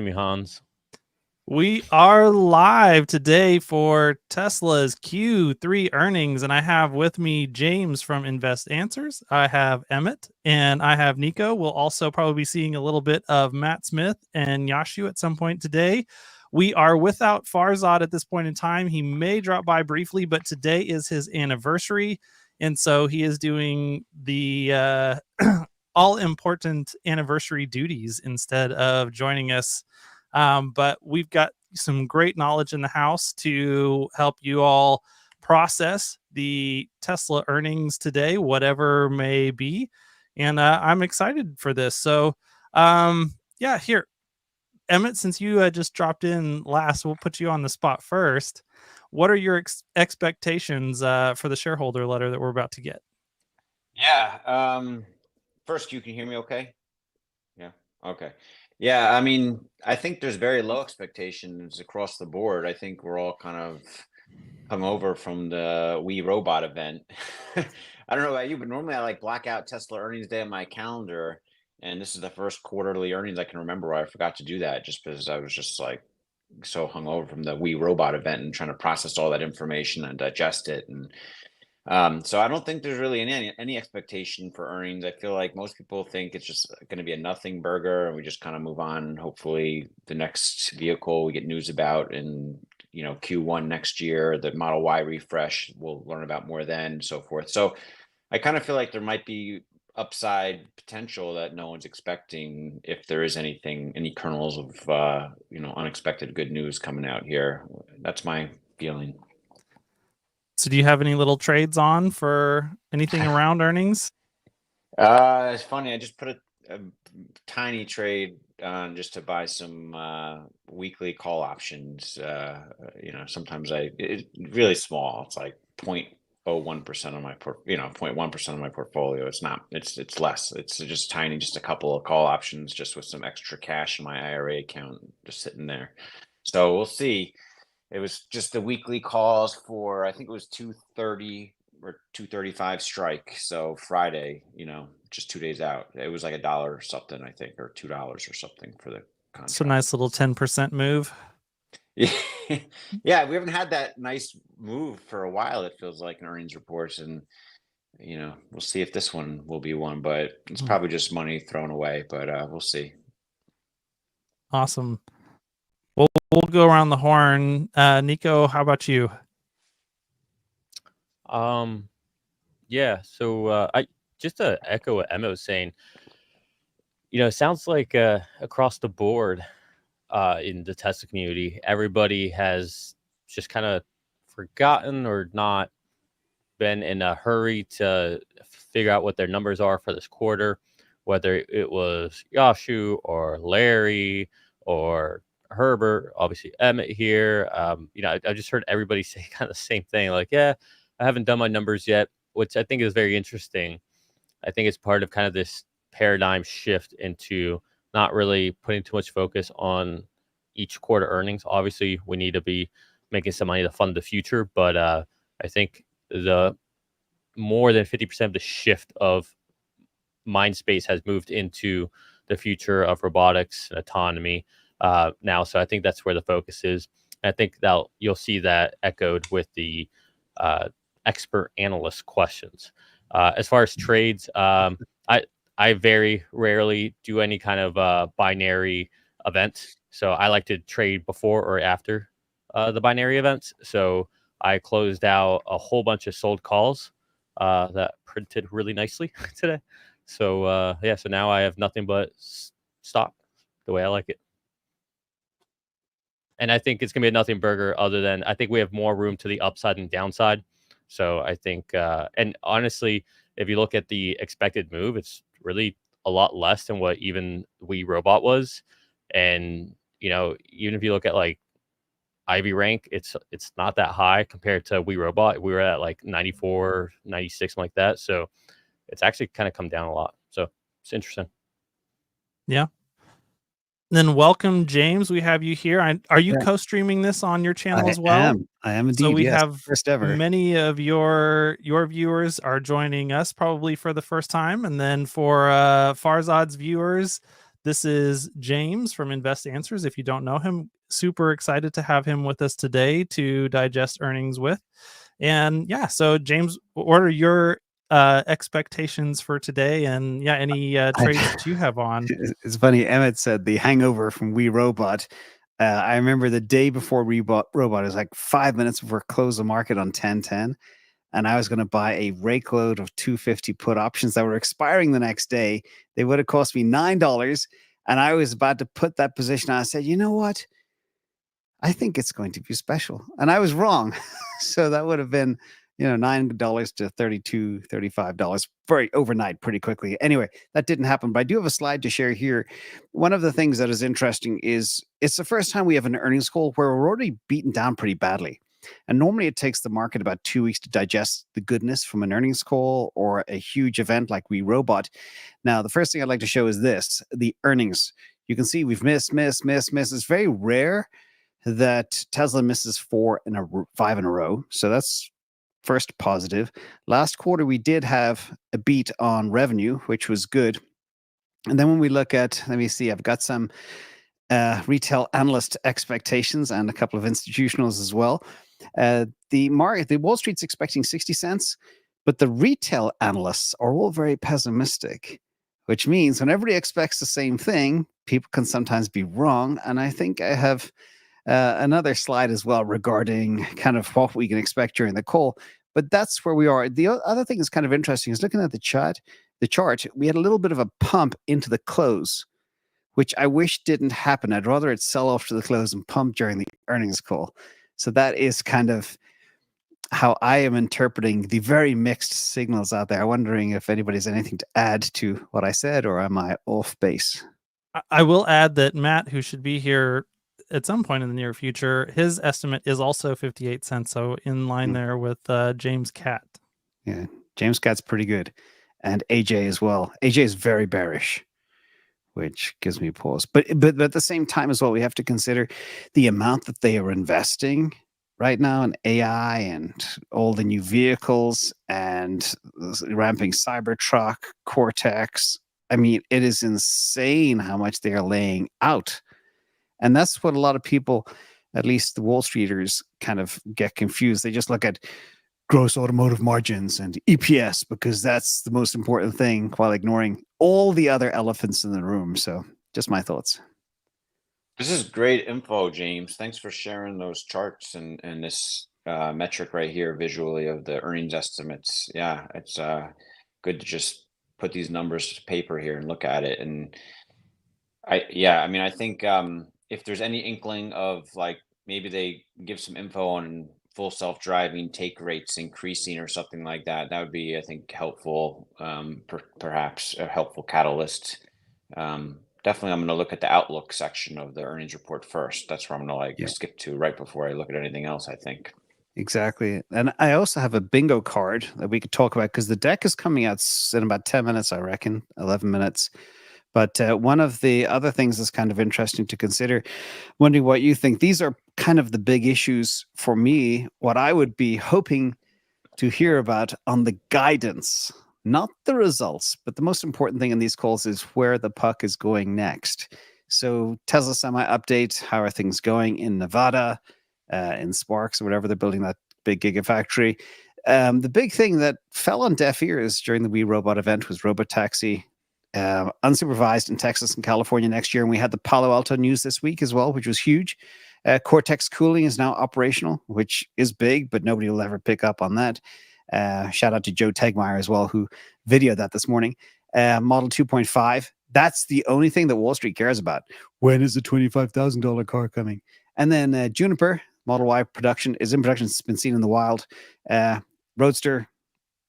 me, Hans? We are live today for Tesla's Q3 earnings, and I have with me James from Invest Answers. I have Emmett, and I have Nico. We'll also probably be seeing a little bit of Matt Smith and Yashu at some point today. We are without Farzad at this point in time. He may drop by briefly, but today is his anniversary, and so he is doing the all-important anniversary duties instead of joining us. But we've got some great knowledge in the house to help you all process the Tesla earnings today, whatever may be. And I'm excited for this. So, yeah, here, Emmett, since you just dropped in last, we'll put you on the spot first. What are your expectations for the shareholder letter that we're about to get? Yeah. First, you can hear me okay? Yeah. Okay. Yeah, I mean, I think there's very low expectations across the board. I think we're all kind of hungover from the We Robot event. I don't know about you, but normally I like black out Tesla earnings day on my calendar, and this is the first quarterly earnings I can remember where I forgot to do that just because I was just like so hungover from the We Robot event and trying to process all that information and digest it. And so I don't think there's really any expectation for earnings. I feel like most people think it's just going to be a nothing burger, and we just kind of move on. Hopefully, the next vehicle we get news about in Q1 next year, the Model Y refresh, we'll learn about more then, and so forth. So I kind of feel like there might be upside potential that no one's expecting if there is any kernels of unexpected good news coming out here. That's my feeling. So do you have any little trades on for anything around earnings? It's funny. I just put a tiny trade on just to buy some weekly call options. Sometimes it's really small. It's like 0.01% of my 0.1% of my portfolio. It's less. It's just tiny, just a couple of call options, just with some extra cash in my IRA account, just sitting there. So we'll see. It was just the weekly calls for, I think it was 2:30 or 2:35 strike. So Friday, just 2 days out. It was like $1 or something, I think, or $2 or something for the contract. It's a nice little 10% move. Yeah, we haven't had that nice move for a while. It feels like in earnings reports, and we'll see if this one will be one. But it's probably just money thrown away. But we'll see. Awesome. We'll go around the horn. Nico, how about you? Yeah. So I just to echo what Emma was saying. It sounds like across the board in the Tesla community, everybody has just kind of forgotten or not been in a hurry to figure out what their numbers are for this quarter, whether it was Yashu or Larry or Herbert, obviously Emmett here. I just heard everybody say kind of the same thing, like, yeah, I haven't done my numbers yet, which I think is very interesting. I think it's part of kind of this paradigm shift into not really putting too much focus on each quarter earnings. Obviously, we need to be making some money to fund the future, but I think the more than 50% of the shift of mind space has moved into the future of robotics and autonomy now. So I think that's where the focus is. And I think that you'll see that echoed with the expert analyst questions. As far as trades, I very rarely do any kind of binary event. So I like to trade before or after the binary events. So I closed out a whole bunch of sold calls that printed really nicely today. So so now I have nothing but stock the way I like it. And I think it's going to be a nothing burger, other than I think we have more room to the upside and downside. So I think, and honestly, if you look at the expected move, it's really a lot less than what even We Robot was. And, even if you look at like Ivy rank, it's not that high compared to We Robot. We were at like 94, 96, something like that. So it's actually kind of come down a lot. So it's interesting. Yeah. Then welcome, James. We have you here. Are you co-streaming this on your channel as well? I am indeed. So we yes, have first ever. Many of your viewers are joining us probably for the first time, and then for Farzad's viewers, This is James from Invest Answers. If you don't know him, super excited to have him with us today to digest earnings with. And yeah, so James, what are your expectations for today? And yeah, any trades that you have on? It's funny. Emmett said the hangover from We Robot. I remember the day before Robot, it was like 5 minutes before close the market on 10:10. And I was going to buy a rake load of 250 put options that were expiring the next day. They would have cost me $9. And I was about to put that position. I said, you know what? I think it's going to be special. And I was wrong. So that would have been, $9 to $32, $35 very overnight pretty quickly. Anyway, that didn't happen. But I do have a slide to share here. One of the things that is interesting is it's the first time we have an earnings call where we're already beaten down pretty badly. And normally it takes the market about 2 weeks to digest the goodness from an earnings call or a huge event like We Robot. Now, the first thing I'd like to show is this, the earnings. You can see we've missed. It's very rare that Tesla misses 5 in a row. So that's first positive. Last quarter, we did have a beat on revenue, which was good. And then when we look at, let me see, I've got some retail analyst expectations and a couple of institutionals as well. The Wall Street's expecting 60 cents, but the retail analysts are all very pessimistic, which means when everybody expects the same thing, people can sometimes be wrong. And I think I have another slide as well regarding kind of what we can expect during the call. But that's where we are. The other thing that's kind of interesting is looking at the chart. We had a little bit of a pump into the close, which I wish didn't happen. I'd rather it sell off to the close and pump during the earnings call. So that is kind of how I am interpreting the very mixed signals out there. I'm wondering if anybody has anything to add to what I said, or am I off base? I will add that Matt, who should be here at some point in the near future, his estimate is also 58 cents. So in line there with James Catt. Yeah, James Catt's pretty good. And AJ as well. AJ is very bearish, which gives me pause. But at the same time as well, we have to consider the amount that they are investing right now in AI and all the new vehicles and ramping Cybertruck, Cortex. I mean, it is insane how much they are laying out. And that's what a lot of people, at least the Wall Streeters, kind of get confused. They just look at gross automotive margins and EPS because that's the most important thing, while ignoring all the other elephants in the room. So just my thoughts. This is great info, James. Thanks for sharing those charts and this metric right here visually of the earnings estimates. Yeah, it's good to just put these numbers to paper here and look at it. And I think if there's any inkling of like maybe they give some info on full self-driving take rates increasing or something like that, that would be, I think, helpful, perhaps a helpful catalyst. Definitely, I'm going to look at the outlook section of the earnings report first. That's where I'm going to skip to right before I look at anything else, I think. Exactly. And I also have a bingo card that we could talk about because the deck is coming out in about 10 minutes, I reckon, 11 minutes. But one of the other things that's kind of interesting to consider, wondering what you think. These are kind of the big issues for me, what I would be hoping to hear about on the guidance, not the results. But the most important thing in these calls is where the puck is going next. So Tesla Semi update, how are things going in Nevada, in Sparks, or whatever they're building that big Gigafactory. The big thing that fell on deaf ears during the We Robot event was Robotaxi. Unsupervised in Texas and California next year. And we had the Palo Alto news this week as well, which was huge. Cortex cooling is now operational, which is big, but nobody will ever pick up on that. Shout out to Joe Tegmeyer as well, who videoed that this morning. Model 2.5, that's the only thing that Wall Street cares about. When is the $25,000 car coming? And then Juniper, Model Y production is in production. It's been seen in the wild. Roadster,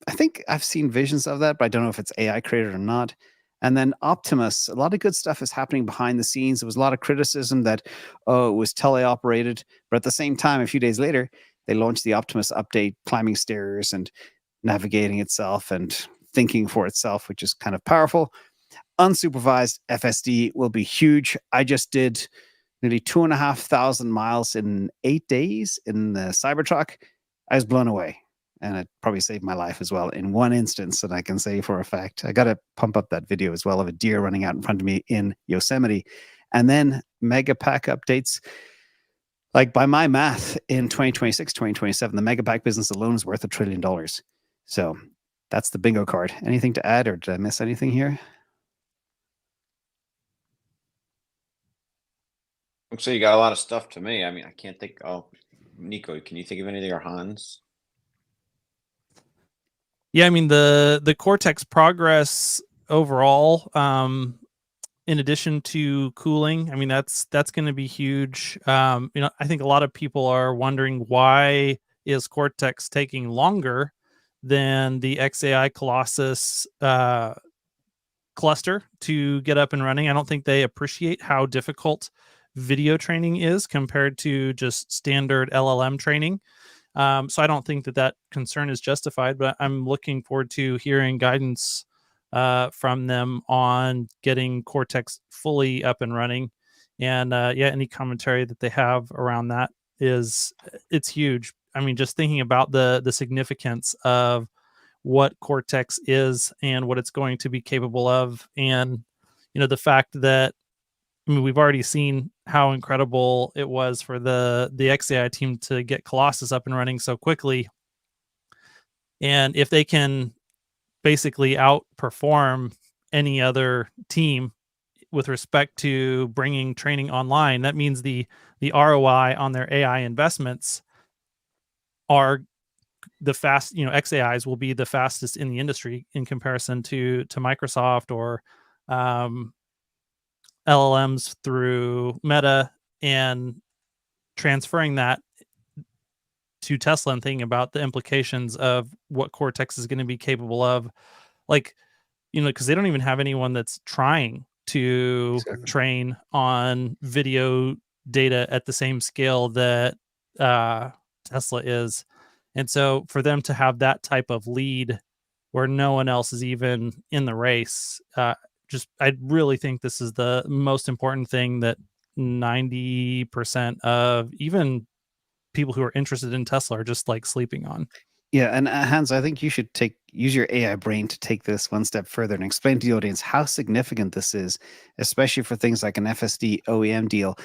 I think I've seen visions of that, but I don't know if it's AI created or not. And then Optimus, a lot of good stuff is happening behind the scenes. There was a lot of criticism that, it was teleoperated. But at the same time, a few days later, they launched the Optimus update, climbing stairs and navigating itself and thinking for itself, which is kind of powerful. Unsupervised FSD will be huge. I just did nearly 2,500 miles in 8 days in the Cybertruck. I was blown away. and it probably saved my life as well in one instance that I can say for a fact. I got to pump up that video as well of a deer running out in front of me in Yosemite. And then Megapack updates. Like by my math, in 2026, 2027, the Megapack business alone is worth $1 trillion. So that's the bingo card. Anything to add, or did I miss anything here? Looks like you got a lot of stuff to me. I mean, I can't think. Oh, Nico, can you think of anything, or Hans? Yeah, I mean the Cortex progress overall, in addition to cooling, I mean that's going to be huge. You know, I think a lot of people are wondering why is Cortex taking longer than the XAI Colossus cluster to get up and running. I don't think they appreciate how difficult video training is compared to just standard LLM training. So I don't think that concern is justified, but I'm looking forward to hearing guidance from them on getting Cortex fully up and running. And yeah, any commentary that they have around that it's huge. I mean, just thinking about the significance of what Cortex is and what it's going to be capable of, and you know the fact that, I mean, we've already seen how incredible it was for the XAI team to get Colossus up and running so quickly. And if they can basically outperform any other team with respect to bringing training online, that means the ROI on their AI investments are the fast, you know, XAIs will be the fastest in the industry in comparison to Microsoft or LLMs through Meta, and transferring that to Tesla and thinking about the implications of what Cortex is going to be capable of. Like, you know, because they don't even have anyone that's trying to train on video data at the same scale that Tesla is. And so for them to have that type of lead where no one else is even in the race, I really think this is the most important thing that 90% of even people who are interested in Tesla are just like sleeping on. Yeah, and Hans, I think you should use your AI brain to take this one step further and explain to the audience how significant this is, especially for things like an FSD OEM deal,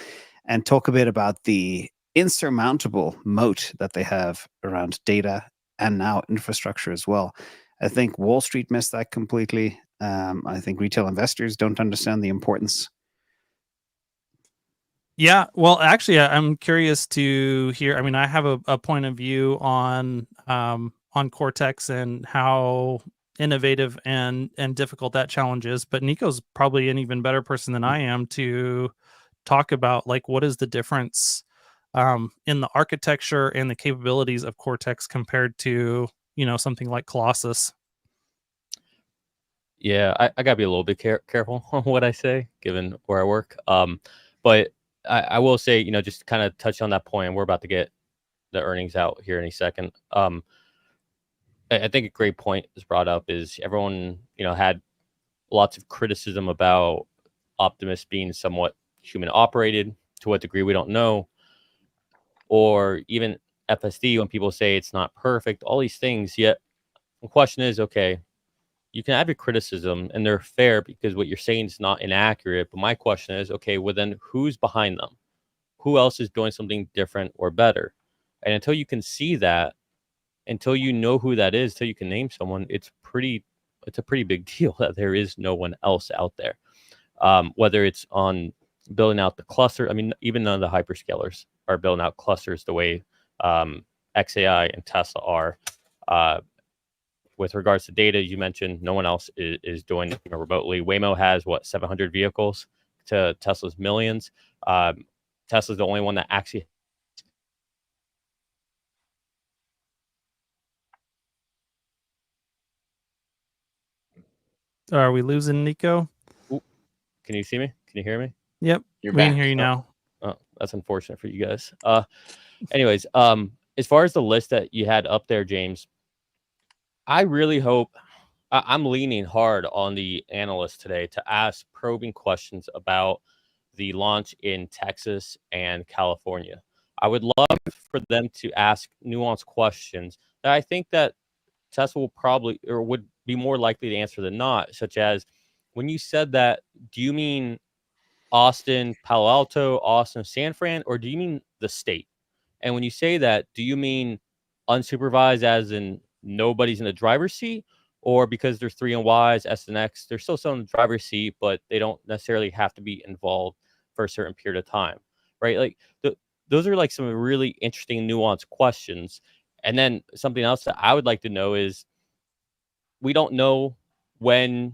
and talk a bit about the insurmountable moat that they have around data and now infrastructure as well. I think Wall Street missed that completely. I think retail investors don't understand the importance. Yeah, well, actually, I'm curious to hear. I mean, I have a point of view on Cortex and how innovative and difficult that challenge is. But Nico's probably an even better person than I am to talk about, like, what is the difference in the architecture and the capabilities of Cortex compared to, you know, something like Colossus. Yeah, I gotta be a little bit careful on what I say, given where I work. But I will say, you know, just kind of touch on that point. We're about to get the earnings out here in a second. I think a great point is brought up is everyone, you know, had lots of criticism about Optimus being somewhat human operated. To what degree, we don't know. Or even FSD, when people say it's not perfect, all these things. Yet the question is, okay, you can have your criticism and they're fair because what you're saying is not inaccurate. But my question is, okay, well then who's behind them? Who else is doing something different or better? And until you can see that, until you know who that is, until you can name someone, it's a pretty big deal that there is no one else out there. Whether it's on building out the cluster, I mean, even none of the hyperscalers are building out clusters the way XAI and Tesla are. With regards to data, you mentioned no one else is doing it, you know, remotely. Waymo has 700 vehicles to Tesla's millions. Tesla's the only one that actually. Are we losing Nico? Ooh, can you see me? Can you hear me? Yep, You're we back. can hear you now. Oh, that's unfortunate for you guys. Anyways, as far as the list that you had up there, James, I really hope. I'm leaning hard on the analysts today to ask probing questions about the launch in Texas and California. I would love for them to ask nuanced questions I think that Tesla will probably, or would be more likely to answer than not, such as when you said that, do you mean Austin, Palo Alto, Austin, San Fran, or do you mean the state? And when you say that, do you mean unsupervised as in nobody's in the driver's seat, or because there's 3 and Ys, S and X, they're still in the driver's seat, but they don't necessarily have to be involved for a certain period of time, right? Like those are like some really interesting nuanced questions. And then something else that I would like to know is, we don't know when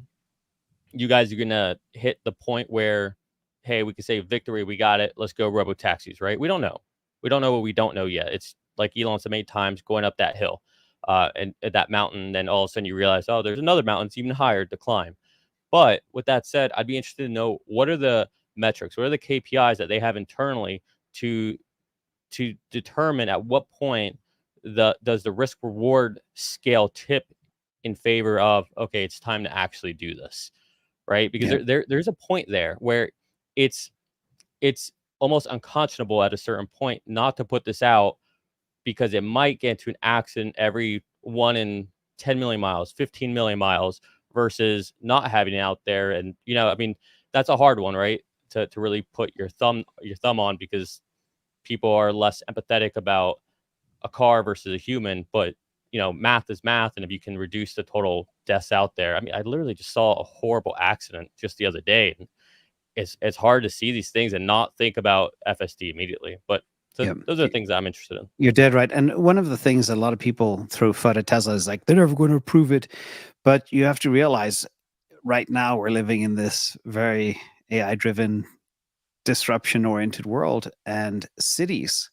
you guys are going to hit the point where, hey, we can say victory, we got it, let's go robo taxis, right? We don't know. We don't know what we don't know yet. It's like Elon said many times, going up that hill and at that mountain, then all of a sudden you realize, oh, there's another mountain, it's even higher to climb. But with that said, I'd be interested to know, what are the metrics, what are the KPIs that they have internally to determine at what point does the risk reward scale tip in favor of, okay, it's time to actually do this, right? Because there's a point there where it's almost unconscionable at a certain point not to put this out, because it might get into an accident every 1 in 10 million miles, 15 million miles, versus not having it out there. And I mean, that's a hard one, right? To really put your thumb on, because people are less empathetic about a car versus a human. But math is math, and if you can reduce the total deaths out there, I mean, I literally just saw a horrible accident just the other day, and it's hard to see these things and not think about FSD immediately. But those are the things I'm interested in. You're dead right. And one of the things a lot of people throw FUD at Tesla is like, they're never going to approve it. But you have to realize right now we're living in this very AI-driven, disruption-oriented world, and cities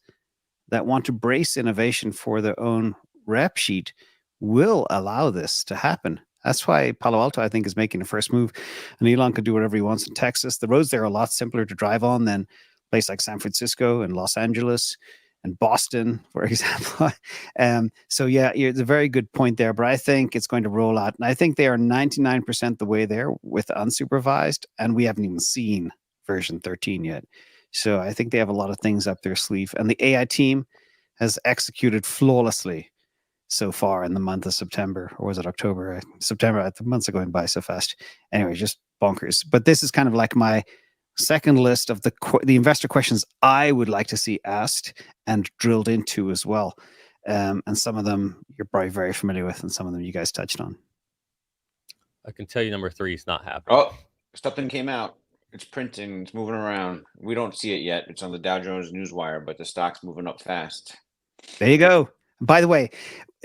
that want to brace innovation for their own rep sheet will allow this to happen. That's why Palo Alto, I think, is making the first move. And Elon can do whatever he wants in Texas. The roads there are a lot simpler to drive on than a place like San Francisco and Los Angeles and Boston, for example. So yeah, it's a very good point there. But I think it's going to roll out. And I think they are 99% the way there with unsupervised. And we haven't even seen version 13 yet. So I think they have a lot of things up their sleeve. And the AI team has executed flawlessly so far in the month of September, or was it October? September. The months are going by so fast. Anyway, just bonkers. But this is kind of like my second list of the investor questions I would like to see asked and drilled into as well. And some of them you're probably very familiar with, and some of them you guys touched on. I can tell you number 3 is not happening. Oh, something came out. It's printing. It's moving around. We don't see it yet. It's on the Dow Jones Newswire, but the stock's moving up fast. There you go. By the way,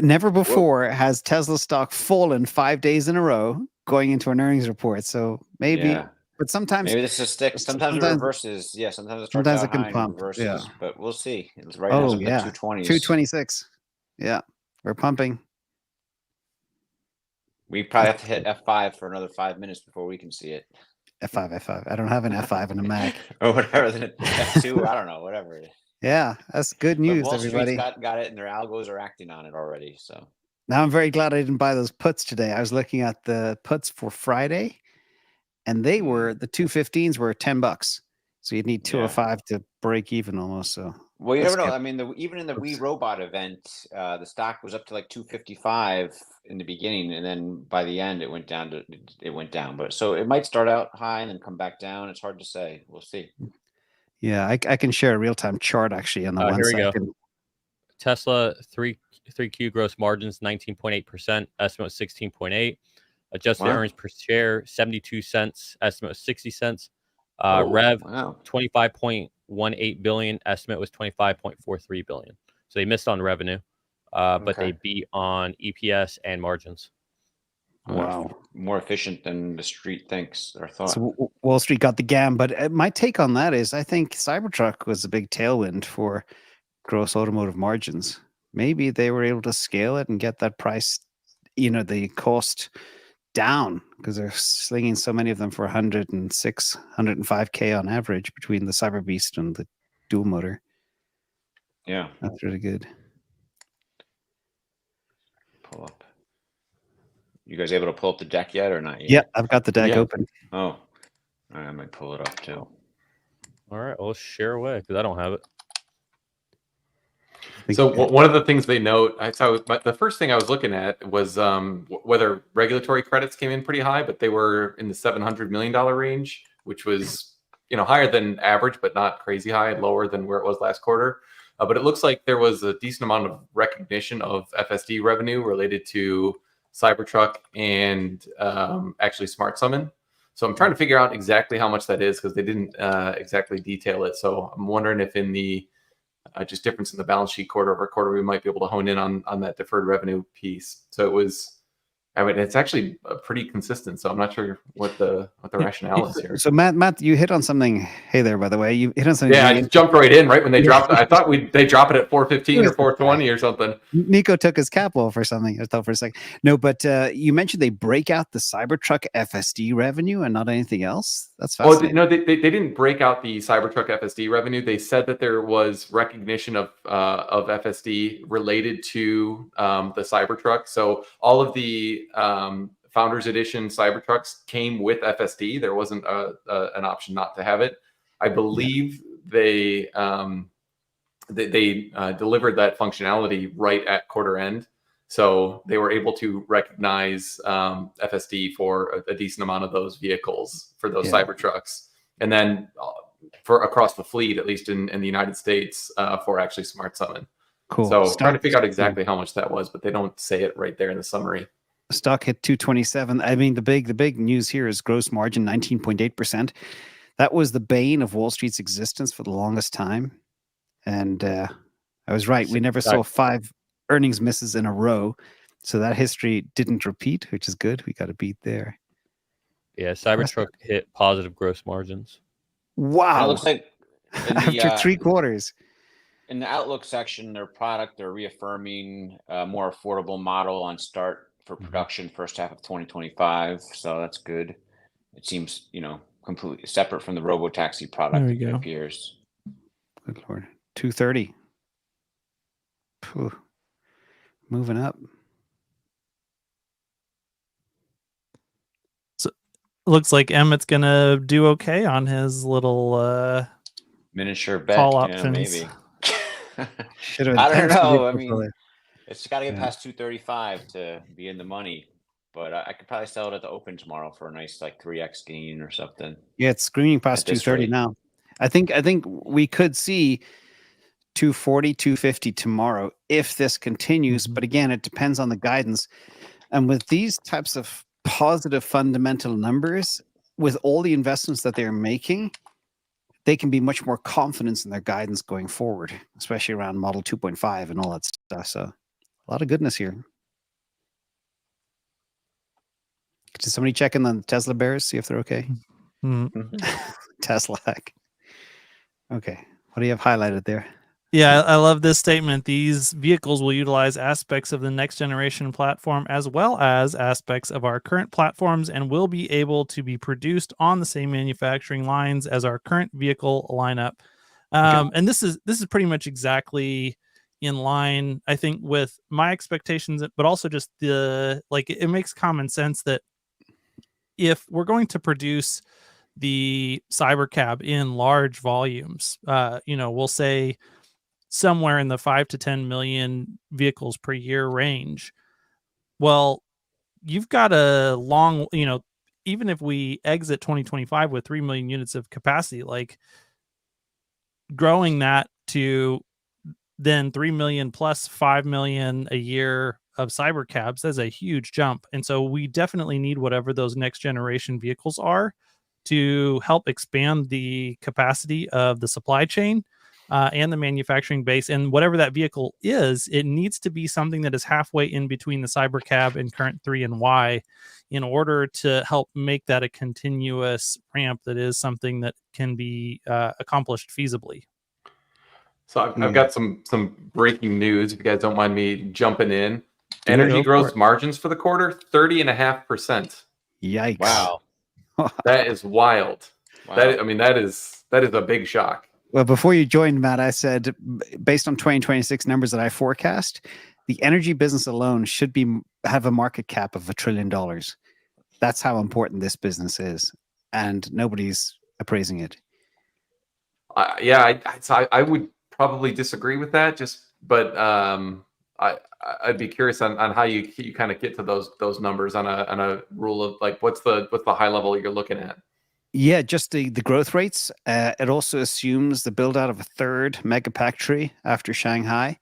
never before has Tesla stock fallen 5 days in a row going into an earnings report. So maybe, but sometimes maybe this is stick. Sometimes it reverses. Yeah, sometimes it starts out high and reverses. But we'll see. It's right now in the 220s. 226. Yeah, we're pumping. We probably have to hit F5 for another 5 minutes before we can see it. F5. I don't have an F5 in a Mac. Or whatever. F2. I don't know. Whatever it is. Yeah, that's good news, Wall everybody. Street's got it, and their algos are acting on it already. So now I'm very glad I didn't buy those puts today. I was looking at the puts for Friday, and they were the 215s were $10. So you'd need 205 to break even almost. So well, you never know. I mean, even in the We Robot event, the stock was up to like 255 in the beginning, and then by the end it went down. But so it might start out high and then come back down. It's hard to say. We'll see. Yeah, I can share a real-time chart actually on the 1 second. Go. Tesla 3Q gross margins 19.8%, estimate 16.8. Adjusted earnings per share 72 cents, estimate 60 cents. Rev 25.18 billion, estimate was 25.43 billion. So they missed on revenue, but they beat on EPS and margins. Wow. More efficient than the street thinks or thought. So Wall Street got the gam, but my take on that is I think Cybertruck was a big tailwind for gross automotive margins. Maybe they were able to scale it and get that price, the cost down, because they're slinging so many of them for 106, 105K on average between the Cyber Beast and the dual motor. Yeah. That's really good. Pull up. You guys able to pull up the deck yet or not yet? Yeah, I've got the deck open. Oh, all right, I might pull it up too. All right, well, share away because I don't have it. So one of the things they note, the first thing I was looking at was whether regulatory credits came in pretty high, but they were in the $700 million range, which was higher than average, but not crazy high, lower than where it was last quarter. But it looks like there was a decent amount of recognition of FSD revenue related to Cybertruck and actually Smart Summon. So I'm trying to figure out exactly how much that is because they didn't exactly detail it. So I'm wondering if in the just difference in the balance sheet quarter over quarter, we might be able to hone in on that deferred revenue piece. So it was, it's actually pretty consistent. So I'm not sure what the rationale is here. So Matt, you hit on something. Hey there, by the way, you hit on something. Yeah, I just jumped right in right when they dropped it. I thought they drop it at 415 or 420 or something. Nico took his cap off or something. I thought for a second. No, but you mentioned they break out the Cybertruck FSD revenue and not anything else. That's fascinating. Oh, no, they didn't break out the Cybertruck FSD revenue. They said that there was recognition of FSD related to the Cybertruck. So all of the Founders Edition Cybertrucks came with FSD. There wasn't an option not to have it. I believe they delivered that functionality right at quarter end. So they were able to recognize FSD for a decent amount of those vehicles for those Cybertrucks. And then for across the fleet, at least in the United States, for actually Smart Summon. Cool. So trying to figure out exactly how much that was, but they don't say it right there in the summary. Stock hit 227. I mean, the big news here is gross margin 19.8%. That was the bane of Wall Street's existence for the longest time. And I was right. We never saw 5 earnings misses in a row. So that history didn't repeat, which is good. We got a beat there. Yeah, Cybertruck hit positive gross margins. Wow. It looks like after 3 quarters. In the outlook section, their product, they're reaffirming a more affordable model on start for production first half of 2025. So that's good. It seems, completely separate from the robotaxi product, it appears. Good Lord. 230. Whew. Moving up. So looks like Emmett's gonna do okay on his little miniature bet. call options. Maybe. I don't know. I mean, it's got to get past 235 to be in the money. But I could probably sell it at the open tomorrow for a nice 3x gain or something. Yeah, it's screaming past 230 now. I think we could see 240, 250 tomorrow if this continues. But again, it depends on the guidance. And with these types of positive fundamental numbers, with all the investments that they're making, they can be much more confident in their guidance going forward, especially around Model 2.5 and all that stuff. So a lot of goodness here. Did somebody check in on the Tesla bears, see if they're okay? Tesla. Okay. What do you have highlighted there? Yeah, I love this statement. These vehicles will utilize aspects of the next generation platform as well as aspects of our current platforms and will be able to be produced on the same manufacturing lines as our current vehicle lineup. And this is pretty much exactly in line, I think, with my expectations, but also just it makes common sense that if we're going to produce the Cybercab in large volumes, we'll say somewhere in the 5 to 10 million vehicles per year range. Well, you've got a long, even if we exit 2025 with 3 million units of capacity, growing that to then 3 million plus 5 million a year of Cybercabs, that's a huge jump. And so we definitely need whatever those next generation vehicles are to help expand the capacity of the supply chain and the manufacturing base. And whatever that vehicle is, it needs to be something that is halfway in between the Cybercab and current 3 and Y in order to help make that a continuous ramp that is something that can be accomplished feasibly. So I've got some breaking news, if you guys don't mind me jumping in. Energy gross margins for the quarter, 30.5%. Yikes. Wow. That is wild. Wow. That is a big shock. Well, before you joined, Matt, I said, based on 2026 numbers that I forecast, the energy business alone should have a market cap of $1 trillion. That's how important this business is. And nobody's appraising it. I would probably disagree with that. Just but I'd be curious on how you kind of get to those numbers on a rule of like what's the high level you're looking at. Yeah, just the growth rates. It also assumes the build out of a third Megapack tree after Shanghai,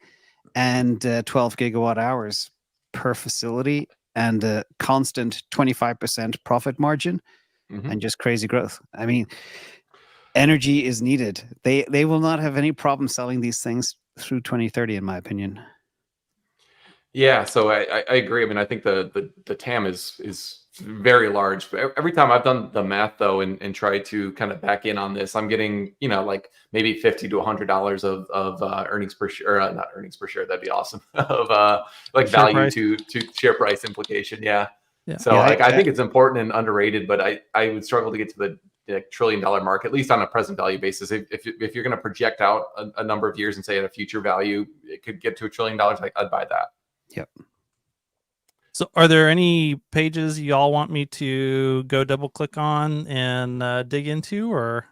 and 12 gigawatt hours per facility, and a constant 25% profit margin, and just crazy growth. I mean, energy is needed. They will not have any problem selling these things through 2030, in my opinion. Yeah, so I agree. I mean, I think the TAM is very large. But every time I've done the math though and tried to kind of back in on this, I'm getting, you know, like maybe $50 to $100 of earnings per share, not earnings per share, that'd be awesome. Of like Share value price. to share price implication. Yeah. Yeah. So Yeah, like I think it's important and underrated, but I would struggle to get to the $1 trillion mark, at least on a present value basis. If you're going to project out a number of years and say at a future value it could get to $1 trillion, like I'd buy that. Yep. So are there any pages y'all want me to go double click on and dig into, or?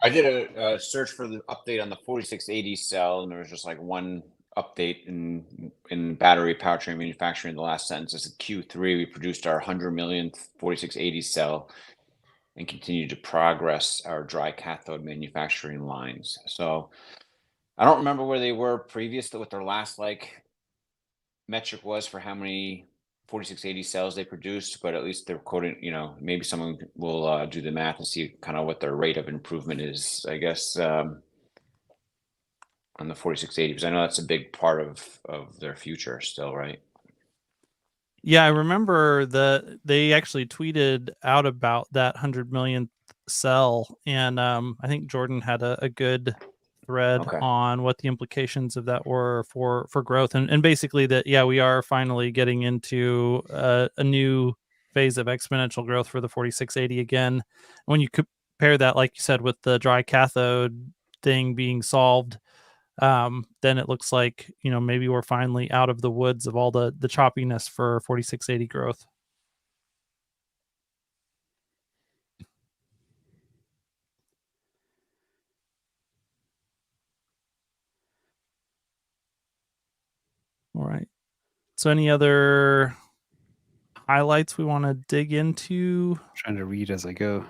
I did a search for the update on the 4680 cell, and there was just like one update in battery powertrain manufacturing. The last sentence is Q3. We produced our 100 millionth 4680 cell and continue to progress our dry cathode manufacturing lines. So I don't remember where they were previous to what their last like metric was for how many 4680 cells they produced, but at least they're quoting, you know, maybe someone will do the math and see kind of what their rate of improvement is, I guess, on the 4680, because I know that's a big part of their future still, right? Yeah, I remember they actually tweeted out about that 100 millionth cell, and I think Jordan had a good thread Okay. on what the implications of that were for growth, and basically that, yeah, we are finally getting into a new phase of exponential growth for the 4680 again. When you compare that, like you said, with the dry cathode thing being solved, then it looks like, you know, maybe we're finally out of the woods of all the choppiness for 4680 growth. All right. So any other highlights we want to dig into? I'm trying to read as I go.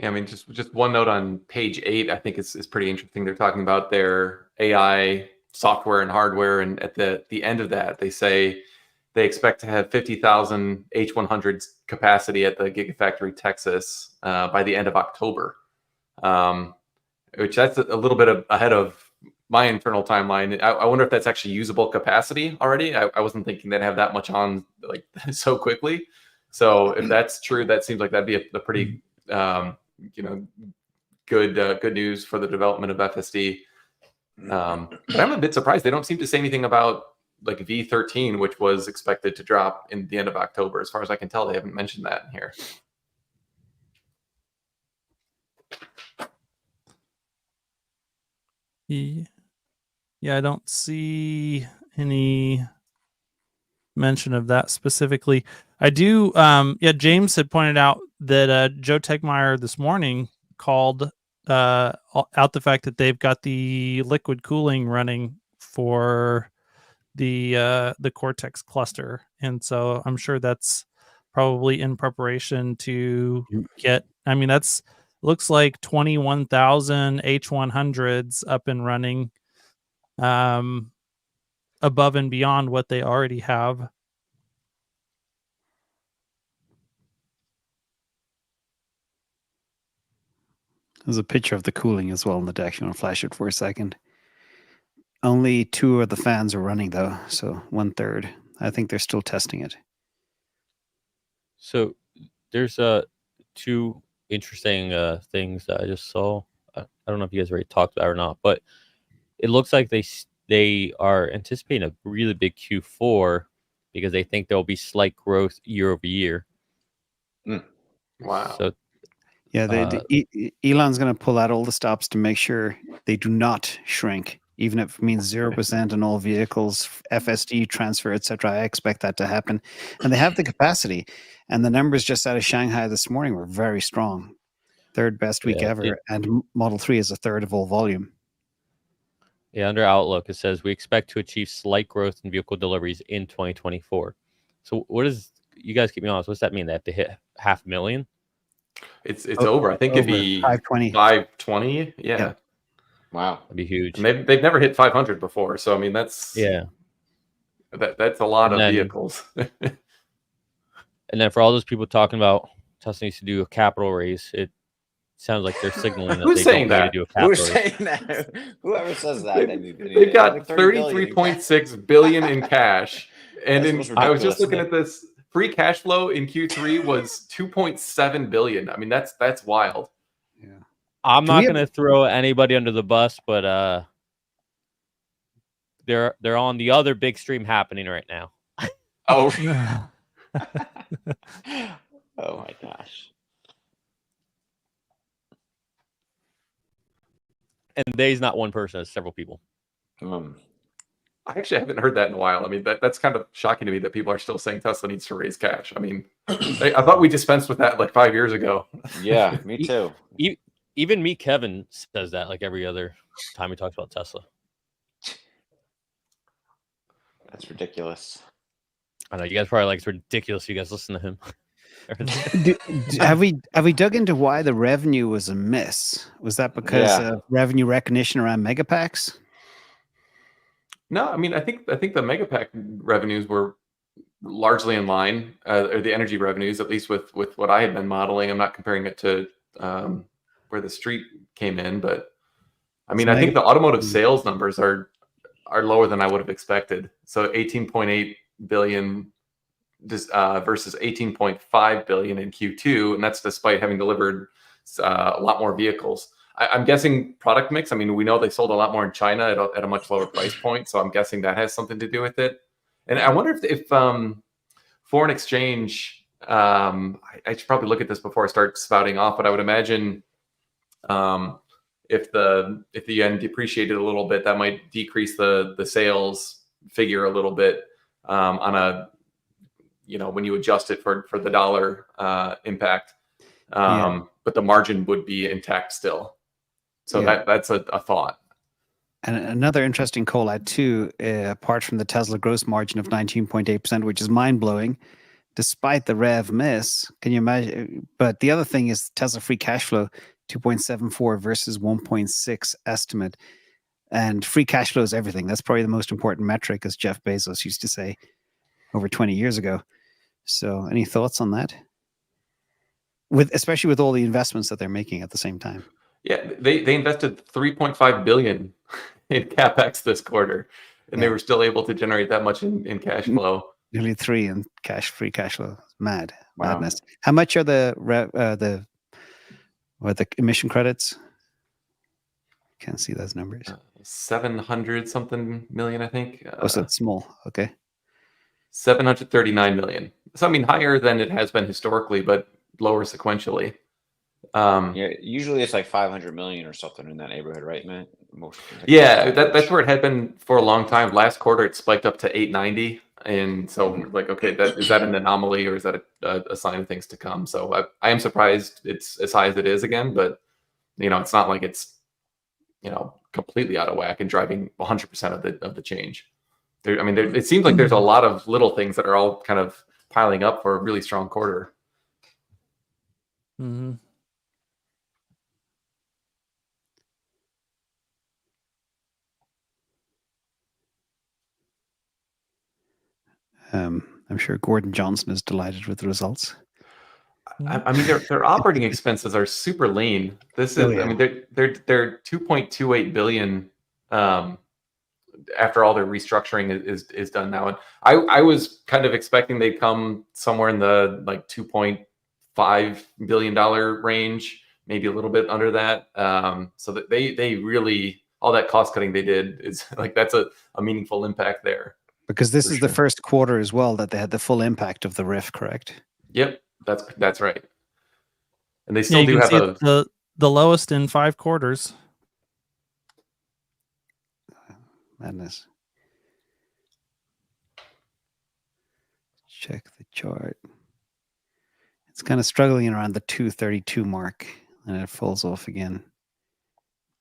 Yeah, I mean, just one note on page 8, I think is pretty interesting. They're talking about their AI software and hardware, and at the end of that, they say they expect to have 50,000 H100s capacity at the Gigafactory Texas by the end of October, which that's a little bit ahead of my internal timeline. I wonder if that's actually usable capacity already. I wasn't thinking they'd have that much on like so quickly. So if that's true, that seems like that'd be a pretty you know, good news for the development of FSD. But I'm a bit surprised they don't seem to say anything about like V13, which was expected to drop in the end of October. As far as I can tell, they haven't mentioned that in here. Yeah, I don't see any mention of that specifically. I do. Yeah, James had pointed out that Joe Tegmeyer this morning called out the fact that they've got the liquid cooling running for the Cortex cluster, and so I'm sure that's probably in preparation to get. I mean, that's looks like 21,000 H100s up and running, above and beyond what they already have. There's a picture of the cooling as well in the deck. You want to flash it for a second? Only 2 of the fans are running though, so 1/3. I think they're still testing it. So there's two interesting things that I just saw. I don't know if you guys already talked about it or not, but it looks like they are anticipating a really big Q4 because they think there'll be slight growth year over year. Wow. So Yeah, Elon's going to pull out all the stops to make sure they do not shrink, even if it means 0% on all vehicles, FSD transfer, etc. I expect that to happen, and they have the capacity. And the numbers just out of Shanghai this morning were very strong. Third best week Yeah, ever, and Model 3 is a third of all volume. Yeah, under Outlook, it says we expect to achieve slight growth in vehicle deliveries in 2024. So what is, you guys keep me honest, what's that mean? They have to hit 500,000? It's Oh, over. I think it'd over be 520. 520. Yeah. Yeah. Wow. That'd be huge. And they've never hit 500 before. So I mean that's Yeah. that's a lot And of then- vehicles. And then for all those people talking about Tesla needs to do a capital raise, it sounds like they're signaling that Who's they saying don't need to that? do a capital Who's raise. saying that? Whoever says that, They've got 33.6 billion in cash. And That's I was just ridiculous. looking at this. Free cash flow in Q3 was 2.7 billion. I mean, that's wild. Yeah. I'm Do not we have- going to throw anybody under the bus, but they're on the other big stream happening right now. Oh. Oh my gosh. And they's not one person, it's several people. I actually haven't heard that in a while. I mean, that's kind of shocking to me that people are still saying Tesla needs to raise cash. I mean, I thought we dispensed with that like 5 years ago. Yeah, me too. Even me, Kevin, says that like every other time he talks about Tesla. That's ridiculous. I know you guys probably like it's ridiculous. You guys listen to him. Have we dug into why the revenue was a miss? Was that because of revenue recognition around Megapacks? No, I mean, I think the Megapack revenues were largely in line, or the energy revenues, at least with what I had been modeling. I'm not comparing it to where the street came in, but I mean, I think the automotive sales numbers are lower than I would have expected. So 18.8 billion versus 18.5 billion in Q2, and that's despite having delivered a lot more vehicles. I'm guessing product mix. I mean, we know they sold a lot more in China at a much lower price point, so I'm guessing that has something to do with it. And I wonder if foreign exchange. I should probably look at this before I start spouting off, but I would imagine if the yen depreciated a little bit, that might decrease the sales figure a little bit on a, when you adjust it for the dollar impact. But the margin would be intact still. So that's a thought. And another interesting call out too, apart from the Tesla gross margin of 19.8%, which is mind blowing, despite the rev miss. Can you imagine? But the other thing is Tesla free cash flow 2.74 versus 1.6 estimate. And free cash flow is everything. That's probably the most important metric, as Jeff Bezos used to say over 20 years ago. So any thoughts on that? Especially with all the investments that they're making at the same time. Yeah, they invested 3.5 billion in CapEx this quarter, and they were still able to generate that much in cash flow. Nearly 3 in free cash flow. Madness. Wow. How much are the emission credits? Can't see those numbers. 700 something million, I think. Oh, so it's small. Okay. 739 million. So I mean, higher than it has been historically, but lower sequentially. Yeah, usually it's like 500 million or something in that neighborhood, right, Matt? That's where it had been for a long time. Last quarter, it spiked up to 890, and so like, okay, is that an anomaly or is that a sign of things to come? So I am surprised it's as high as it is again, but it's not like it's completely out of whack and driving 100% of the change. It seems like there's a lot of little things that are all kind of piling up for a really strong quarter. Mm-hmm. I'm sure Gordon Johnson is delighted with the results. I mean, their operating expenses are super lean. This is, I mean, they're 2.28 billion after all their restructuring is done now. And I was kind of expecting they'd come somewhere in the like $2.5 billion range, maybe a little bit under that. So that they really, all that cost cutting they did is like, that's a meaningful impact there. Because this is the first quarter as well that they had the full impact of the RIF, correct? Yep, that's right. And they still do have the lowest in 5 quarters. Madness. Check the chart. It's kind of struggling around the 232 mark. and it falls off again.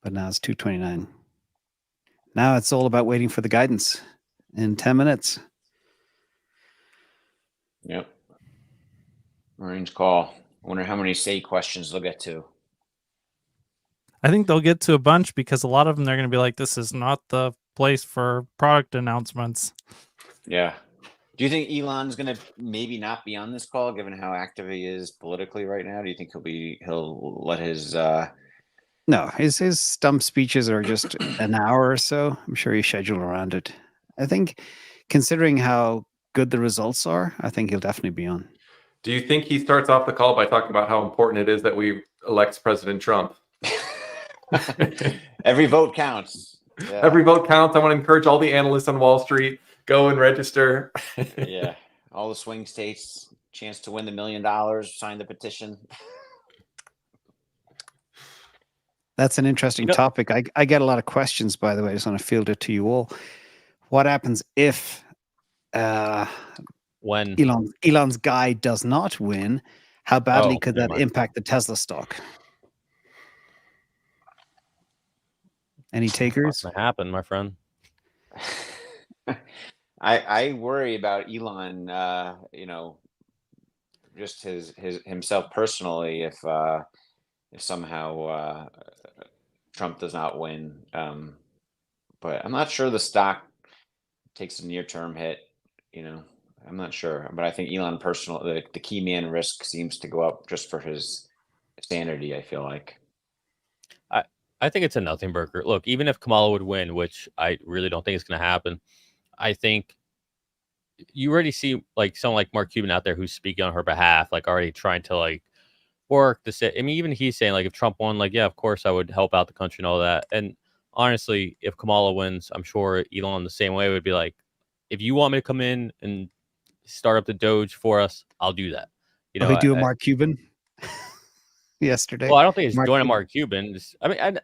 But now it's 229. Now it's all about waiting for the guidance in 10 minutes. Yep. Marines call. I wonder how many say questions they'll get to. I think they'll get to a bunch because a lot of them, they're going to be like, this is not the place for product announcements. Yeah. Do you think Elon's going to maybe not be on this call given how active he is politically right now? Do you think he'll let his No, his stump speeches are just an hour or so. I'm sure he's scheduled around it. I think, considering how good the results are, I think he'll definitely be on. Do you think he starts off the call by talking about how important it is that we elect President Trump? Every vote counts. Yeah. Every vote counts. I want to encourage all the analysts on Wall Street, go and register. Yeah. All the swing states, chance to win the $1 million, sign the petition. That's an interesting topic. I get a lot of questions, by the way. I just want to field it to you all. What happens if when Elon's guy does not win? How badly could that never mind. impact the Tesla stock? Any takers? What's gonna happen, my friend? I worry about Elon, just himself personally if somehow Trump does not win. But I'm not sure the stock takes a near-term hit. I'm not sure, but I think Elon personally, the key man risk seems to go up just for his sanity. I feel like. I think it's a nothing burger. Look, even if Kamala would win, which I really don't think is going to happen, I think you already see like someone like Mark Cuban out there who's speaking on her behalf, like already trying to like work to say. I mean, even he's saying like if Trump won, like yeah, of course I would help out the country and all that. And honestly, if Kamala wins, I'm sure Elon the same way would be like, if you want me to come in and start up the Doge for us, I'll do that. They do a Mark Cuban yesterday. Well, I don't think it's joining Mark Cuban.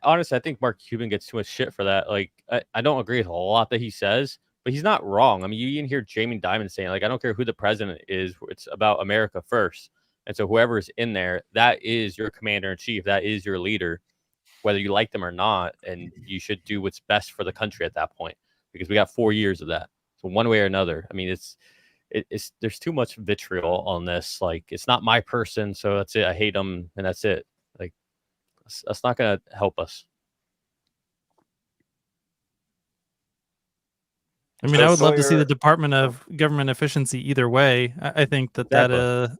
Honestly, I think Mark Cuban gets too much shit for that. Like, I don't agree with a lot that he says, but he's not wrong. I mean, you even hear Jamie Dimon saying, like, I don't care who the president is. It's about America first. And so whoever's in there, that is your commander in chief. That is your leader, whether you like them or not. And you should do what's best for the country at that point, because we got 4 years of that. So one way or another, I mean, there's too much vitriol on this. Like, it's not my person, so that's it. I hate them, and that's it. Like, that's not going to help us. I mean, I would love to see the Department of Government Efficiency either way. I think that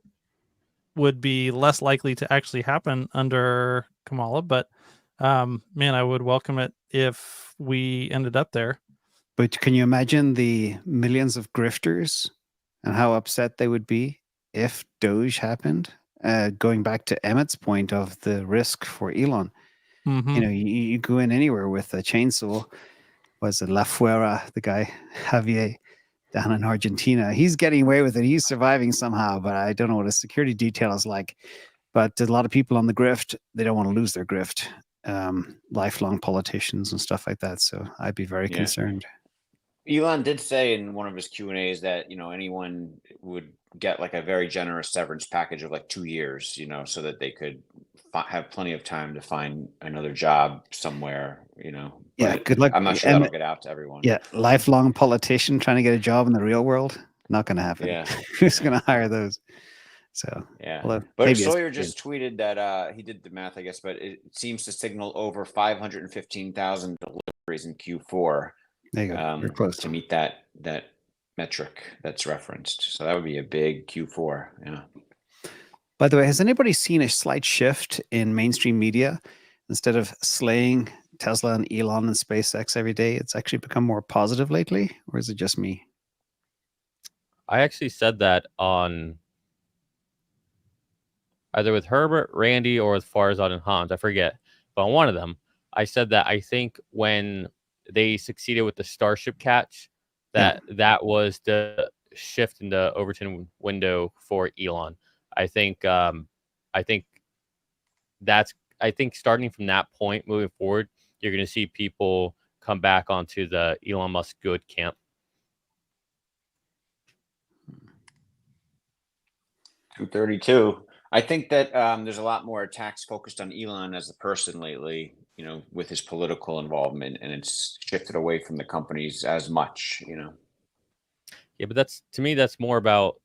would be less likely to actually happen under Kamala, but man, I would welcome it if we ended up there. But can you imagine the millions of grifters and how upset they would be if Doge happened? Going back to Emmett's point of the risk for Elon, you go in anywhere with a chainsaw. Was it La Fuera, the guy Javier down in Argentina? He's getting away with it. He's surviving somehow, but I don't know what his security detail is like. But a lot of people on the grift, they don't want to lose their grift. Lifelong politicians and stuff like that. So I'd be very concerned. Elon did say in one of his Q&As that, anyone would get like a very generous severance package of like 2 years, so that they could have plenty of time to find another job somewhere, Yeah, good luck. I'm not sure that'll get out to everyone. Yeah, lifelong politician trying to get a job in the real world, not going to happen. Yeah. Who's going to hire those? So, yeah. Well, but Sawyer just tweeted that he did the math, I guess, but it seems to signal over 515,000 deliveries in Q4. There you go. We're close to meet that metric that's referenced. So that would be a big Q4. Yeah. By the way, has anybody seen a slight shift in mainstream media? Instead of slaying Tesla and Elon and SpaceX every day, it's actually become more positive lately, or is it just me? I actually said that on either with Herbert, Randy, or with Farzad and Hans. I forget, but on one of them, I said that I think when they succeeded with the Starship catch, that was the shift in the Overton window for Elon. I think starting from that point moving forward, you're going to see people come back onto the Elon Musk good camp. 232. I think that there's a lot more attacks focused on Elon as a person lately, with his political involvement, and it's shifted away from the companies as much, Yeah, but to me, that's more about,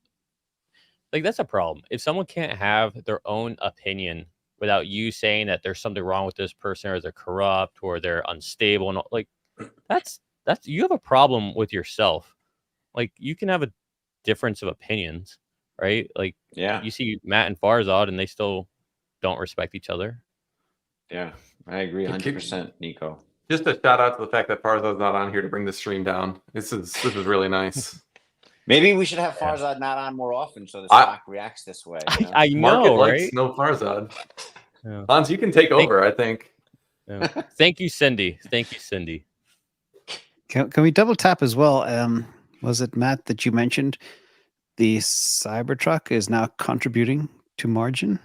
like, that's a problem. If someone can't have their own opinion without you saying that there's something wrong with this person, or they're corrupt, or they're unstable, and like, that's you have a problem with yourself. Like, you can have a difference of opinions, right? Like, Yeah. you see Matt and Farzad, and they still don't respect each other. Yeah, I agree 100%, Nico. Just a shout out to the fact that Farzad's not on here to bring the stream down. This is really nice. Maybe we should have Farzad not on more often so the stock reacts this way. I know, Market right? likes no Farzad. Yeah. Hans, you can take over, I think. Yeah. Thank you, Cindy. Thank you, Cindy. Can we double tap as well? Was it Matt that you mentioned the Cybertruck is now contributing to margin?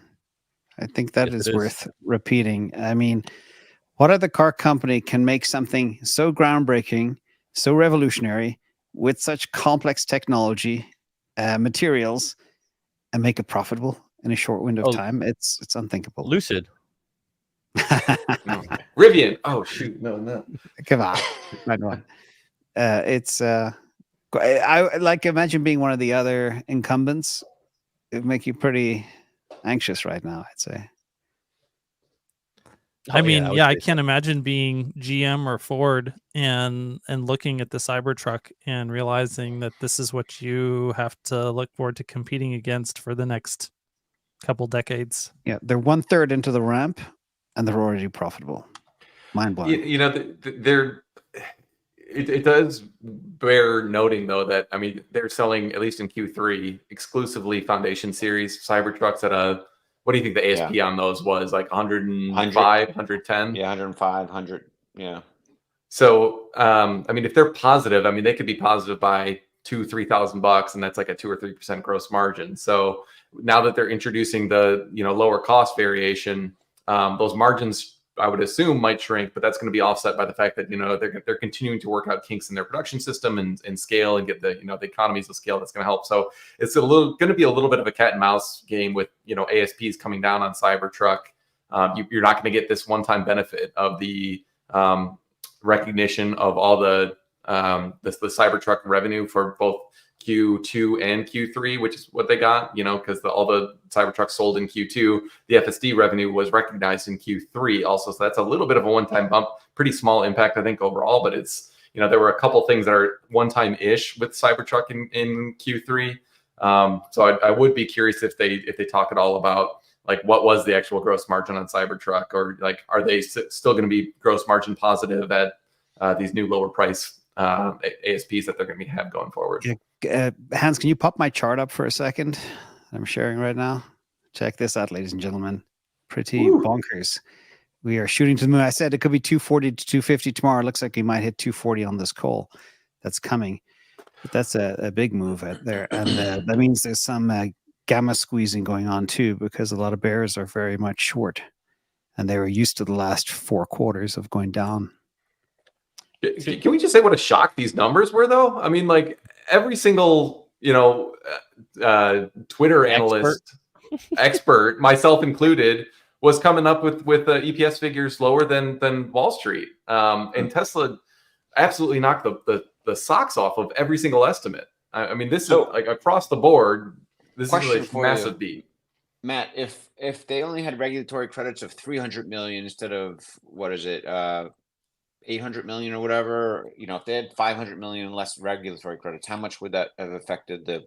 I think that is worth repeating. I mean, what other car company can make something so groundbreaking, so revolutionary, with such complex technology, materials, and make it profitable in a short window of time? It's unthinkable. Lucid. Rivian. Oh shoot, no. Come on, right one. I like imagine being one of the other incumbents. It'd make you pretty anxious right now, I'd say. I mean, I can't imagine being GM or Ford and looking at the Cybertruck and realizing that this is what you have to look forward to competing against for the next couple decades. Yeah, they're 1/3 into the ramp, and they're already profitable. Mind blowing. It does bear noting though that they're selling, at least in Q3, exclusively Foundation Series Cybertrucks at a. What do you think the ASP on those was? Like 105, 110? Yeah, 105, 100. Yeah. So, if they're positive, they could be positive by $2,000-$3,000, and that's like a 2 or 3% gross margin. So now that they're introducing the lower cost variation, those margins, I would assume, might shrink, but that's going to be offset by the fact that they're continuing to work out kinks in their production system and scale and get the the economies of scale that's going to help. So it's going to be a little bit of a cat and mouse game with ASPs coming down on Cybertruck. You're not going to get this one-time benefit of the recognition of all the Cybertruck revenue for both Q2 and Q3, which is what they got, because all the Cybertrucks sold in Q2, the FSD revenue was recognized in Q3 also. So that's a little bit of a one-time bump, pretty small impact, I think, overall, but it's, there were a couple things that are one-time-ish with Cybertruck in Q3. So I would be curious if they talk at all about like what was the actual gross margin on Cybertruck, or like, are they still going to be gross margin positive at these new lower price ASPs that they're going to have going forward? Hans, can you pop my chart up for a second? I'm sharing right now. Check this out, ladies and gentlemen. Pretty bonkers. We are shooting to the moon. I said it could be 240 to 250 tomorrow. It looks like we might hit 240 on this call. That's coming. But that's a big move out there. And that means there's some gamma squeezing going on too, because a lot of bears are very much short. And they were used to the last 4 quarters of going down. Can we just say what a shock these numbers were, though? Like every single, Twitter analyst, expert, myself included, was coming up with EPS figures lower than Wall Street. And Tesla absolutely knocked the socks off of every single estimate. This is like across the board. This is a massive beat. Matt, if they only had regulatory credits of 300 million instead of, what is it, 800 million or whatever, if they had 500 million less regulatory credits, how much would that have affected the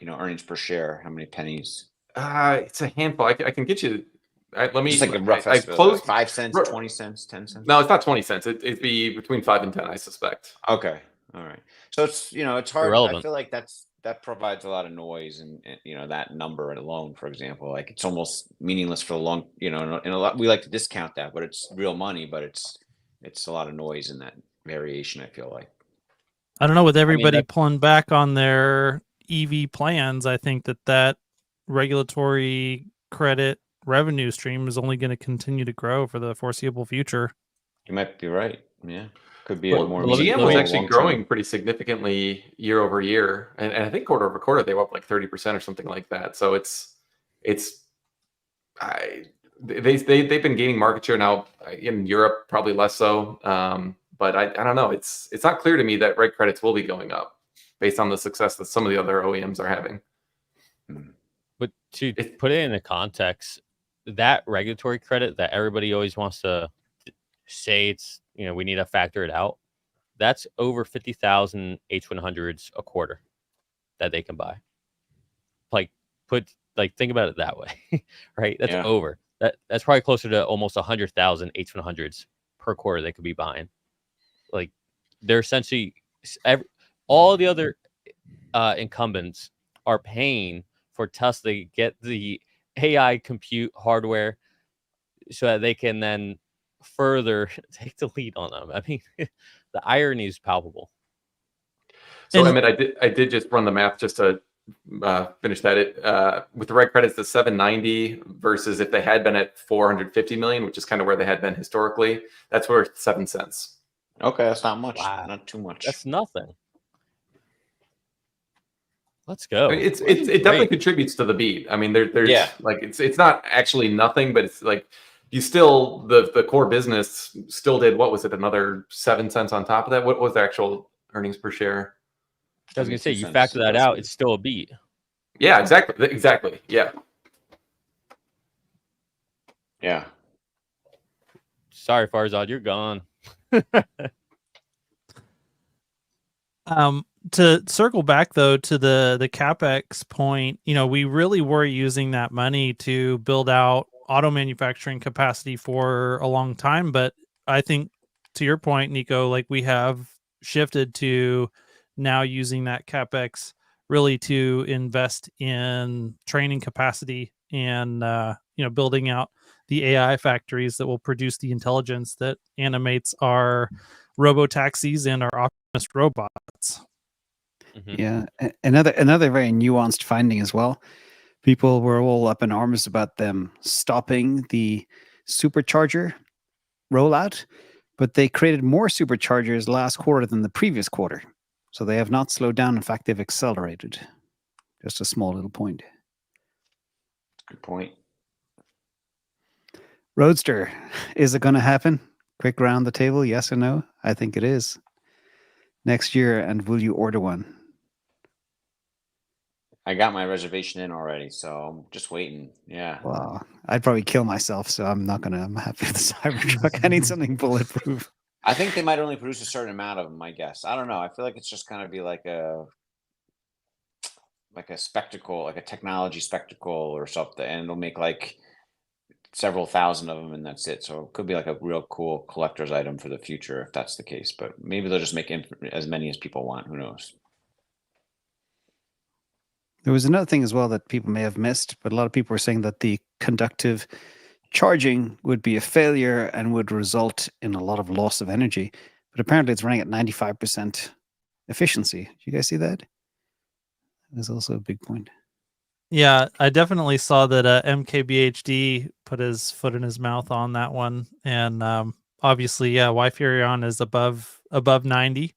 earnings per share? How many pennies? It's a handful. I can get you. Let me just like a rough estimate. I closed 5 cents, 20 cents, 10 cents. No, it's not 20 cents. It'd be between 5 and 10, I suspect. Okay, all right. So it's it's hard. Irrelevant. I feel like that provides a lot of noise, and that number alone, for example, like it's almost meaningless for a long. In a lot, we like to discount that, but it's real money. But it's a lot of noise in that variation, I feel like. I don't know, with everybody pulling back on their EV plans, I think that regulatory credit revenue stream is only going to continue to grow for the foreseeable future. You might be right. Yeah. Could be more. GM was actually growing pretty significantly year over year. And I think quarter over quarter, they were up like 30% or something like that. So it's they've been gaining market share now in Europe, probably less so. But I don't know. It's not clear to me that reg credits will be going up based on the success that some of the other OEMs are having. But to put it in the context, that regulatory credit that everybody always wants to say it's, we need to factor it out. That's over 50,000 H100s a quarter that they can buy. Think about it that way, right? That's over. That's probably closer to almost 100,000 H100s per quarter they could be buying. Like, they're essentially all the other incumbents are paying for Tesla to get the AI compute hardware so that they can then further take the lead on them. I mean, the irony is palpable. So, Emmett, I did just run the math just to finish that. With the reg credits, the 790 versus if they had been at 450 million, which is kind of where they had been historically, that's worth 7 cents. Okay, that's not much. Wow. Not too much. That's nothing. Let's go. I mean, it definitely contributes to the beat. I mean, there's like it's not actually nothing, but it's like you still the core business still did, what was it, another 7 cents on top of that? What was the actual earnings per share? I was gonna say, you factor that out, it's still a beat. Yeah, exactly. Yeah. Yeah. Sorry, Farzad, you're gone. To circle back though to the CapEx point, we really were using that money to build out auto manufacturing capacity for a long time. But I think, to your point, Nico, like, we have shifted to now using that CapEx really to invest in training capacity and building out the AI factories that will produce the intelligence that animates our robo taxis and our Optimus robots. Yeah, another very nuanced finding as well. People were all up in arms about them stopping the supercharger rollout, but they created more superchargers last quarter than the previous quarter. So they have not slowed down. In fact, they've accelerated. Just a small little point. Good point. Roadster, is it going to happen? Quick round the table, yes or no? I think it is. Next year, and will you order one? I got my reservation in already, so I'm just waiting. Yeah. Wow, I'd probably kill myself, so I'm not gonna. I'm happy with the Cybertruck. I need something bulletproof. I think they might only produce a certain amount of them, I guess. I don't know. I feel like it's just kind of be like a spectacle, like a technology spectacle or something, and it'll make like several thousand of them, and that's it. So it could be like a real cool collector's item for the future if that's the case. But maybe they'll just make as many as people want. Who knows? There was another thing as well that people may have missed, but a lot of people were saying that the conductive charging would be a failure and would result in a lot of loss of energy. But apparently it's running at 95% efficiency. Do you guys see that? That's also a big point. Yeah, I definitely saw that MKBHD put his foot in his mouth on that one. And obviously, yeah, Wi-Furion is above 90.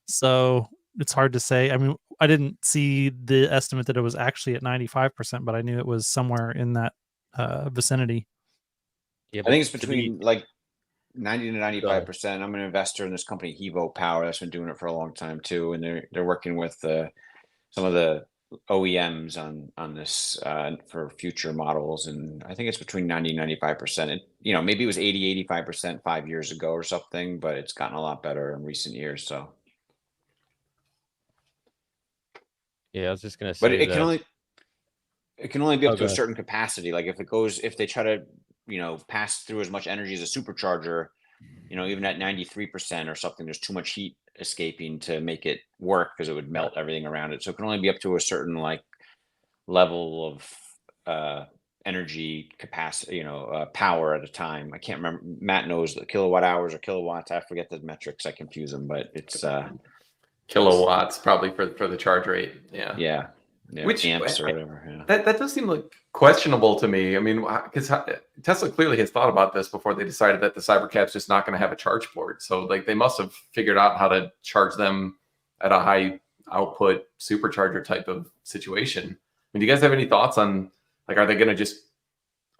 So it's hard to say. I mean, I didn't see the estimate that it was actually at 95%, but I knew it was somewhere in that vicinity. Yeah, I think it's between like 90 to 95%. I'm an investor in this company, Hevo Power, that's been doing it for a long time too, and they're working with some of the OEMs on this for future models, and I think it's between 90 and 95%. Maybe it was 80-85% 5 years ago or something, but it's gotten a lot better in recent years. So yeah, I was just gonna say, but it can only be up to a ahead. certain capacity. Like if they try to pass through as much energy as a supercharger, even at 93% or something, there's too much heat escaping to make it work because it would melt everything around it. So it can only be up to a certain level of energy capacity, power at a time. I can't remember. Matt knows the kilowatt hours or kilowatts. I forget the metrics. I confuse them, but it's kilowatts probably for the charge rate. Yeah. Which amps or whatever. Yeah. That does seem like questionable to me. I mean, because Tesla clearly has thought about this before they decided that the Cybercab's just not going to have a charge port. So they must have figured out how to charge them at a high output supercharger type of situation. I mean, do you guys have any thoughts on are they going to just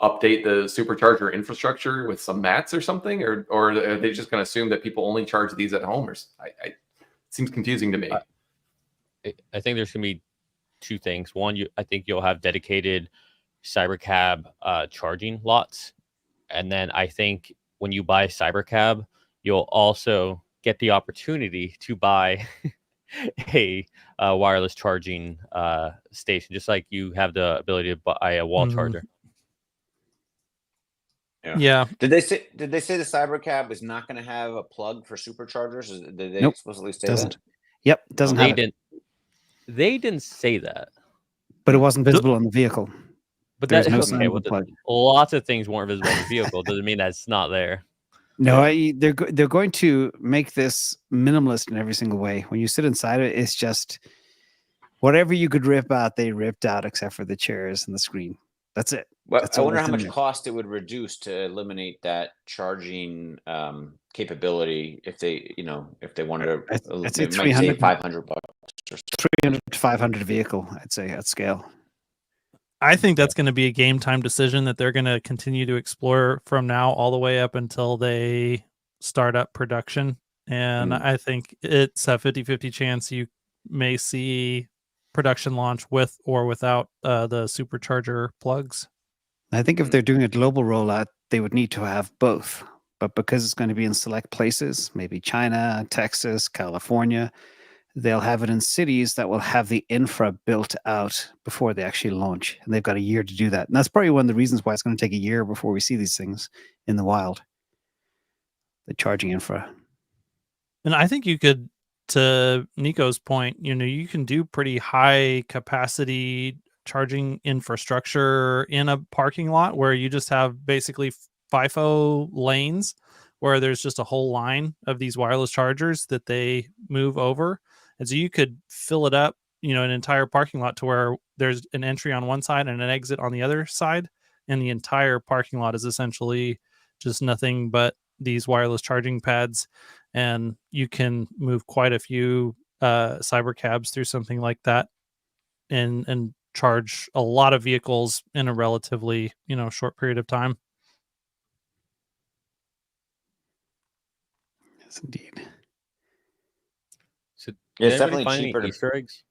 update the supercharger infrastructure with some mats or something, or are they just going to assume that people only charge these at home? Or it seems confusing to me. I think there's going to be two things. One, I think you'll have dedicated Cybercab charging lots, and then I think when you buy Cybercab, you'll also get the opportunity to buy a wireless charging station, just like you have the ability to buy a wall charger. Yeah. Did they say the Cybercab is not going to have a plug for superchargers? Did they Nope, explicitly say doesn't. that? Yep, doesn't have it. They didn't say that. But it wasn't visible on the vehicle. But There's that's no okay. sign of a plug. Lots of things weren't visible on the vehicle. Doesn't mean that's not there. No, they're going to make this minimalist in every single way. When you sit inside it, it's just whatever you could rip out, they ripped out, except for the chairs and the screen. That's it. Well, That's I all wonder that's how in much there. cost it would reduce to eliminate that charging capability if they, if they wanted to. I'd say It might save $300 $500 or so. 300 to 500 vehicle, I'd say, at scale. I think that's going to be a game time decision that they're going to continue to explore from now all the way up until they start up production. And I think it's a 50-50 chance you may see production launch with or without the supercharger plugs. I think if they're doing a global rollout, they would need to have both. But because it's going to be in select places, maybe China, Texas, California, they'll have it in cities that will have the infra built out before they actually launch. And they've got a year to do that. And that's probably one of the reasons why it's going to take a year before we see these things in the wild. The charging infra. And I think you could, to Nico's point, you can do pretty high capacity charging infrastructure in a parking lot where you just have basically FIFO lanes where there's just a whole line of these wireless chargers that they move over. And so you could fill it up, an entire parking lot to where there's an entry on one side and an exit on the other side. And the entire parking lot is essentially just nothing but these wireless charging pads. And you can move quite a few Cybercabs through something like that and charge a lot of vehicles in a relatively, short period of time. Yes, indeed. So It's did anybody definitely find cheaper any to- Easter eggs?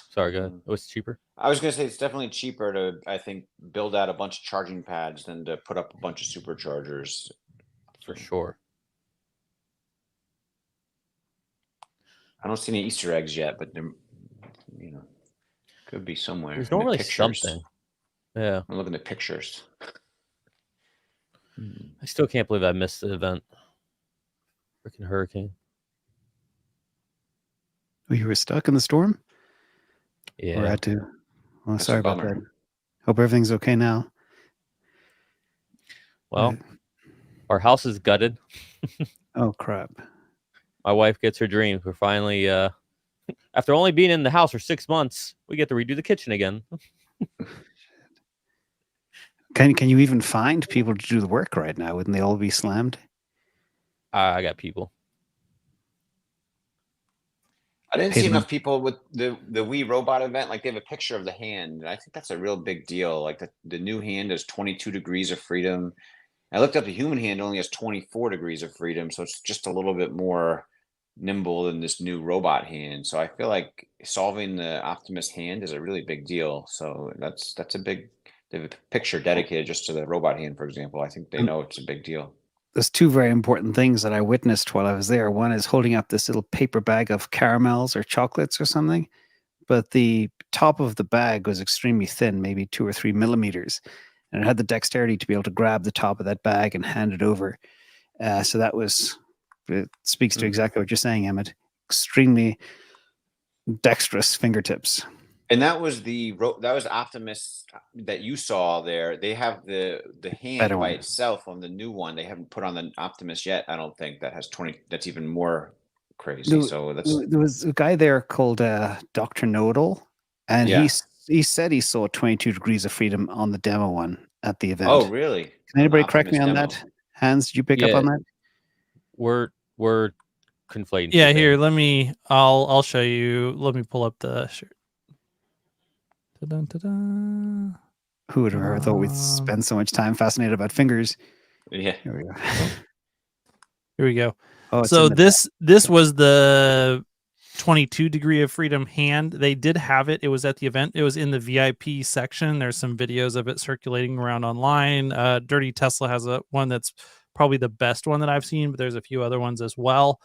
Sorry, go ahead. What's cheaper? I was going to say it's definitely cheaper to, I think, build out a bunch of charging pads than to put up a bunch of superchargers. For sure. I don't see any Easter eggs yet, but there, could be somewhere. There's in the normally pictures. something. Yeah. I'm looking at pictures. I still can't believe I missed the event. Freaking hurricane. Oh, you were stuck in the storm? Yeah. Or had to? Oh, That's sorry a about bummer. that. Hope everything's okay now. Well, our house is gutted. Oh, crap. My wife gets her dreams. We're finally, after only being in the house for 6 months, we get to redo the kitchen again. Can you even find people to do the work right now? Wouldn't they all be slammed? I got people. I didn't Hey, see man. enough people with the Wii robot event. Like they have a picture of the hand, and I think that's a real big deal. Like the new hand has 22 degrees of freedom. I looked up the human hand only has 24 degrees of freedom, so it's just a little bit more nimble than this new robot hand. So I feel like solving the Optimus hand is a really big deal. So that's a big. They have a picture dedicated just to the robot hand, for example. I think they know it's a big deal. There's two very important things that I witnessed while I was there. One is holding up this little paper bag of caramels or chocolates or something, but the top of the bag was extremely thin, maybe 2 or 3 millimeters, and it had the dexterity to be able to grab the top of that bag and hand it over. So that was, it speaks to exactly what you're saying, Emmett. Extremely dexterous fingertips. And that was Optimus that you saw there. They have the hand Better by one. itself on the new one. They haven't put on the Optimus yet. I don't think that has 20. That's even more crazy. So that's There was a guy there called Dr. Know-It-All, and Yeah. he said he saw 22 degrees of freedom on the demo one at the event. oh really? Can anybody On the correct me on Optimus that? Hans, did you pick up Yeah. on that? We're conflating. Yeah, two here, things. I'll show you. Let me pull up the shirt. Ta-dun, ta-dun. Who would have ever thought we'd spend so much time fascinated about fingers? Yeah. Here we go. Here we go. Oh, it's So in the this was the 22 degree of freedom hand. They did have it. It was at the event. It was in the VIP section. There's some videos of it circulating around online. Dirty Tesla has one that's probably the best one that I've seen, but there's a few other ones as well.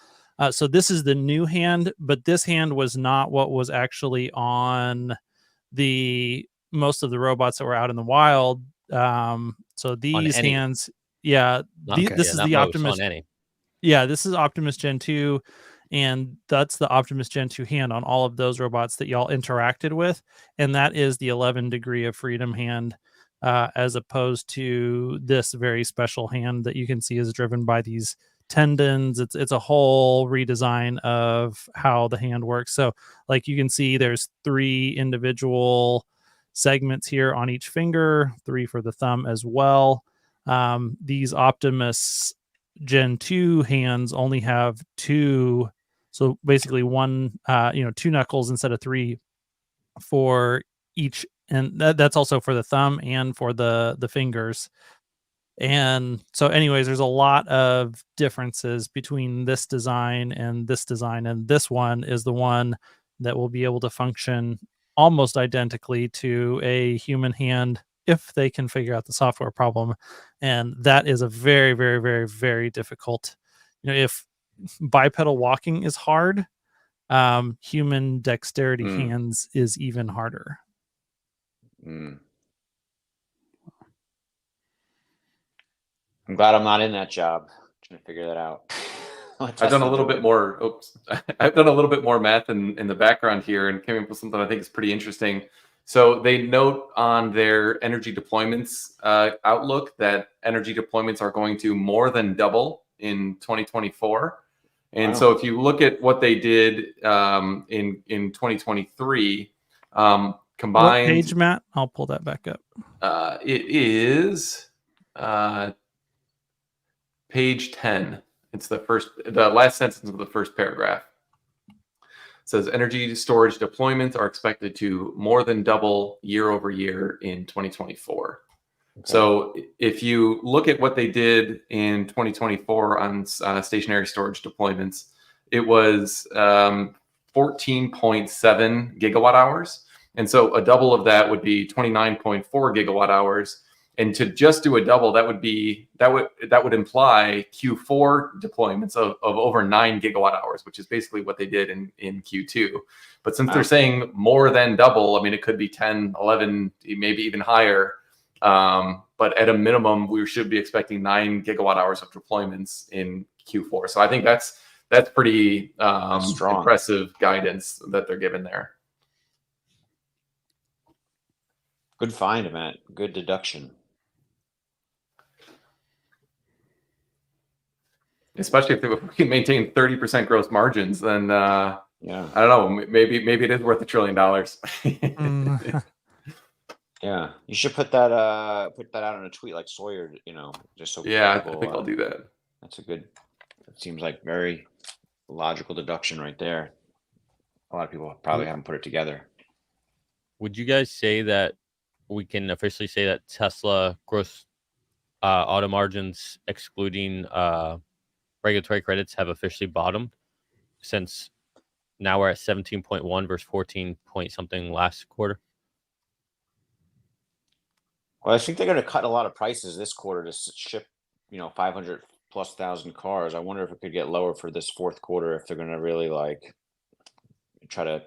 So this is the new hand, but this hand was not what was actually on most of the robots that were out in the wild. So these any. hands, yeah, this is not the most, Optimus. on any. Yeah, this is Optimus Gen 2, and that's the Optimus Gen 2 hand on all of those robots that y'all interacted with, and that is the 11 degree of freedom hand, as opposed to this very special hand that you can see is driven by these tendons. It's a whole redesign of how the hand works. So, like you can see, there's 3 individual segments here on each finger, 3 for the thumb as well. These Optimus Gen 2 hands only have 2, so basically 1 2 knuckles instead of 3 for each, and that's also for the thumb and for the fingers. And so anyways, there's a lot of differences between this design, and this one is the one that will be able to function almost identically to a human hand if they can figure out the software problem. And that is a very, very, very, very difficult, if bipedal walking is hard, human dexterity hands is even harder. I'm glad I'm not in that job. Trying to figure that out. I've done a little bit more. I've done a little bit more math in the background here, and came up with something I think is pretty interesting. So they note on their energy deployments outlook that energy deployments are going to more than double in 2024. And so if you look at what they did in 2023, combined. What page, Matt? I'll pull that back up. It is page 10. It's the last sentence of the first paragraph. It says energy storage deployments are expected to more than double year over year in 2024. Okay. So if you look at what they did in 2024 on stationary storage deployments, it was 14.7 gigawatt hours. And so a double of that would be 29.4 gigawatt hours. And to just do a double, that would imply Q4 deployments of over 9 gigawatt hours, which is basically what they did in Q2. But since they're saying more than double, I mean, it could be 10, 11, maybe even higher. But at a minimum, we should be expecting 9 gigawatt hours of deployments in Q4. So I think that's pretty impressive guidance that they're giving there. Good find, Matt. Good deduction. Especially if we can maintain 30% gross margins, then I don't know, maybe it is worth $1 trillion. Yeah, you should put that out on a tweet like Sawyer, just so. Yeah, I think I'll do that. That's it seems like very logical deduction right there. A lot of people probably haven't put it together. Would you guys say that we can officially say that Tesla gross auto margins, excluding regulatory credits, have officially bottomed, since now we're at 17.1 versus 14 point something last quarter? Well, I think they're going to cut a lot of prices this quarter to ship, 500,000+ cars. I wonder if it could get lower for this fourth quarter, if they're going to really try to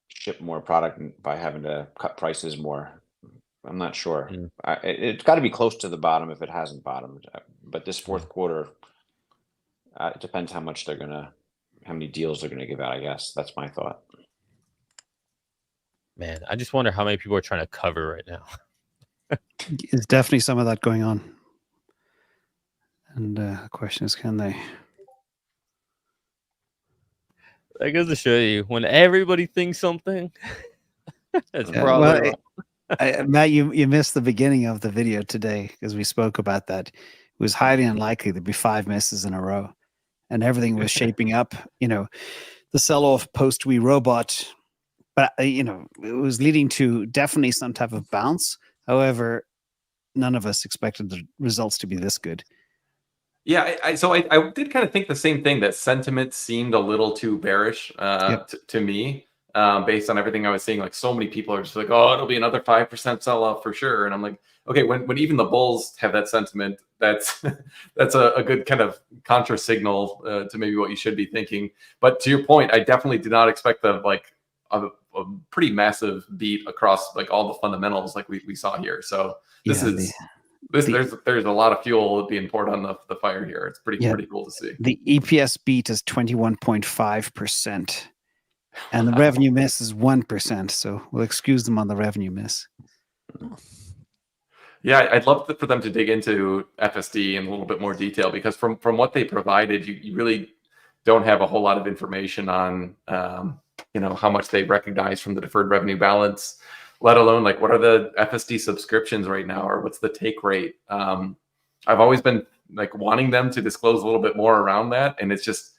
ship more product by having to cut prices more. I'm not sure. It's got to be close to the bottom if it hasn't bottomed. But this fourth quarter, it depends how many deals they're gonna give out. I guess that's my thought. Man, I just wonder how many people are trying to cover right now. There's definitely some of that going on. And the question is, can they? That goes to show you, when everybody thinks something, that's probably wrong. Matt, you missed the beginning of the video today because we spoke about that. It was highly unlikely there'd be 5 misses in a row, and everything was shaping up. The sell-off post-We Robot, but it was leading to definitely some type of bounce. However, none of us expected the results to be this good. Yeah, I did kind of think the same thing, that sentiment seemed a little too bearish to me, based on everything I was seeing. Like, so many people are just like, oh, it'll be another 5% sell off for sure. And I'm like, okay, when even the bulls have that sentiment, that's that's a good kind of contra signal to maybe what you should be thinking. But to your point, I definitely did not expect a pretty massive beat across like all the fundamentals like we saw here. So this is. There's a lot of fuel being poured on the fire here. It's pretty cool to see. The EPS beat is 21.5%, and the revenue miss is 1%. So we'll excuse them on the revenue miss. Yeah, I'd love for them to dig into FSD in a little bit more detail, because from what they provided, you really don't have a whole lot of information on how much they recognize from the deferred revenue balance, let alone like what are the FSD subscriptions right now, or what's the take rate. I've always been like wanting them to disclose a little bit more around that, and it's just,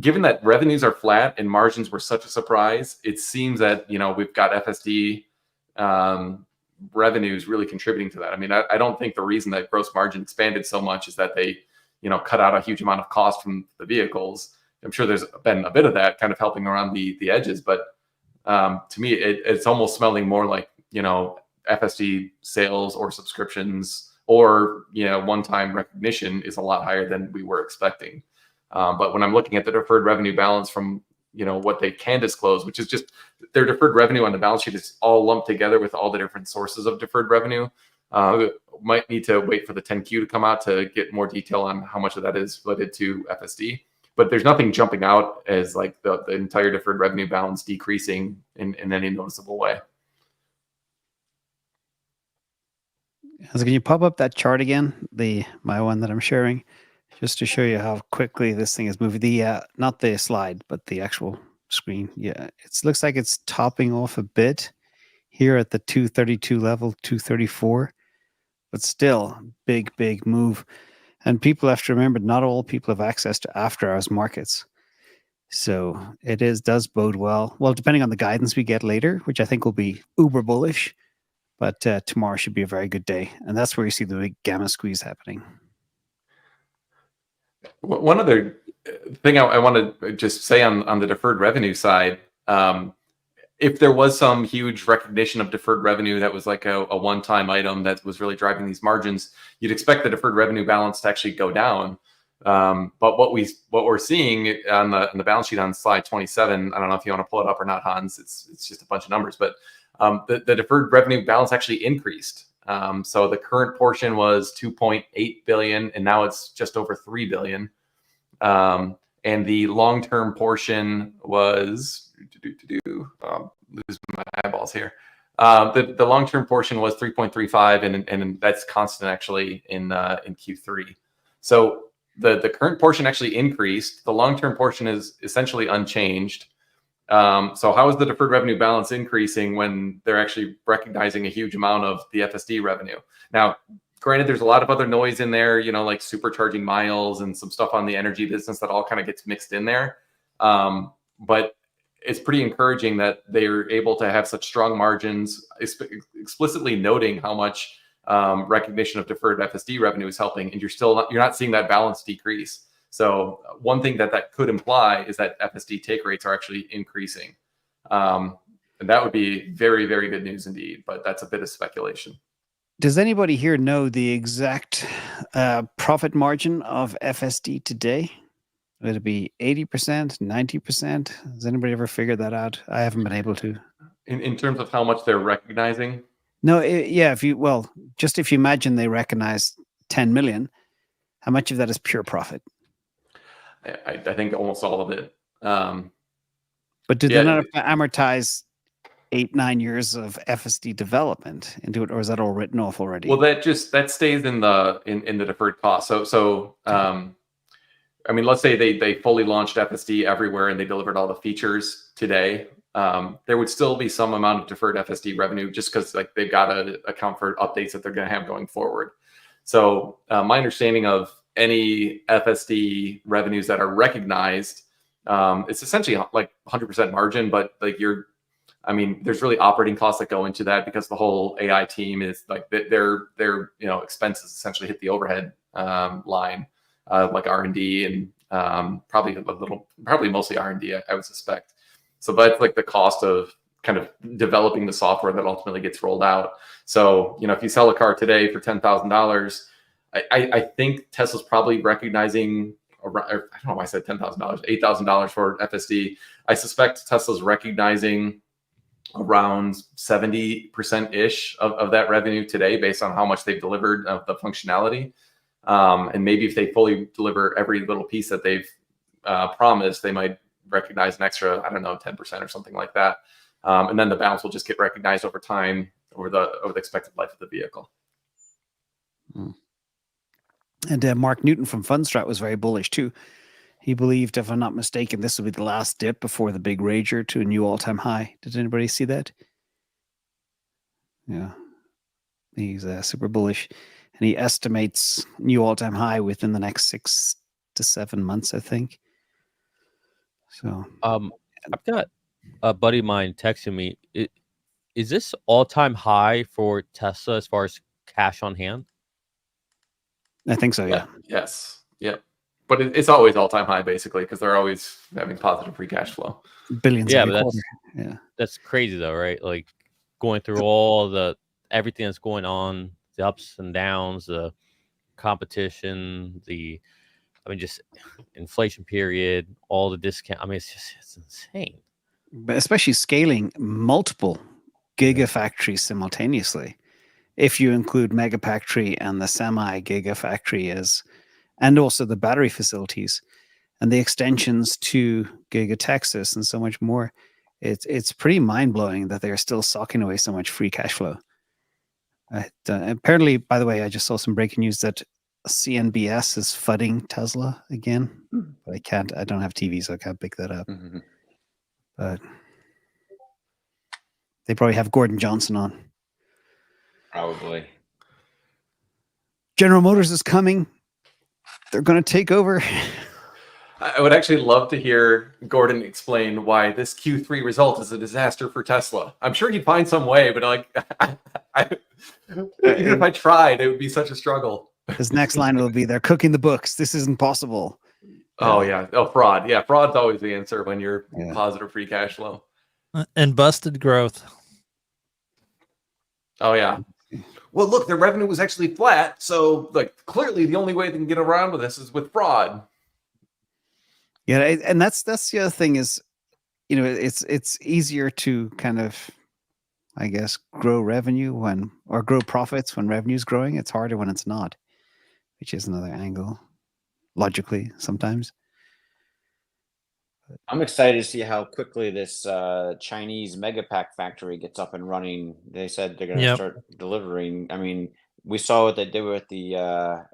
given that revenues are flat and margins were such a surprise, it seems that we've got FSD revenues really contributing to that. I mean, I don't think the reason that gross margin expanded so much is that they cut out a huge amount of cost from the vehicles. I'm sure there's been a bit of that kind of helping around the edges, but to me, it's almost smelling more like, FSD sales or subscriptions or, one-time recognition is a lot higher than we were expecting. But when I'm looking at the deferred revenue balance from, what they can disclose, which is just their deferred revenue on the balance sheet is all lumped together with all the different sources of deferred revenue. Might need to wait for the 10Q to come out to get more detail on how much of that is related to FSD. But there's nothing jumping out as like the entire deferred revenue balance decreasing in any noticeable way. So can you pop up that chart again, my one that I'm sharing, just to show you how quickly this thing is moving? Not the slide, but the actual screen. Yeah, it looks like it's topping off a bit here at the 232 level, 234, but still big move. And people have to remember, not all people have access to after-hours markets. So it does bode well. Well, depending on the guidance we get later, which I think will be uber bullish, but tomorrow should be a very good day. And that's where you see the big gamma squeeze happening. One other thing I want to just say on the deferred revenue side, if there was some huge recognition of deferred revenue that was like a one-time item that was really driving these margins, you'd expect the deferred revenue balance to actually go down. But what we're seeing on the balance sheet on slide 27, I don't know if you want to pull it up or not, Hans. It's just a bunch of numbers, but the deferred revenue balance actually increased. So the current portion was 2.8 billion, and now it's just over 3 billion. And the long-term portion was lose my eyeballs here. The long-term portion was 3.35, and that's constant actually in Q3. So the current portion actually increased. The long-term portion is essentially unchanged. So how is the deferred revenue balance increasing when they're actually recognizing a huge amount of the FSD revenue? Now, granted, there's a lot of other noise in there, like supercharging miles and some stuff on the energy business that all kind of gets mixed in there. But it's pretty encouraging that they're able to have such strong margins, explicitly noting how much recognition of deferred FSD revenue is helping, and you're not seeing that balance decrease. So one thing that could imply is that FSD take rates are actually increasing. And that would be very, very good news indeed, but that's a bit of speculation. Does anybody here know the exact profit margin of FSD today? Would it be 80%, 90%? Has anybody ever figured that out? I haven't been able to. In terms of how much they're recognizing? No, if you imagine they recognize 10 million, how much of that is pure profit? I think almost all of it. But do they not have to amortize 8-9 years of FSD development into it, or is that all written off already? Well, that stays in the deferred cost. So I mean, let's say they fully launched FSD everywhere and they delivered all the features today. There would still be some amount of deferred FSD revenue just because like they've got to account for updates that they're going to have going forward. So my understanding of any FSD revenues that are recognized, it's essentially like 100% margin, but like you're I mean, there's really operating costs that go into that because the whole AI team is like their expenses essentially hit the overhead line, like R&D and probably mostly R&D, I would suspect. So that's like the cost of kind of developing the software that ultimately gets rolled out. So, if you sell a car today for $10,000, I think Tesla's probably recognizing around, I don't know why I said $10,000, $8,000 for FSD. I suspect Tesla's recognizing around 70%-ish of that revenue today based on how much they've delivered of the functionality. And maybe if they fully deliver every little piece that they've promised, they might recognize an extra, I don't know, 10% or something like that. And then the balance will just get recognized over time, over the expected life of the vehicle. And Mark Newton from Fundstrat was very bullish too. He believed, if I'm not mistaken, this will be the last dip before the big rager to a new all-time high. Did anybody see that? Yeah. He's super bullish. And he estimates new all-time high within the next 6 to 7 months, I think. So I've got a buddy of mine texting me. Is this all-time high for Tesla as far as cash on hand? I think so, yeah. Yes. Yep. But it's always all-time high, basically, because they're always having positive free cash flow. Billions Yeah, every but quarter. that's crazy though, right? Like going through everything that's going on, the ups and downs, the competition, just inflation period, all the discount. I mean, it's insane. But especially scaling multiple gigafactories simultaneously. If you include Megapack and the semi-gigafactory and also the battery facilities and the extensions to Giga Texas and so much more, it's pretty mind-blowing that they're still socking away so much free cash flow. Apparently, by the way, I just saw some breaking news that CNBC is fudding Tesla again. But I don't have TV, so I can't pick that up. Mm-hmm. But they probably have Gordon Johnson on. Probably. General Motors is coming. They're going to take over. I would actually love to hear Gordon explain why this Q3 result is a disaster for Tesla. I'm sure he'd find some way, but even if I tried, it would be such a struggle. His next line will be, "They're cooking the books. This isn't possible." Oh, yeah. Oh, fraud. Yeah, fraud's always the answer when you're positive free cash flow. And busted growth. Oh, yeah. Well, look, their revenue was actually flat. So, clearly the only way they can get around with this is with fraud. Yeah, and that's the other thing is, it's easier to kind of, I guess, grow revenue or grow profits when revenue's growing. It's harder when it's not, which is another angle, logically, sometimes. I'm excited to see how quickly this Chinese Megapack factory gets up and running. They said they're going to start delivering. I mean, we saw what they did with the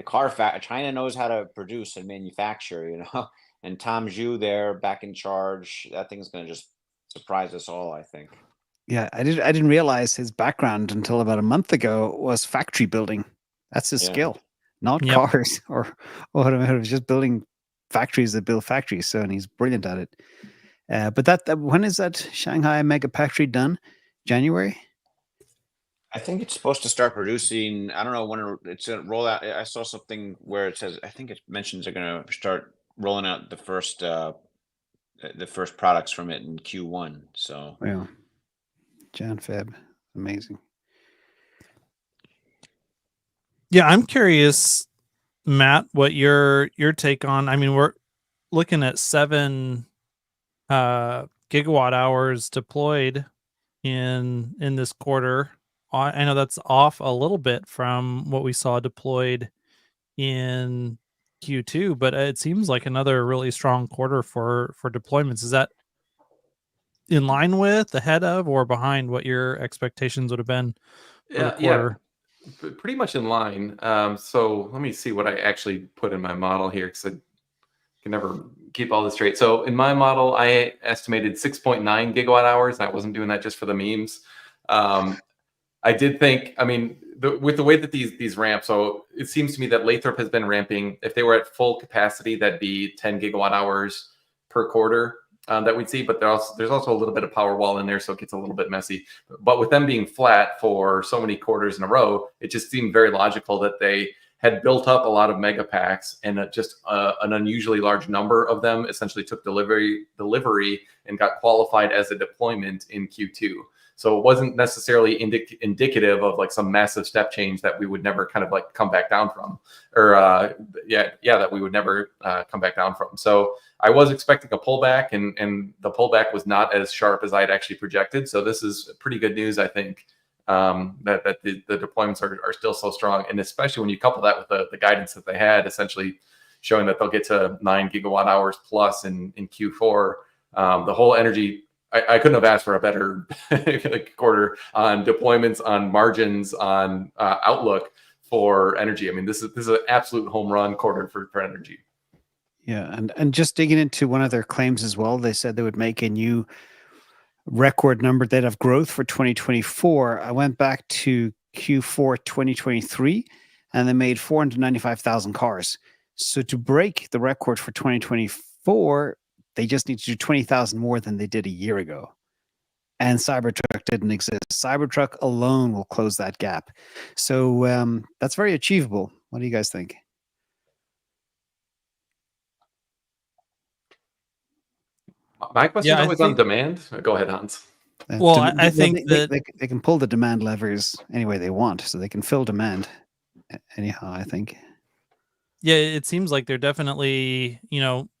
car factory. China knows how to produce and manufacture, and Tom Zhu there back in charge. That thing's going to just surprise us all, I think. Yeah, I didn't realize his background until about a month ago was factory building. That's his skill, not cars or automotive. It was just building factories that build factories. So, and he's brilliant at it. But when is that Shanghai Megapack done? January? I think it's supposed to start producing. I don't know when it's going to roll out. I saw something where it says, I think it mentions they're going to start rolling out the first products from it in Q1. So yeah, Jan Feb, amazing. Yeah, I'm curious, Matt, what your take on. I mean, we're looking at 7 gigawatt hours deployed in this quarter. I know that's off a little bit from what we saw deployed in Q2, but it seems like another really strong quarter for deployments. Is that in line with, ahead of, or behind what your expectations would have been for the quarter? Yeah, pretty much in line. So let me see what I actually put in my model here, because I can never keep all this straight. So in my model, I estimated 6.9 gigawatt hours, and I wasn't doing that just for the memes. I did think, I mean, with the way that these ramp, so it seems to me that Lathrop has been ramping. If they were at full capacity, that'd be 10 gigawatt hours per quarter. that we'd see, but there's also a little bit of power wall in there, so it gets a little bit messy. But with them being flat for so many quarters in a row, it just seemed very logical that they had built up a lot of Megapacks, and just an unusually large number of them essentially took delivery and got qualified as a deployment in Q2. So it wasn't necessarily indicative of like some massive step change that we would never kind of like come back down from, or that we would never come back down from. So I was expecting a pullback, and the pullback was not as sharp as I had actually projected. So this is pretty good news, I think, that the deployments are still so strong, and especially when you couple that with the guidance that they had, essentially showing that they'll get to 9 gigawatt hours plus in Q4. The whole energy, I couldn't have asked for a better quarter on deployments, on margins, on outlook for energy. I mean, this is an absolute home run quarter for energy. Yeah, and just digging into one of their claims as well, they said they would make a new record number. They'd have growth for 2024. I went back to Q4 2023, and they made 495,000 cars. So to break the record for 2024, they just need to do 20,000 more than they did a year ago. And Cybertruck didn't exist. Cybertruck alone will close that gap. So that's very achievable. What do you guys think? My question is always on demand. Go ahead, Hans. Well, I think they can pull the demand levers any way they want, so they can fill demand anyhow, I think. Yeah, it seems like they're definitely,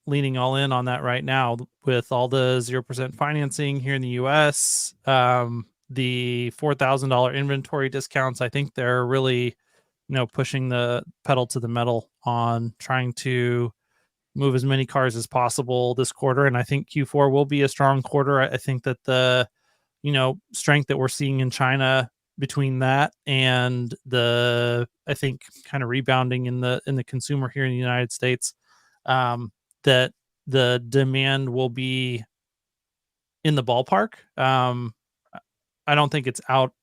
leaning all in on that right now with all the 0% financing here in the US, the $4,000 inventory discounts. I think they're really, pushing the pedal to the metal on trying to move as many cars as possible this quarter. And I think Q4 will be a strong quarter. I think that the, strength that we're seeing in China between that and I think kind of rebounding in the consumer here in the United States, that the demand will be in the ballpark. I don't think it's outside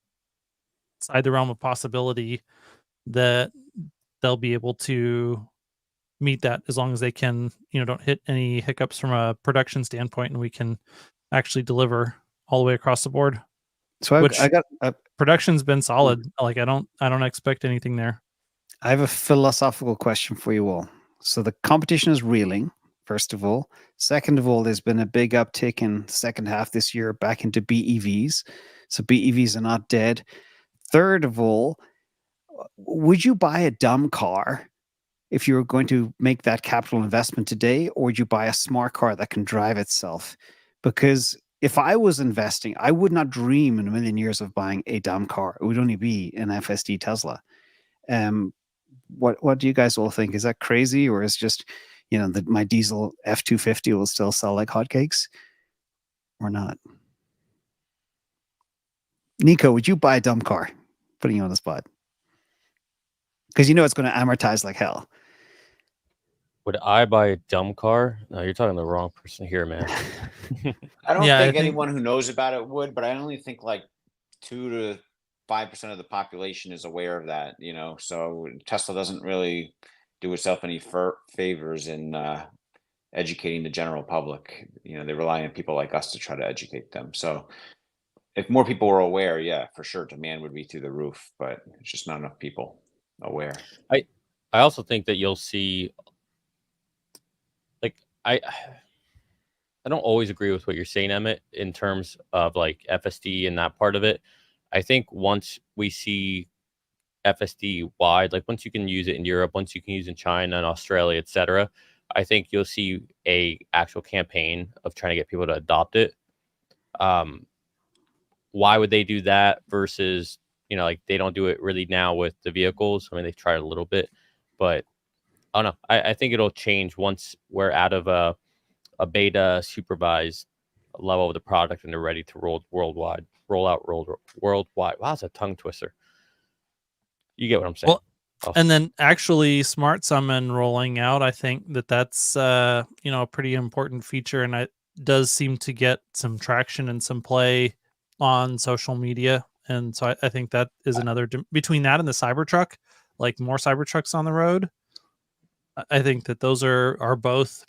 the realm of possibility that they'll be able to meet that as long as they can, don't hit any hiccups from a production standpoint, and we can actually deliver all the way across the board. So I got production's been solid. Like I don't expect anything there. I have a philosophical question for you all. So the competition is reeling, first of all. Second of all, there's been a big uptick in the second half this year back into BEVs. So BEVs are not dead. Third of all, would you buy a dumb car if you were going to make that capital investment today, or would you buy a smart car that can drive itself? Because if I was investing, I would not dream in a million years of buying a dumb car. It would only be an FSD Tesla. What do you guys all think? Is that crazy, or is just, my diesel F-250 will still sell like hotcakes, or not? Nico, would you buy a dumb car? Putting you on the spot. Because it's going to amortize like hell. Would I buy a dumb car? No, you're talking to the wrong person here, man. I don't think anyone who knows about it would, but I only think like 2 to 5% of the population is aware of that, so Tesla doesn't really do itself any favors in educating the general public. They rely on people like us to try to educate them. So if more people were aware, yeah, for sure, demand would be through the roof, but it's just not enough people aware. I also think that you'll see, like, I don't always agree with what you're saying, Emmett, in terms of like FSD and that part of it. I think once we see FSD wide, like once you can use it in Europe, once you can use it in China and Australia, etc., I think you'll see a actual campaign of trying to get people to adopt it. Why would they do that versus, like they don't do it really now with the vehicles? I mean, they've tried a little bit, but I don't know. I think it'll change once we're out of a beta supervised level of the product and they're ready to roll out worldwide. Wow, that's a tongue twister. You get what I'm saying? Well, and then actually Smart Summon rolling out, I think that's a pretty important feature, and it does seem to get some traction and some play on social media. And so I think that is another, between that and the Cybertruck, like more Cybertrucks on the road. I think that those are both,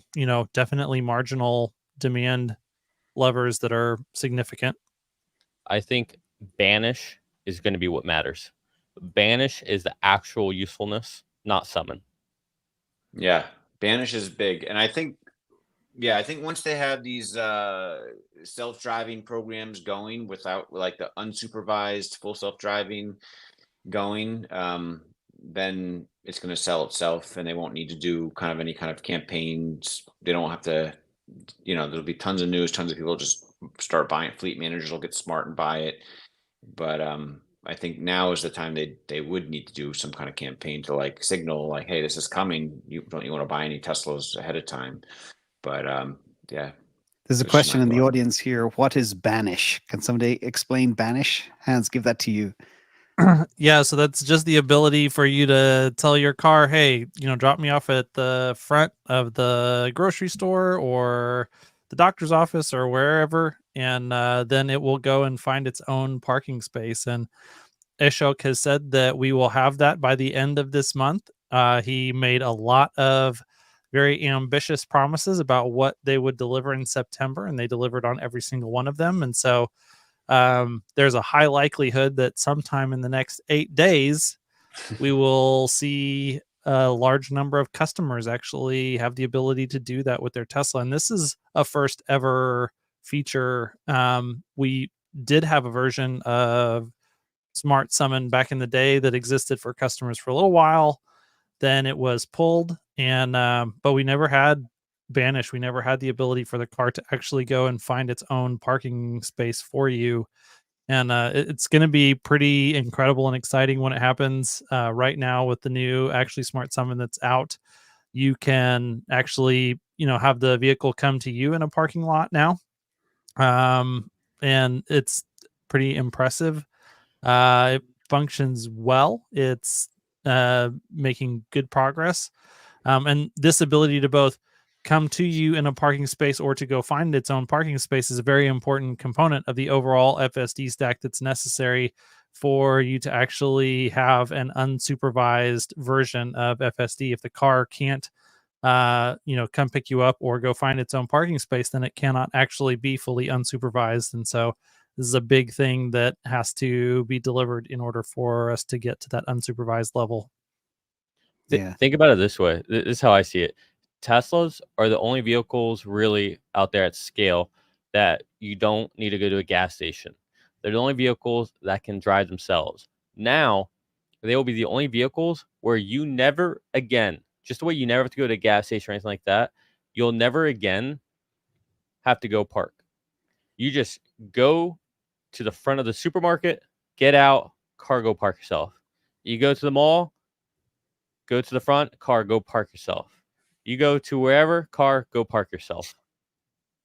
definitely marginal demand levers that are significant. I think banish is going to be what matters. Banish is the actual usefulness, not summon. Yeah, Banish is big, and I think once they have these self-driving programs going without like the unsupervised full self-driving going, then it's going to sell itself, and they won't need to do kind of any kind of campaigns. They don't have to, there'll be tons of news, tons of people just start buying it. Fleet managers will get smart and buy it. But I think now is the time they would need to do some kind of campaign to like signal like, hey, this is coming. You want to buy any Teslas ahead of time. But yeah. There's a Just question my in the thought. audience here. What is Banish? Can somebody explain Banish? Hans, give that to you. Yeah, so that's just the ability for you to tell your car, hey, drop me off at the front of the grocery store or the doctor's office or wherever, and then it will go and find its own parking space. And Ashok has said that we will have that by the end of this month. He made a lot of very ambitious promises about what they would deliver in September, and they delivered on every single one of them. And so there's a high likelihood that sometime in the next 8 days, we will see a large number of customers actually have the ability to do that with their Tesla. And this is a first ever feature. We did have a version of Smart Summon back in the day that existed for customers for a little while. Then it was pulled, and but we never had Banish. We never had the ability for the car to actually go and find its own parking space for you. And it's going to be pretty incredible and exciting when it happens. Right now, with the new actually Smart Summon that's out, you can actually have the vehicle come to you in a parking lot now, and it's pretty impressive. It functions well. It's making good progress. And this ability to both come to you in a parking space or to go find its own parking space is a very important component of the overall FSD stack that's necessary for you to actually have an unsupervised version of FSD. If the car can't come pick you up or go find its own parking space, then it cannot actually be fully unsupervised. And so this is a big thing that has to be delivered in order for us to get to that unsupervised level. Yeah. Think about it this way. This is how I see it. Teslas are the only vehicles really out there at scale that you don't need to go to a gas station. They're the only vehicles that can drive themselves. Now, they will be the only vehicles where you never again, just the way you never have to go to a gas station or anything like that, you'll never again have to go park. You just go to the front of the supermarket, get out, car, go park yourself. You go to the mall, go to the front, car, go park yourself. You go to wherever, car, go park yourself.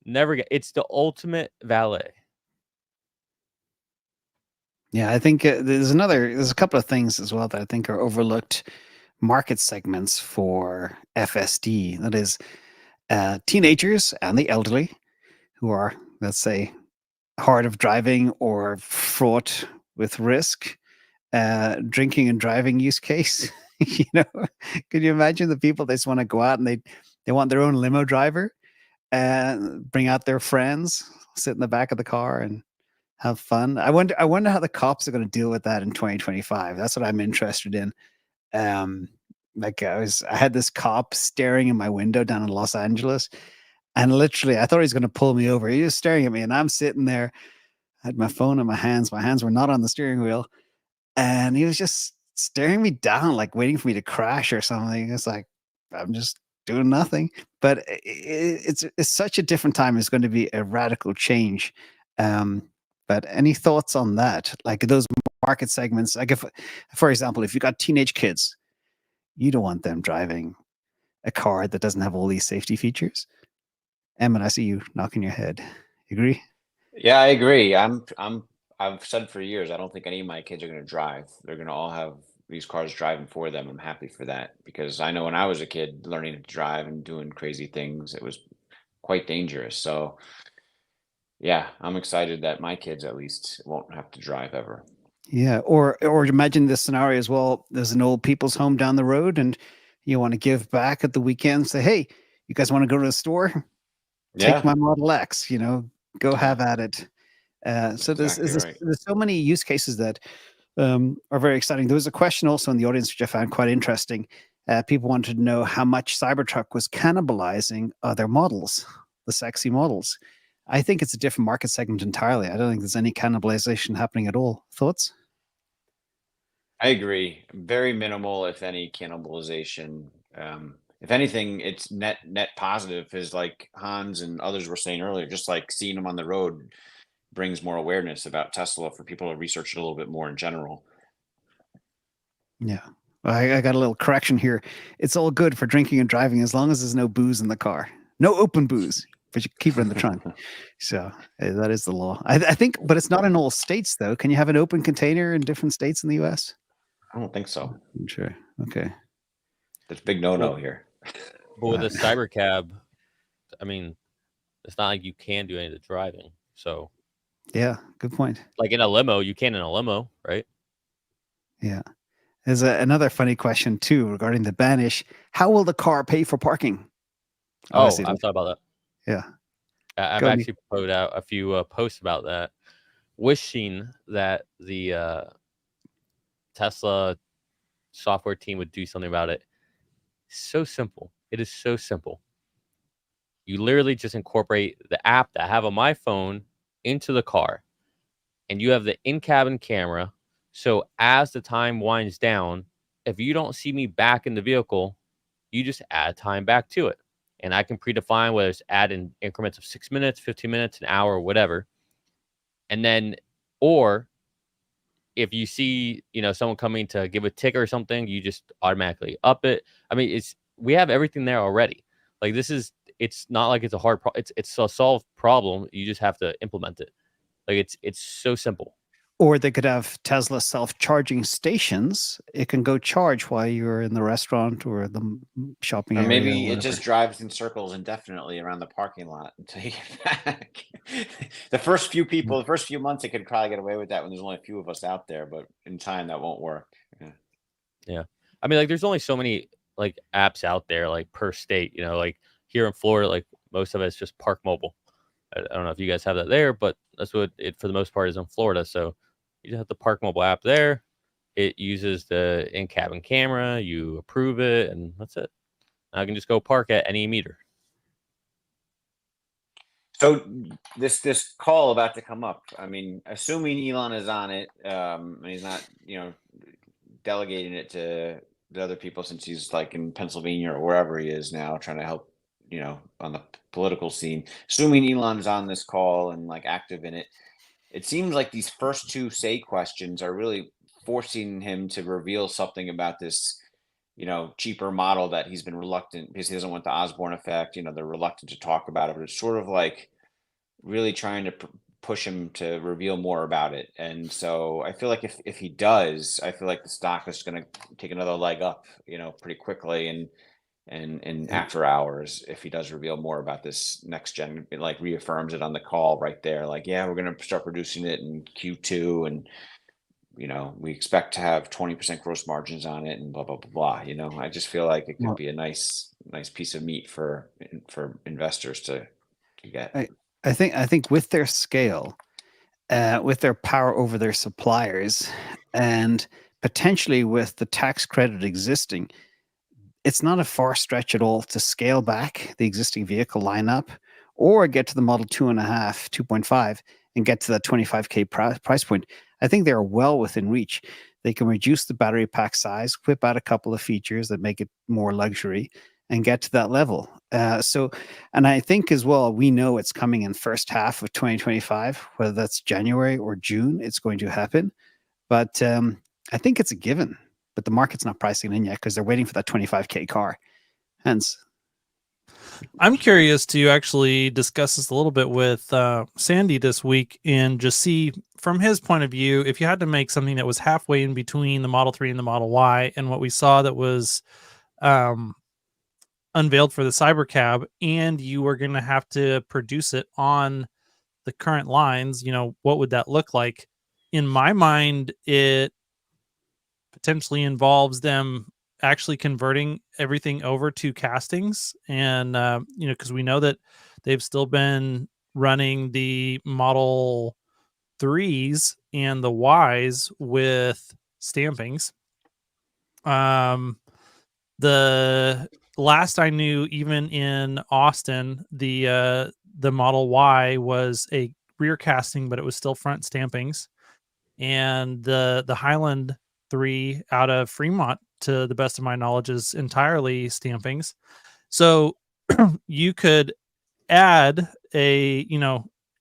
Never get. It's the ultimate valet. Yeah, I think there's a couple of things as well that I think are overlooked market segments for FSD. That is teenagers and the elderly who are, let's say, hard of driving or fraught with risk, drinking and driving use case. Could you imagine the people that just want to go out and they want their own limo driver and bring out their friends, sit in the back of the car and have fun? I wonder how the cops are going to deal with that in 2025. That's what I'm interested in. I had this cop staring in my window down in Los Angeles, and literally I thought he was going to pull me over. He was staring at me, and I'm sitting there. I had my phone in my hands. My hands were not on the steering wheel, and he was just staring me down, like waiting for me to crash or something. It's like, I'm just doing nothing. But it's such a different time. It's going to be a radical change. But any thoughts on that? Like those market segments, like if, for example, if you got teenage kids, you don't want them driving a car that doesn't have all these safety features. Emmett, I see you knocking your head. You agree? Yeah, I agree. I've said for years, I don't think any of my kids are going to drive. They're going to all have these cars driving for them. I'm happy for that, because I know when I was a kid learning to drive and doing crazy things, it was quite dangerous. So yeah, I'm excited that my kids at least won't have to drive ever. Yeah, or imagine this scenario as well. There's an old people's home down the road, and you want to give back at the weekend. Say, hey, you guys want to go to the store? Yeah. take my Model X, go Yeah. have at it. So Exactly right. there's so many use cases that are very exciting. There was a question also in the audience, which I found quite interesting. People wanted to know how much Cybertruck was cannibalizing other models, the sexy models. I think it's a different market segment entirely. I don't think there's any cannibalization happening at all. Thoughts? I agree. Very minimal, if any, cannibalization. If anything, it's net positive, is like Hans and others were saying earlier, just like seeing them on the road brings more awareness about Tesla for people to research it a little bit more in general. Yeah. I got a little correction here. It's all good for drinking and driving as long as there's no booze in the car. No open booze, but you keep it in the trunk. So that is the law. I think, but it's not in all states, though. Can you have an open container in different states in the U.S.? I don't think so. I'm sure. Okay. That's a big no-no here. But with a cyber cab, I mean, it's not like you can do any of the driving. So Yeah, good point. like in a limo, you can in a limo, right? Yeah. There's another funny question, too, regarding the Banish. How will the car pay for parking? Oh, Obviously, I've thought about that. yeah. I've Go, actually put out a few posts about that, wishing that the Tesla software team would do something about it. So simple. It is so simple. You literally just incorporate the app that I have on my phone into the car, and you have the in-cabin camera. So as the time winds down, if you don't see me back in the vehicle, you just add time back to it. And I can predefine whether it's add in increments of 6 minutes, 15 minutes, an hour, whatever. And then, or if you see, someone coming to give a ticket or something, you just automatically up it. I mean, we have everything there already. Like it's not like it's a hard problem. It's a solved problem. You just have to implement it. Like it's so simple. Or they could have Tesla self-charging stations. It can go charge while you're in the restaurant or the shopping Or area. maybe Or it just drives in circles indefinitely around the parking lot until you get back. The first few months, they could probably get away with that when there's only a few of us out there, but in time that won't work. Yeah. I mean, like there's only so many like apps out there, like per state, like here in Florida, like most of it's just Park Mobile. I don't know if you guys have that there, but that's what it for the most part is in Florida. So you just have the Park Mobile app there. It uses the in-cabin camera. You approve it, and that's it. I can just go park at any meter. So this call about to come up. I mean, assuming Elon is on it, and he's not, delegating it to the other people, since he's like in Pennsylvania or wherever he is now, trying to help, on the political scene. Assuming Elon's on this call and like active in it, it seems like these first two say questions are really forcing him to reveal something about this, cheaper model that he's been reluctant, because he doesn't want the Osborne effect. They're reluctant to talk about it, but it's sort of like really trying to push him to reveal more about it. And so I feel like if he does, I feel like the stock is going to take another leg up, pretty quickly. And after hours, if he does reveal more about this next gen, it like reaffirms it on the call right there. Like, yeah, we're going to start producing it in Q2, and we expect to have 20% gross margins on it, and blah blah blah blah. I just feel like it could be a nice piece of meat for investors to get. I think with their scale, with their power over their suppliers, and potentially with the tax credit existing, it's not a far stretch at all to scale back the existing vehicle lineup or get to the Model 2.5, 2.5, and get to that 25K price point. I think they're well within reach. They can reduce the battery pack size, whip out a couple of features that make it more luxury, and get to that level. And I think as well, we know it's coming in first half of 2025, whether that's January or June, it's going to happen. But I think it's a given, but the market's not pricing it in yet because they're waiting for that 25K car. Hence, I'm curious to actually discuss this a little bit with Sandy this week and just see from his point of view, if you had to make something that was halfway in between the Model 3 and the Model Y and what we saw that was unveiled for the Cybercab, and you were going to have to produce it on the current lines, what would that look like? In my mind, it potentially involves them actually converting everything over to castings, and because we know that they've still been running the Model 3s and the Ys with stampings. The last I knew, even in Austin, the Model Y was a rear casting, but it was still front stampings. And the Highland 3 out of Fremont, to the best of my knowledge, is entirely stampings. So you could add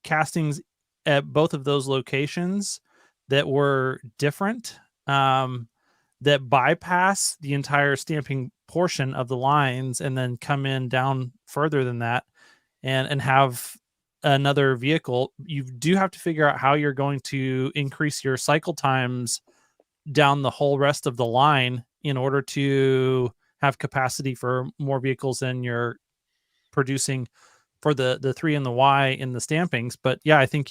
castings at both of those locations that were different, that bypass the entire stamping portion of the lines, and then come in down further than that, and have another vehicle. You do have to figure out how you're going to increase your cycle times down the whole rest of the line in order to have capacity for more vehicles than you're producing for the 3 and the Y in the stampings. But yeah, I think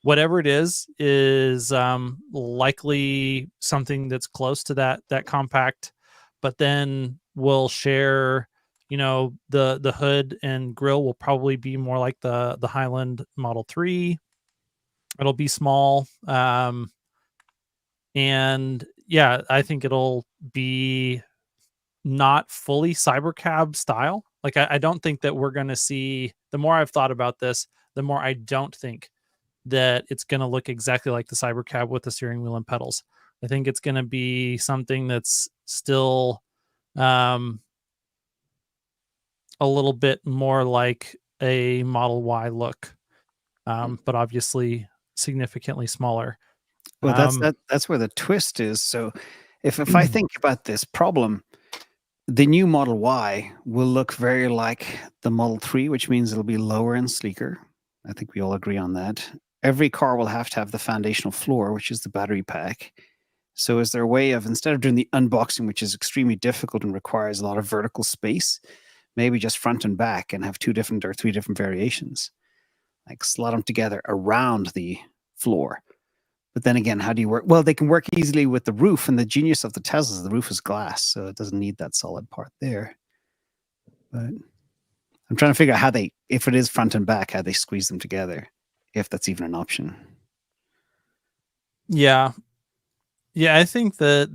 whatever it is likely something that's close to that compact, but then we'll share, the hood and grill will probably be more like the Highland Model 3. It'll be small. And yeah, I think it'll be not fully Cybercab style. Like, I don't think that we're going to see, the more I've thought about this, the more I don't think that it's going to look exactly like the Cybercab with the steering wheel and pedals. I think it's going to be something that's still a little bit more like a Model Y look, but obviously significantly smaller. Well, that's where the twist is. So if I think about this problem, the new Model Y will look very like the Model 3, which means it'll be lower and sleeker. I think we all agree on that. Every car will have to have the foundational floor, which is the battery pack. So is there a way of, instead of doing the unboxing, which is extremely difficult and requires a lot of vertical space, maybe just front and back and have 2 different or 3 different variations, like slot them together around the floor? But then again, how do you work? Well, they can work easily with the roof, and the genius of the Teslas, the roof is glass, so it doesn't need that solid part there. But I'm trying to figure out how if it is front and back, how they squeeze them together, if that's even an option. Yeah. Yeah, I think that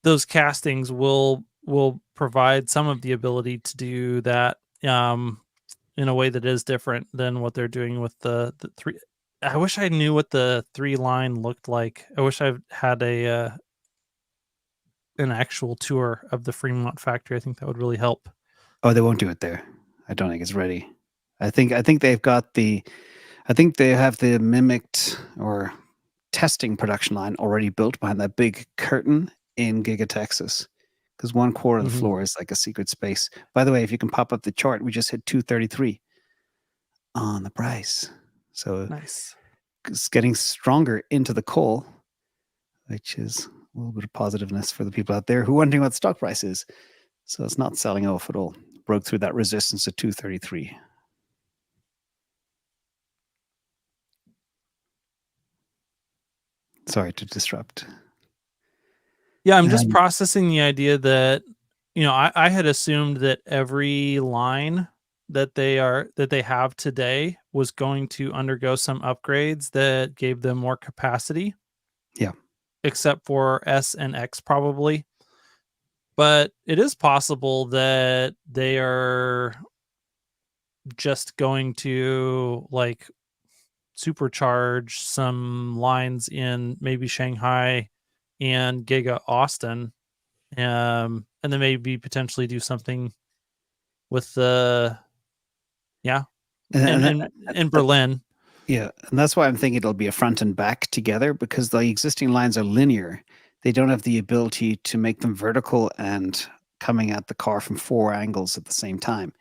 those castings will provide some of the ability to do that in a way that is different than what they're doing with the 3. I wish I knew what the 3 line looked like. I wish I had an actual tour of the Fremont factory. I think that would really help. Oh, they won't do it there. I don't think it's ready. I think they've got I think they have the mimicked or testing production line already built behind that big curtain in Giga, Texas. Because 1/4 of the floor is like a secret space. By the way, if you can pop up the chart, we just hit 233 on the price. So nice. It's getting stronger into the call, which is a little bit of positiveness for the people out there who are wondering what the stock price is. So it's not selling off at all. Broke through that resistance at 233. Sorry to disrupt. Yeah, I'm just processing the idea that, I had assumed that every line that they have today was going to undergo some upgrades that gave them more capacity. Yeah. Except for S and X probably. But it is possible that they are just going to supercharge some lines in maybe Shanghai and Giga Austin, and then maybe potentially do something with the in Berlin. Yeah, and that's why I'm thinking it'll be a front and back together, because the existing lines are linear. They don't have the ability to make them vertical and coming at the car from 4 angles at the same time.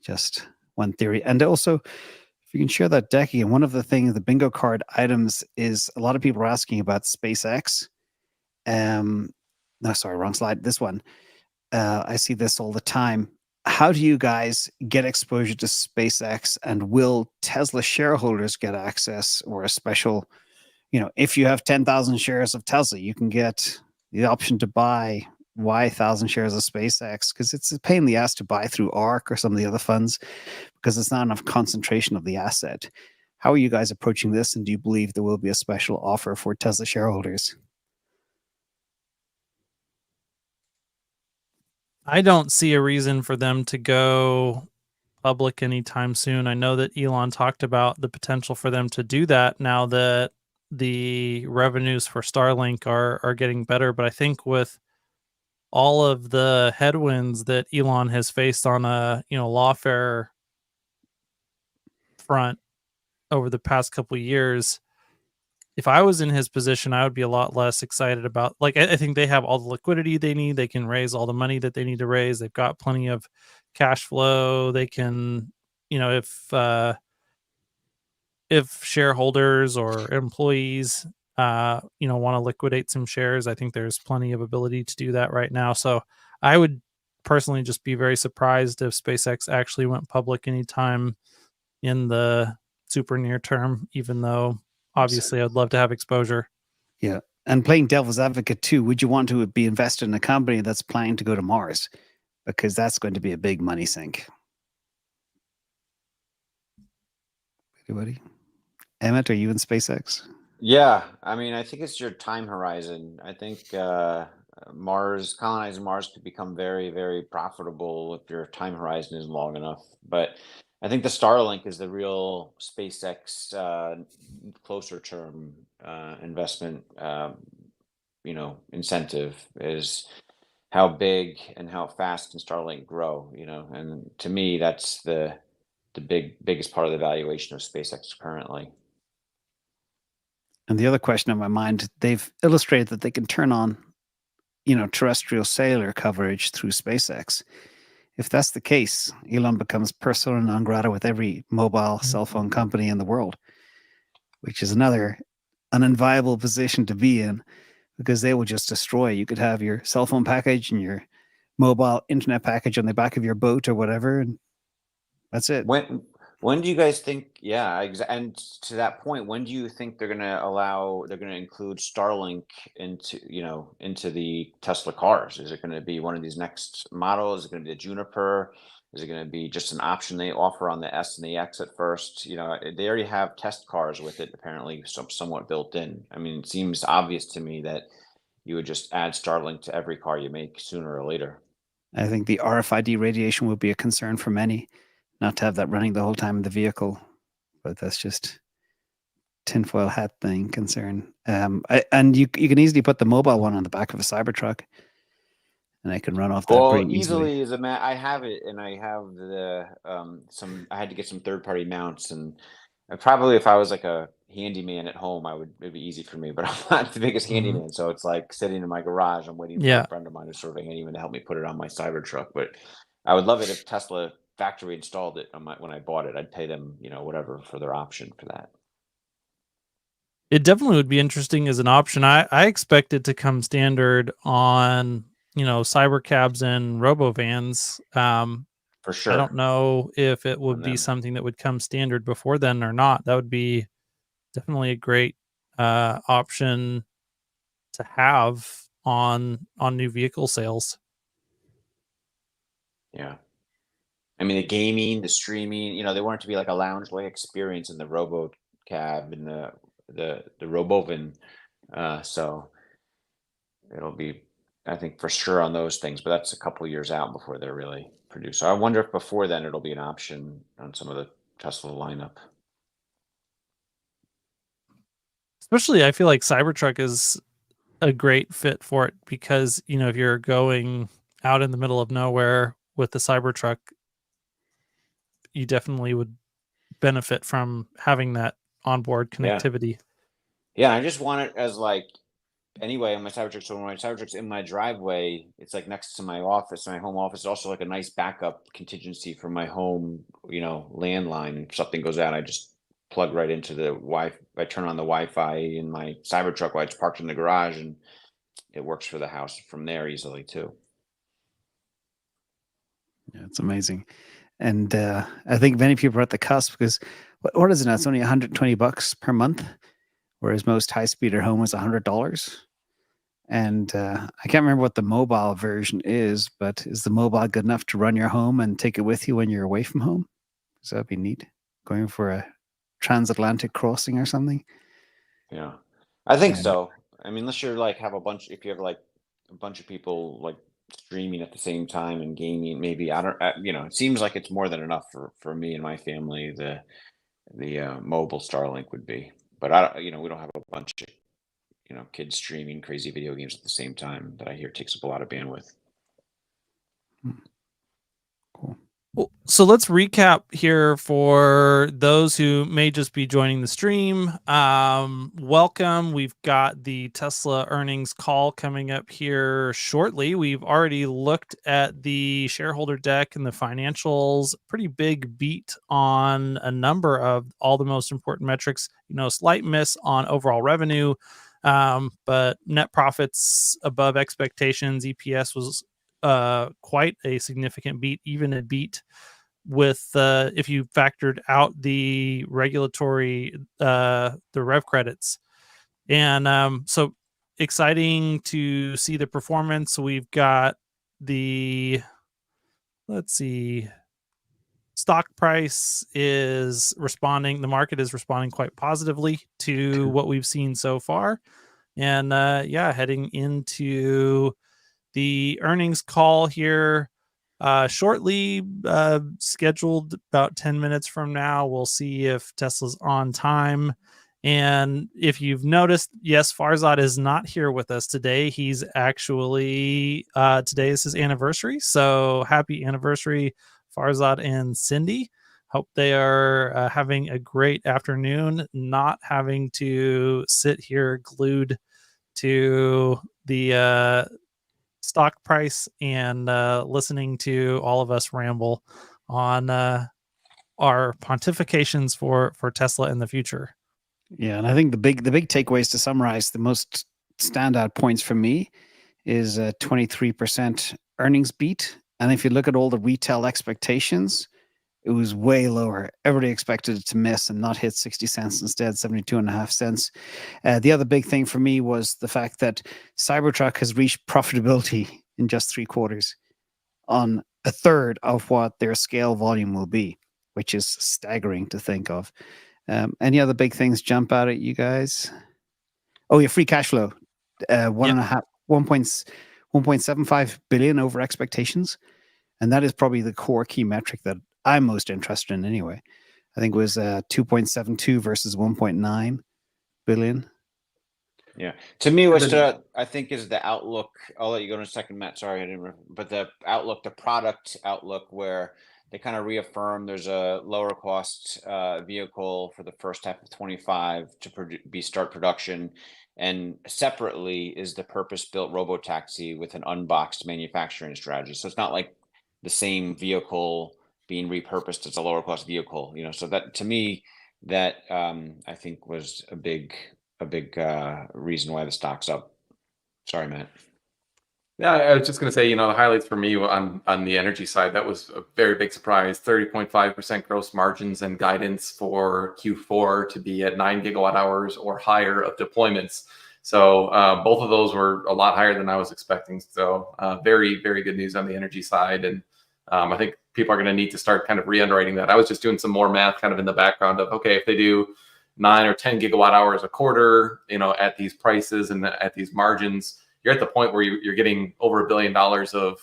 Just one theory. And also, if you can share that deck again, one of the things, the bingo card items, is a lot of people are asking about SpaceX. No, sorry, wrong slide. This one. I see this all the time. How do you guys get exposure to SpaceX, and will Tesla shareholders get access or a special, if you have 10,000 shares of Tesla, you can get the option to buy Y 1,000 shares of SpaceX, because it's a pain in the ass to buy through ARK or some of the other funds because it's not enough concentration of the asset. How are you guys approaching this, and do you believe there will be a special offer for Tesla shareholders? I don't see a reason for them to go public anytime soon. I know that Elon talked about the potential for them to do that now that the revenues for Starlink are getting better, but I think with all of the headwinds that Elon has faced on a lawfare front over the past couple of years, if I was in his position, I would be a lot less excited about, like, I think they have all the liquidity they need. They can raise all the money that they need to raise. They've got plenty of cash flow. They can, if shareholders or employees, want to liquidate some shares, I think there's plenty of ability to do that right now. So I would personally just be very surprised if SpaceX actually went public anytime in the super near term, even though obviously I'd love to have exposure. Yeah. And playing devil's advocate too, would you want to be invested in a company that's planning to go to Mars? Because that's going to be a big money sink. Anybody? Emmett, are you in SpaceX? Yeah, I mean, I think it's your time horizon. I think colonizing Mars could become very, very profitable if your time horizon is long enough. But I think the Starlink is the real SpaceX closer term investment, incentive, is how big and how fast can Starlink grow, and to me, that's the biggest part of the valuation of SpaceX currently. And the other question on my mind, they've illustrated that they can turn on, terrestrial cellular coverage through SpaceX. If that's the case, Elon becomes persona non grata with every mobile cell phone company in the world, which is an unenviable position to be in, because they will just destroy. You could have your cell phone package and your mobile internet package on the back of your boat or whatever, and that's it. When do you guys think? Yeah, and to that point, when do you think they're going to include Starlink into the Tesla cars? Is it going to be one of these next models? Is it going to be the Juniper? Is it going to be just an option they offer on the S and the X at first? They already have test cars with it, apparently, somewhat built in. I mean, it seems obvious to me that you would just add Starlink to every car you make sooner or later. I think the RFID radiation would be a concern for many, not to have that running the whole time in the vehicle, but that's just tinfoil hat thing concern. And you can easily put the mobile one on the back of a Cybertruck, and I can run off that pretty easily. As I have it, and I have the I had to get some third-party mounts, and probably if I was like a handyman at home, it'd be easy for me, but I'm not the biggest handyman, so it's like sitting in my garage. I'm waiting for a friend of mine who's sort of a handyman to help me put it on my Cybertruck. But I would love it if Tesla factory installed it when I bought it. I'd pay them, whatever for their option for that. It definitely would be interesting as an option. I expect it to come standard on, cyber cabs and robovans. For sure. I don't know if it would be something that would come standard before then or not. That would be definitely a great option to have on new vehicle sales. Yeah. I mean, the gaming, the streaming, they want it to be like a lounge-like experience in the robo cab and the robovan. So it'll be, I think, for sure on those things, but that's a couple of years out before they're really produced. So I wonder if before then it'll be an option on some of the Tesla lineup. Especially, I feel like Cybertruck is a great fit for it because, if you're going out in the middle of nowhere with the Cybertruck, you definitely would benefit from having that onboard connectivity. Yeah, I just want it as anyway, on my Cybertruck. So when my Cybertruck's in my driveway, it's like next to my office, my home office. It's also like a nice backup contingency for my home, landline. If something goes out, I just plug right into the Wi-Fi. I turn on the Wi-Fi in my Cybertruck while it's parked in the garage, and it works for the house from there easily too. Yeah, it's amazing. And I think many people are at the cusp because what is it now? It's only $120 per month, whereas most high-speeder home is $100. And I can't remember what the mobile version is, but is the mobile good enough to run your home and take it with you when you're away from home? So that'd be neat. Going for a transatlantic crossing or something. Yeah, I think Yeah. so. I mean, unless you're like have a bunch, if you have like a bunch of people like streaming at the same time and gaming, maybe I don't, it seems like it's more than enough for me and my family. The mobile Starlink would be, but I don't, we don't have a bunch of kids streaming crazy video games at the same time that I hear takes up a lot of bandwidth. Cool. Well, so let's recap here for those who may just be joining the stream. Welcome. We've got the Tesla earnings call coming up here shortly. We've already looked at the shareholder deck and the financials. Pretty big beat on a number of all the most important metrics. Slight miss on overall revenue, but net profits above expectations. EPS was quite a significant beat, even a beat with if you factored out the regulatory the rev credits. And so exciting to see the performance. We've got the, let's see, stock price is responding, the market is responding quite positively to what we've seen so far. And heading into the earnings call here shortly, scheduled about 10 minutes from now. We'll see if Tesla's on time. And if you've noticed, yes, Farzad is not here with us today. He's actually, today is his anniversary. So happy anniversary, Farzad and Cindy. Hope they are having a great afternoon, not having to sit here glued to the stock price and listening to all of us ramble on our pontifications for Tesla in the future. Yeah, and I think the big takeaways to summarize, the most standout points for me is a 23% earnings beat. And if you look at all the retail expectations, it was way lower. Everybody expected it to miss and not hit 60 cents, instead 72.5 cents. The other big thing for me was the fact that Cybertruck has reached profitability in just 3 quarters on a third of what their scale volume will be, which is staggering to think of. Any other big things jump out at you guys? Oh, yeah, free cash flow, 1.75 billion over expectations. And that is probably the core key metric that I'm most interested in anyway. I think it was 2.72 versus 1.9 billion. Yeah. To me, what stood out, I think, is the outlook. I'll let you go in a second, Matt. Sorry, I didn't. But the outlook, the product outlook, where they kind of reaffirm there's a lower cost vehicle for the first half of 25 to start production, and separately is the purpose-built robotaxi with an unboxed manufacturing strategy. So it's not like the same vehicle being repurposed as a lower cost vehicle. So that, to me, that I think was a big reason why the stock's up. Sorry, Matt. Yeah, I was just going to say, the highlights for me on the energy side, that was a very big surprise. 30.5% gross margins and guidance for Q4 to be at 9 gigawatt hours or higher of deployments. So both of those were a lot higher than I was expecting. So very, very good news on the energy side. And I think people are going to need to start kind of re-underwriting that. I was just doing some more math kind of in the background of, okay, if they do 9 or 10 gigawatt hours a quarter, at these prices and at these margins, you're at the point where you're getting over $1 billion of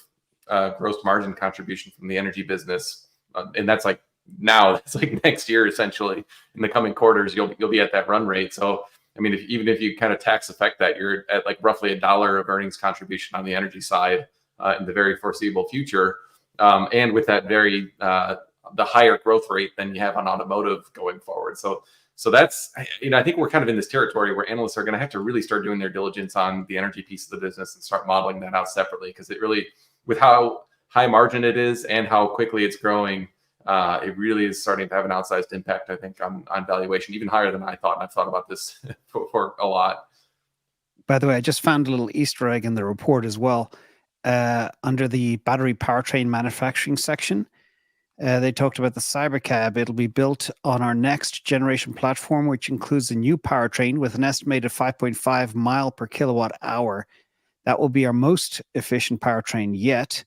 gross margin contribution from the energy business. And that's like now, that's like next year, essentially. In the coming quarters, you'll be at that run rate. So, I mean, even if you kind of tax affect that, you're at like roughly $1 of earnings contribution on the energy side in the very foreseeable future. And with that very, the higher growth rate than you have on automotive going forward. So that's, I think we're kind of in this territory where analysts are going to have to really start doing their diligence on the energy piece of the business and start modeling that out separately, because it really, with how high margin it is and how quickly it's growing, it really is starting to have an outsized impact, I think, on valuation, even higher than I thought. And I've thought about this for a lot. By the way, I just found a little Easter egg in the report as well. Under the battery powertrain manufacturing section, They talked about the Cybercab. It'll be built on our next generation platform, which includes a new powertrain with an estimated 5.5 mile per kilowatt hour. That will be our most efficient powertrain yet.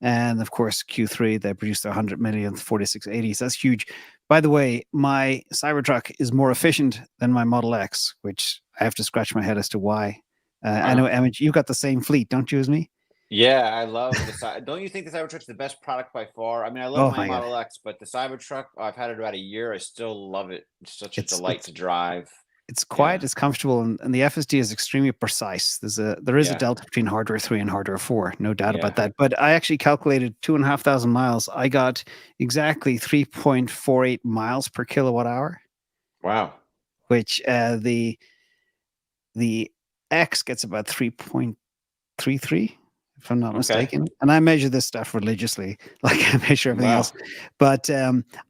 And of course, Q3, they produced their 100 millionth 4680s. That's huge. By the way, my Cybertruck is more efficient than my Model X, which I have to scratch my head as to why. I know, Emmett, you've got the same fleet, don't you, as me? Yeah, I love the don't you think the Cybertruck's the best product by far? I mean, I love Oh my my God. Model X, but the Cybertruck, I've had it about a year. I still love it. It's such a delight to drive. It's quiet, Yeah. it's comfortable, and the FSD is extremely precise. There is a Yeah. delta between hardware 3 and hardware 4, no doubt Yeah. about that. But I actually calculated 2,500 miles. I got exactly 3.48 miles per kilowatt hour, Wow. which the X gets about 3.33, if I'm not Okay. mistaken. And I measure this stuff religiously, like I measure everything Wow. else. But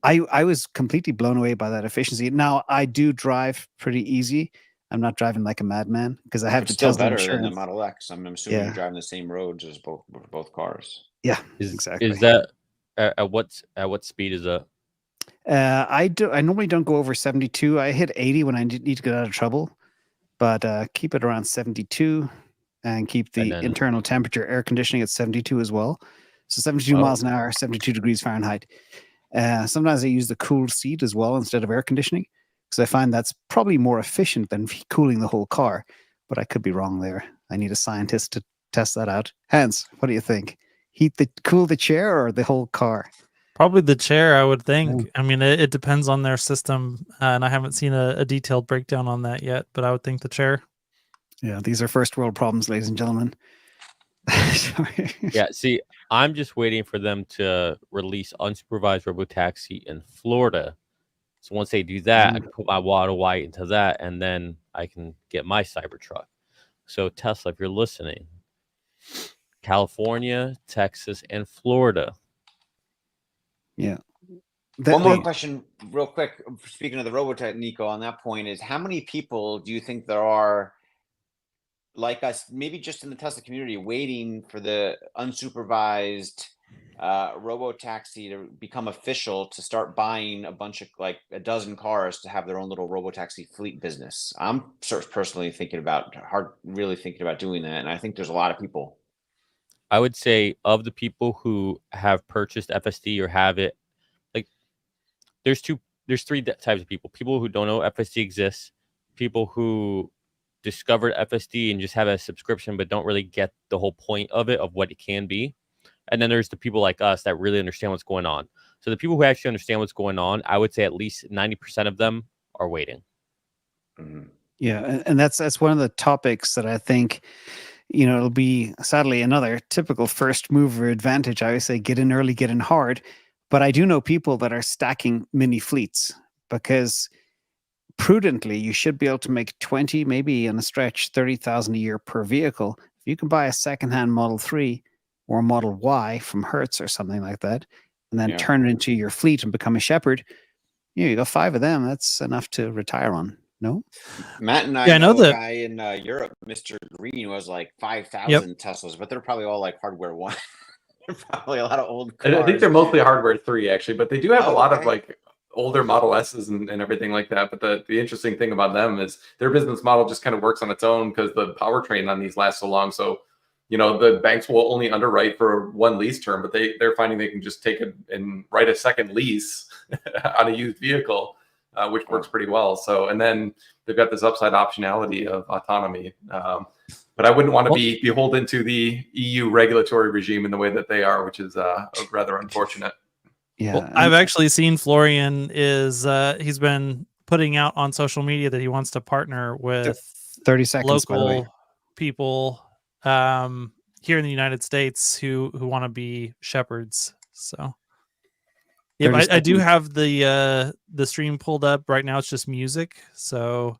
I was completely blown away by that efficiency. Now, I do drive pretty easy. I'm not driving like a madman because I have It's the still Tesla better than the insurance. Model X. I'm assuming Yeah. you're driving the same roads as both cars. Yeah, Is exactly. that at what speed is that? I normally don't go over 72. I hit 80 when I need to get out of trouble, but keep it around 72 and keep the And then- internal temperature, air conditioning at 72 as well. So 72 Oh. miles an hour, 72 degrees Fahrenheit. Sometimes I use the cooled seat as well instead of air conditioning because I find that's probably more efficient than cooling the whole car. But I could be wrong there. I need a scientist to test that out. Hans, what do you think? Cool the chair or the whole car? Probably the chair, I would think. I mean, it depends on their system, and I haven't seen a detailed breakdown on that yet, but I would think the chair. Yeah, these are first world problems, ladies and gentlemen. Sorry. Yeah, see, I'm just waiting for them to release unsupervised robotaxi in Florida. So once they do that, I can put my water white into that, and then I can get my Cybertruck. So Tesla, if you're listening, California, Texas, and Florida. Yeah. One more question, real quick. Speaking of the Robotech, Nico, on that point is how many people do you think there are like us, maybe just in the Tesla community, waiting for the unsupervised robotaxi to become official to start buying a bunch of like a dozen cars to have their own little robotaxi fleet business? I'm personally really thinking about doing that, and I think there's a lot of people. I would say of the people who have purchased FSD or have it, like there's three types of people. People who don't know FSD exists, people who discovered FSD and just have a subscription but don't really get the whole point of it, of what it can be. And then there's the people like us that really understand what's going on. So the people who actually understand what's going on, I would say at least 90% of them are waiting. Mm-hmm. Yeah, and that's one of the topics that I think, it'll be sadly another typical first mover advantage. I always say get in early, get in hard. But I do know people that are stacking mini fleets because prudently you should be able to make 20, maybe in a stretch 30,000 a year per vehicle. If you can buy a secondhand Model 3 or Model Y from Hertz or something like that, and then turn it into your fleet and become a shepherd, you got 5 of them. That's enough to retire on. No, Matt and I know that a guy in Europe, Mr. Green, who has like 5,000 Teslas, but they're probably all like hardware 1. They're probably a lot of old cars. I think they're mostly hardware 3 actually, but they do have a lot of okay. like older Model S's and everything like that. But the interesting thing about them is their business model just kind of works on its own because the powertrain on these lasts so long. So, the banks will only underwrite for one lease term, but they're finding they can just take it and write a second lease on a used vehicle, which works pretty well. So, and then they've got this upside optionality of autonomy. But I wouldn't want to be beholden to the EU regulatory regime in the way that they are, which is rather unfortunate. Yeah, well, I've actually seen Florian he's been putting out on social media that he wants to partner with 30 seconds, by the way. local people here in the United States who want to be shepherds. So yeah, I do have the stream pulled up right now. It's just music. So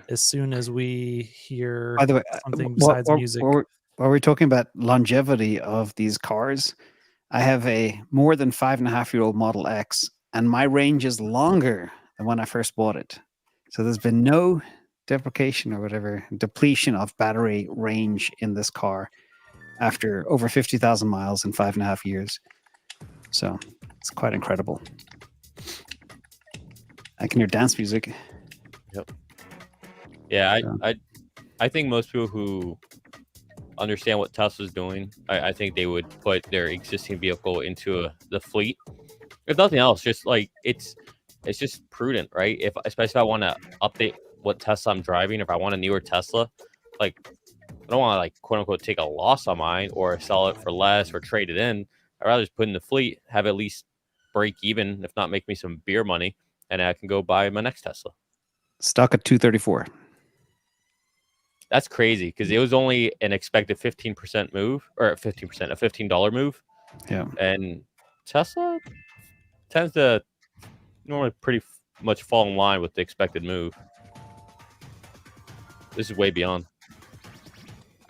as soon as we hear by the way, something besides music, while we're talking about longevity of these cars, I have a more than 5.5-year-old Model X, and my range is longer than when I first bought it. So there's been no depletion of battery range in this car after over 50,000 miles in 5.5 years. So It's quite incredible. I can hear dance music. Yeah, I think most people who understand what Tesla's doing, I think they would put their existing vehicle into the fleet. If nothing else, just like it's just prudent, right? Especially if I want to update what Tesla I'm driving, if I want a newer Tesla, like I don't want to like quote unquote take a loss on mine or sell it for less or trade it in. I'd rather just put in the fleet, have at least break even, if not make me some beer money, and I can go buy my next Tesla. Stuck at 234. That's crazy because it was only an expected 15% move, or 15%, a $15 move. Yeah. And Tesla tends to normally pretty much fall in line with the expected move. This is way beyond.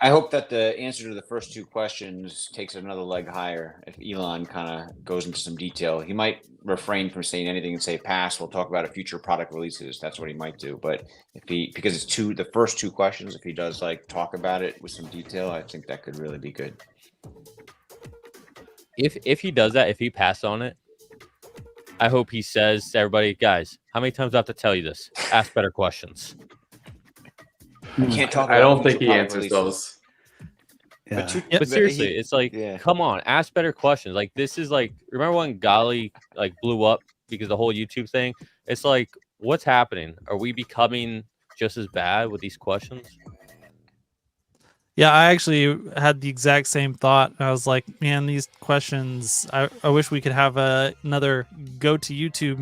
I hope that the answer to the first two questions takes another leg higher. If Elon kind of goes into some detail, he might refrain from saying anything and say pass. We'll talk about it future product releases. That's what he might do. But if he, because it's the first two questions, if he does like talk about it with some detail, I think that could really be good. If he does that, if he passes on it, I hope he says to everybody, guys, how many times do I have to tell you this? Ask better questions. I can't talk about I don't future think he product answers releases. those. Yeah. But seriously, it's like, come on, ask better questions. Like this is like, remember when Gali like blew up because the whole YouTube thing? It's like, what's happening? Are we becoming just as bad with these questions? Yeah, I actually had the exact same thought. I was like, man, these questions, I wish we could have another go to YouTube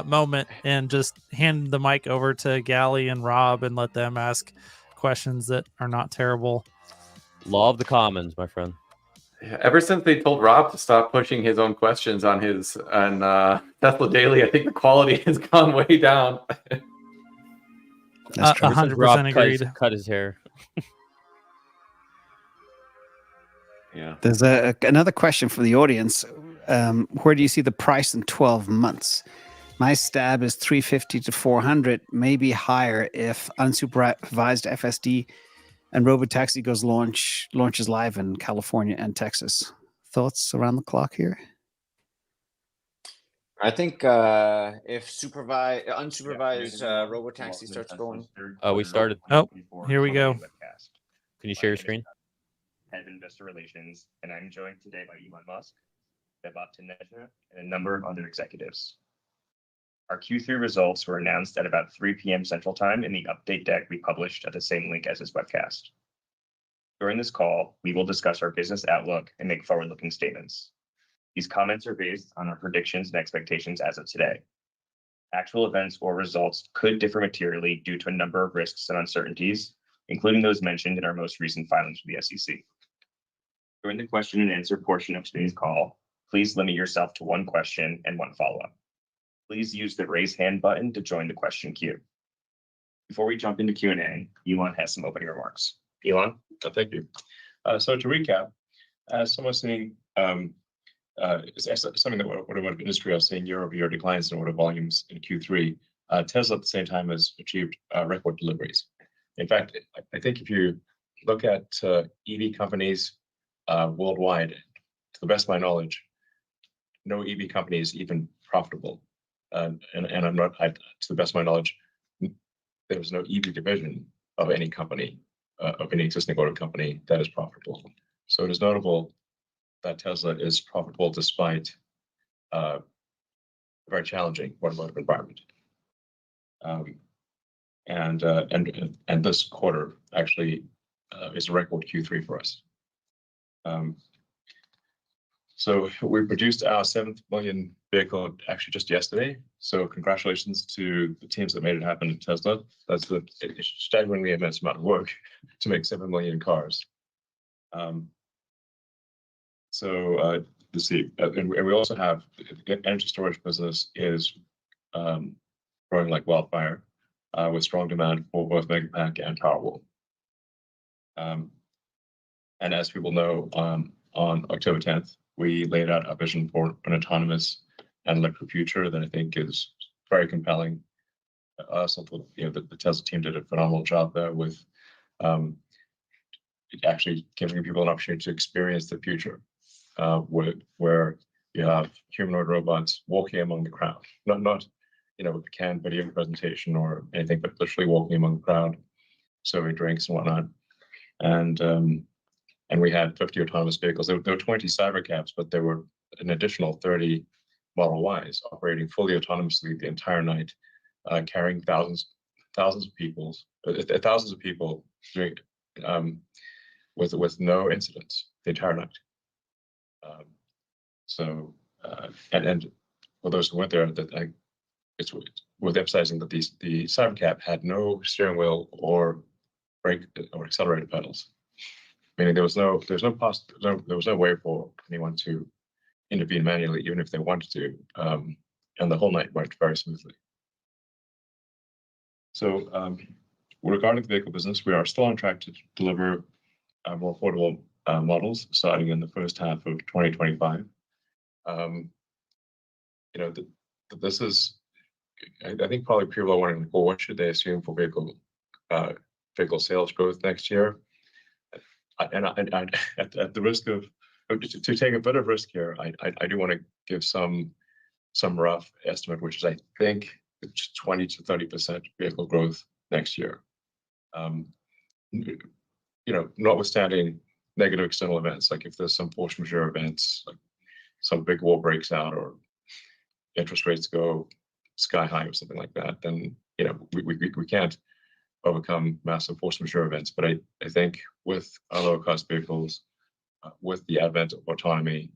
moment and just hand the mic over to Gally and Rob and let them ask questions that are not terrible. Law of the commons, my friend. Yeah, ever since they told Rob to stop pushing his own questions on Tesla Daily, I think the quality has gone way down. That's true. 100% agreed. Cut his hair. Yeah. There's another question from the audience. Where do you see the price in 12 months? My stab is 350 to 400, maybe higher if unsupervised FSD and Robotaxi launches live in California and Texas. Thoughts around the clock here? I think if unsupervised Robotaxi starts going. We started. Oh, here we go. Can you share your screen? Head of Investor Relations, and I'm joined today by Elon Musk, Vaibhav Taneja, and a number of other executives. Our Q3 results were announced at about 3 p.m. Central Time in the update deck we published at the same link as this webcast. During this call, we will discuss our business outlook and make forward-looking statements. These comments are based on our predictions and expectations as of today. Actual events or results could differ materially due to a number of risks and uncertainties, including those mentioned in our most recent filings with the SEC. During the question and answer portion of today's call, please limit yourself to one question and one follow-up. Please use the raise hand button to join the question queue. Before we jump into Q&A, Elon has some opening remarks. Elon? Thank you. So to recap, as someone saying, it's something that automotive industry are seeing year-over-year declines in order volumes in Q3. Tesla at the same time has achieved record deliveries. In fact, I think if you look at EV companies worldwide, to the best of my knowledge, no EV company is even profitable. And I'm not, to the best of my knowledge, there's no EV division of any company, of any existing auto company that is profitable. So it is notable that Tesla is profitable despite a very challenging automotive environment. And this quarter actually is a record Q3 for us. So we produced our 7th million vehicle actually just yesterday. So congratulations to the teams that made it happen at Tesla. That's a staggeringly immense amount of work to make 7 million cars. Let's see, and we also have the energy storage business is growing like wildfire with strong demand for both Megapack and Powerwall. And as people know, on October 10th, we laid out a vision for an autonomous and electric future that I think is very compelling. The Tesla team did a phenomenal job there with actually giving people an opportunity to experience the future, where you have humanoid robots walking among the crowd, not with a canned video presentation or anything, but literally walking among the crowd, serving drinks and whatnot. And we had 50 autonomous vehicles. There were 20 Cybercaps, but there were an additional 30 Model Ys operating fully autonomously the entire night, carrying thousands of people doing, with no incidents the entire night. And for those who went there, it's worth emphasizing that the Cybercap had no steering wheel or brake or accelerator pedals, meaning there was no way for anyone to intervene manually, even if they wanted to, and the whole night went very smoothly. So, regarding the vehicle business, we are still on track to deliver more affordable models starting in the first half of 2025. This is, I think, probably people are wondering, well, what should they assume for vehicle sales growth next year? And at the risk of to take a bit of risk here, I do want to give some rough estimate, which is, I think, 20 to 30% vehicle growth next year. Notwithstanding negative external events, like if there's some force majeure events, like some big war breaks out or interest rates go sky high or something like that, then we can't overcome massive force majeure events. But I think with our lower cost vehicles, with the advent of autonomy,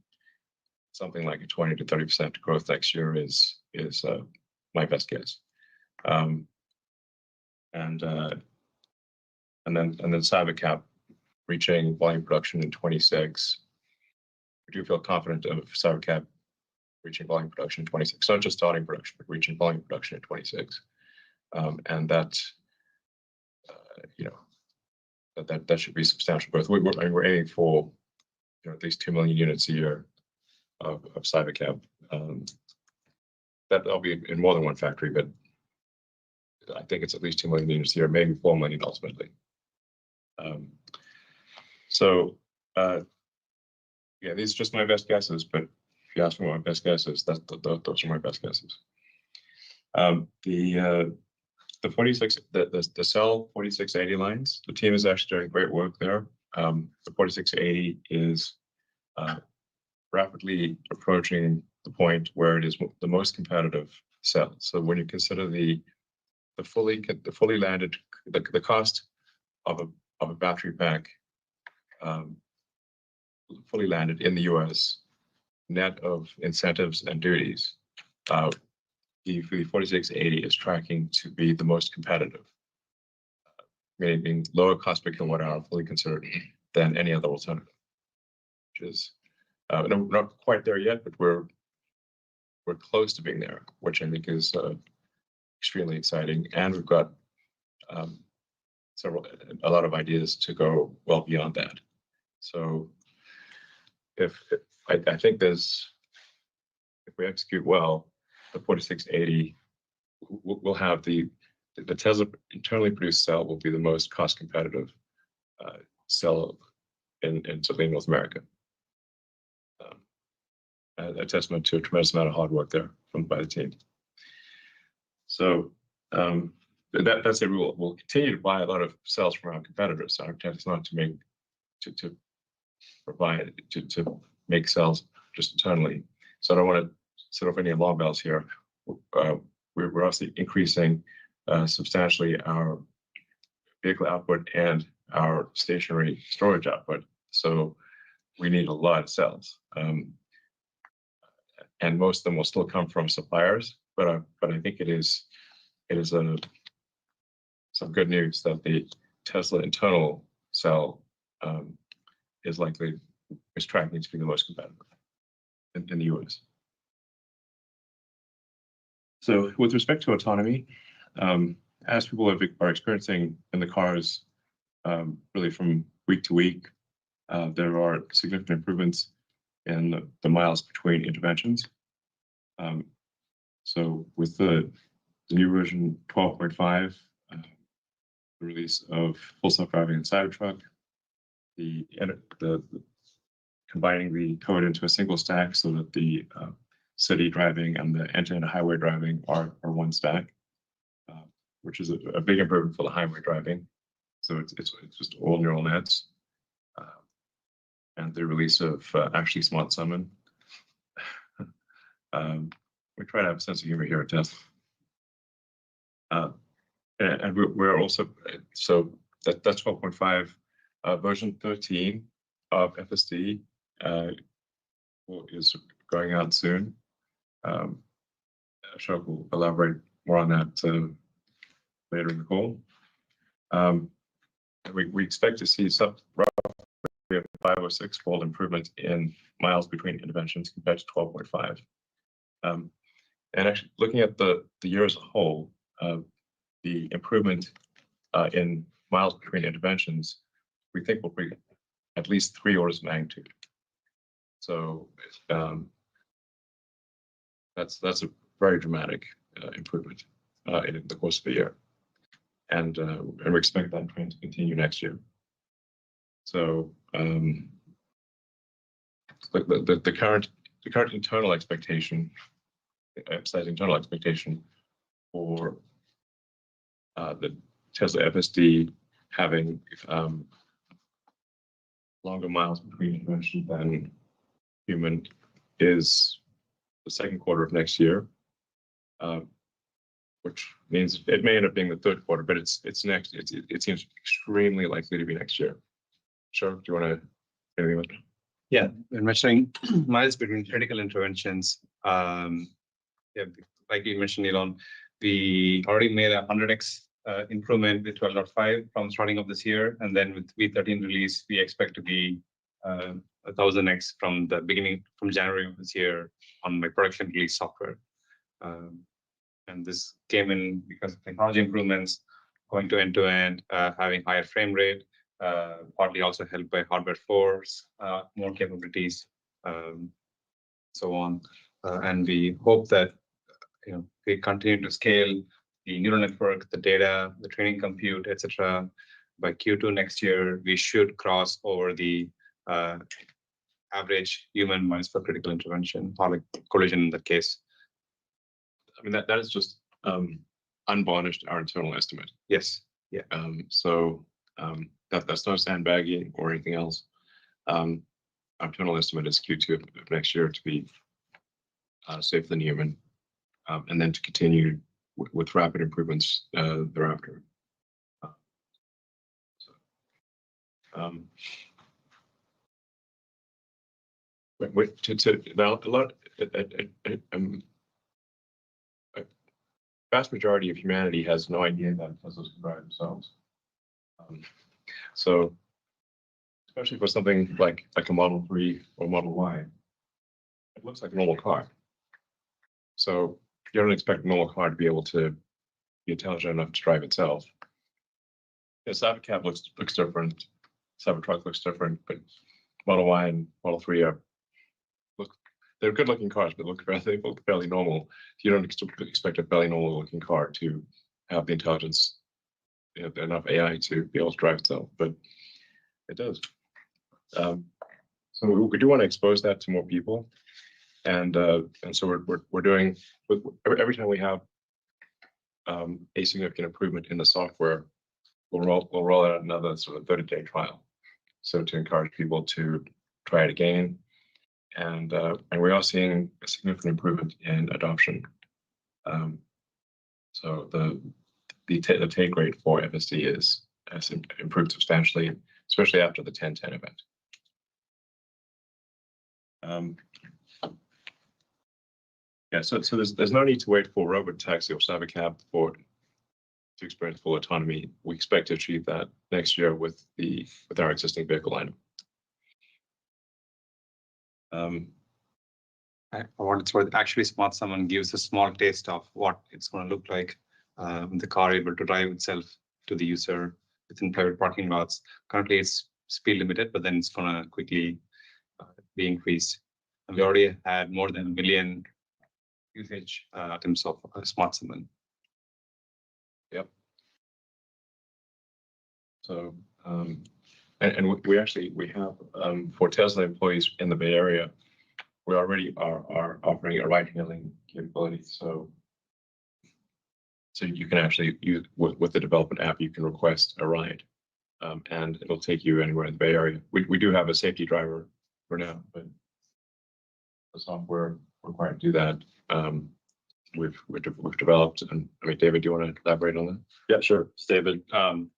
something like a 20 to 30% growth next year is my best guess. And then Cybercap reaching volume production in 26. We do feel confident of Cybercap reaching volume production in 26, not just starting production, but reaching volume production in 26. And that that should be substantial growth. We're aiming for at least 2 million units a year of Cybercab. That'll be in more than one factory, but I think it's at least 2 million units a year, maybe 4 million ultimately. These are just my best guesses, but if you ask me what my best guess is, those are my best guesses. The 46, the cell 4680 lines, the team is actually doing great work there. The 4680 is rapidly approaching the point where it is the most competitive cell. So when you consider the fully landed, the cost of a battery pack fully landed in the US, net of incentives and duties, the 4680 is tracking to be the most competitive, meaning lower cost per kilowatt hour fully considered than any other alternative, which is not quite there yet, but we're close to being there, which I think is extremely exciting. And we've got a lot of ideas to go well beyond that. So I think if we execute well, the 4680 will have the Tesla internally produced cell will be the most cost competitive cell in certainly North America. A testament to a tremendous amount of hard work there by the team. So that's a rule. We'll continue to buy a lot of cells from our competitors. Our intent is not to make cells just internally. So I don't want to set off any alarm bells here. We're obviously increasing substantially our vehicle output and our stationary storage output. So we need a lot of cells. And most of them will still come from suppliers, but I think it is some good news that the Tesla internal cell is tracking to be the most competitive in the US. So with respect to autonomy, as people are experiencing in the cars, really from week to week, there are significant improvements in the miles between interventions. So with the new version 12.5, the release of full self-driving in Cybertruck, the combining the code into a single stack so that the city driving and the end-to-end highway driving are one stack, which is a big improvement for the highway driving. So it's just all neural nets, and the release of actually Smart Summon. We try to have a sense of humor here at Tesla. And we're also, so that's 12.5. Version 13 of FSD is going out soon. Ashok will elaborate more on that later in the call. We expect to see roughly a 5 or 6-fold improvement in miles between interventions compared to 12.5. And actually, looking at the year as a whole, the improvement in miles between interventions, we think will be at least 3 orders of magnitude. So that's a very dramatic improvement in the course of the year, and we expect that trend to continue next year. So the current internal expectation, emphasizing internal expectation for the Tesla FSD having longer miles between intervention than human is the second quarter of next year, which means it may end up being the third quarter, but it's next. It seems extremely likely to be next year. Sure, do you want to say anything about that? Yeah, when measuring miles between critical interventions, yeah, like you mentioned, Elon, we already made a 100x improvement with 12.5 from starting of this year, and then with V13 release, we expect to be 1000x from the beginning, from January of this year on my production release software. And this came in because of technology improvements, going to end-to-end, having higher frame rate, partly also helped by hardware force, more capabilities, so on. And we hope that we continue to scale the neural network, the data, the training compute, etc. By Q2 next year, we should cross over the average human miles per critical intervention, or like collision in that case. I mean, that is just unvarnished our internal estimate. Yes. Yeah. So that's not sandbagging or anything else. Our internal estimate is Q2 of next year to be safer than human, and then to continue with rapid improvements thereafter. Now a lot. Vast majority of humanity has no idea that Teslas can drive themselves. So, especially for something like a Model 3 or Model Y, it looks like a normal car. So you don't expect a normal car to be able to be intelligent enough to drive itself. Cybercab looks different. Cybertruck looks different, but Model Y and Model 3 they're good-looking cars, but they look fairly normal. You don't expect a fairly normal-looking car to have the intelligence, enough AI to be able to drive itself, but it does. So we do want to expose that to more people, and so we're doing, every time we have a significant improvement in the software, we'll roll out another sort of 30-day trial, so to encourage people to try it again. And we are seeing a significant improvement in adoption. So the take rate for FSD has improved substantially, especially after the 1010 event. Yeah, so there's no need to wait for robotaxi or Cybercab to experience full autonomy. We expect to achieve that next year with our existing vehicle lineup. For what it's worth, actually, Smart Summon gives a small taste of what it's going to look like the car able to drive itself to the user within private parking lots. Currently, it's speed limited, but then it's going to quickly be increased. And we already had more than 1 million usage items of Smart Summon. Yep. So, And we have for Tesla employees in the Bay Area, we already are offering a ride-hailing capability. So you can actually use with the development app, you can request a ride, and it'll take you anywhere in the Bay Area. We do have a safety driver for now, but the software required to do that. We've developed, and I mean, David, do you want to elaborate on that? Yeah, sure. It's David.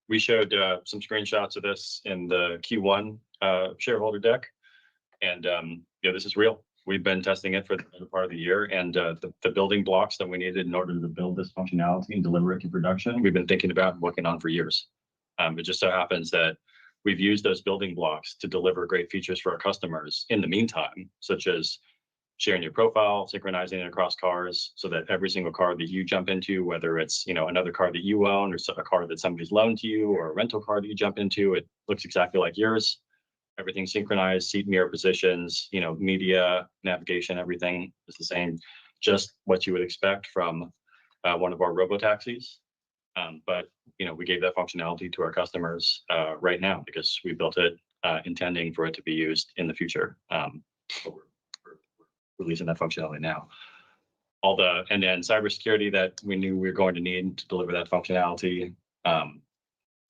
We showed some screenshots of this in the Q1 shareholder deck, and yeah, this is real. We've been testing it for the better part of the year, and the building blocks that we needed in order to build this functionality and deliver it to production, we've been thinking about and working on for years. It just so happens that we've used those building blocks to deliver great features for our customers in the meantime, such as sharing your profile, synchronizing it across cars, so that every single car that you jump into, whether it's another car that you own or a car that somebody's loaned to you or a rental car that you jump into, it looks exactly like yours. Everything's synchronized, seat mirror positions, media, navigation, everything is the same, just what you would expect from one of our robotaxis. But we gave that functionality to our customers right now because we built it intending for it to be used in the future. Releasing that functionality now. All the end-to-end cybersecurity that we knew we were going to need to deliver that functionality,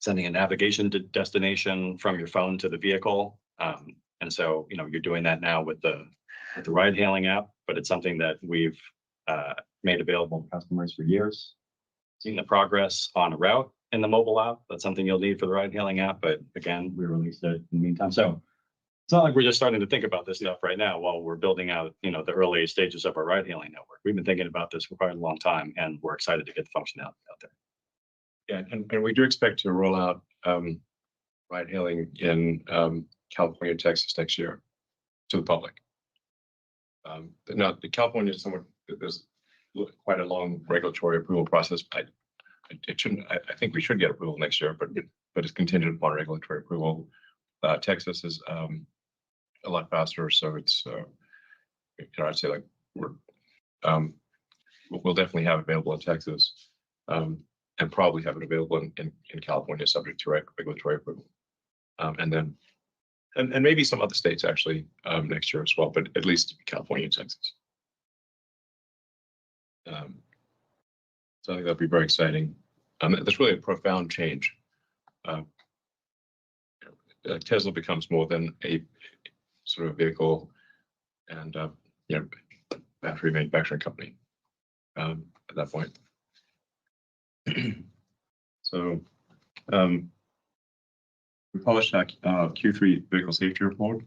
sending a navigation to destination from your phone to the vehicle. And so, you're doing that now with the ride-hailing app, but it's something that we've made available to customers for years. Seeing the progress on a route in the mobile app, that's something you'll need for the ride-hailing app, but again, we released it in the meantime. So it's not like we're just starting to think about this stuff right now while we're building out, the early stages of our ride-hailing network. We've been thinking about this for quite a long time, and we're excited to get the functionality out there. Yeah, and we do expect to roll out ride-hailing in California and Texas next year to the public. Now, California is there's quite a long regulatory approval process. I think we should get approval next year, but it's contingent upon regulatory approval. Texas is a lot faster, so it's I'd say we'll definitely have it available in Texas, and probably have it available in California, subject to regulatory approval, and then maybe some other states actually next year as well, but at least California and Texas. So I think that'll be very exciting. That's really a profound change. Tesla becomes more than a sort of vehicle and battery manufacturing company at that point. So we published our Q3 vehicle safety report,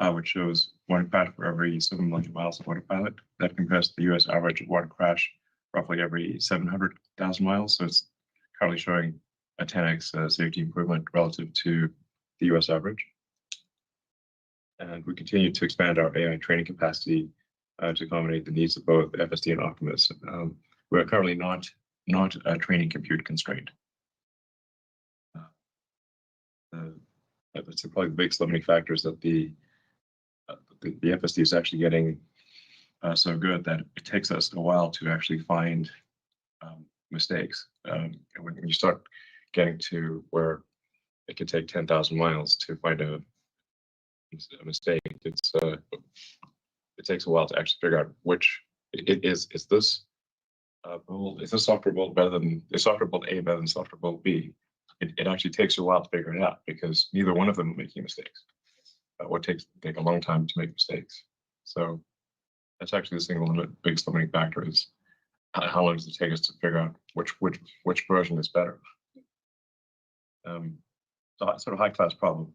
which shows one crash for every 7 million miles of autopilot. That compares to the U.S. average of one crash roughly every 700,000 miles. So it's currently showing a 10x safety improvement relative to the U.S. average. And we continue to expand our AI training capacity to accommodate the needs of both FSD and Optimus. We're currently not training compute constrained. That's probably the biggest limiting factor is that the FSD is actually getting so good that it takes us a while to actually find mistakes. And when you start getting to where it can take 10,000 miles to find a mistake, it takes a while to actually figure out which is this build, is this software build better than the software build A better than software build B? It actually takes a while to figure it out because neither one of them are making mistakes. Or take a long time to make mistakes. So that's actually the single biggest limiting factor is how long does it take us to figure out which version is better. So sort of high-class problem.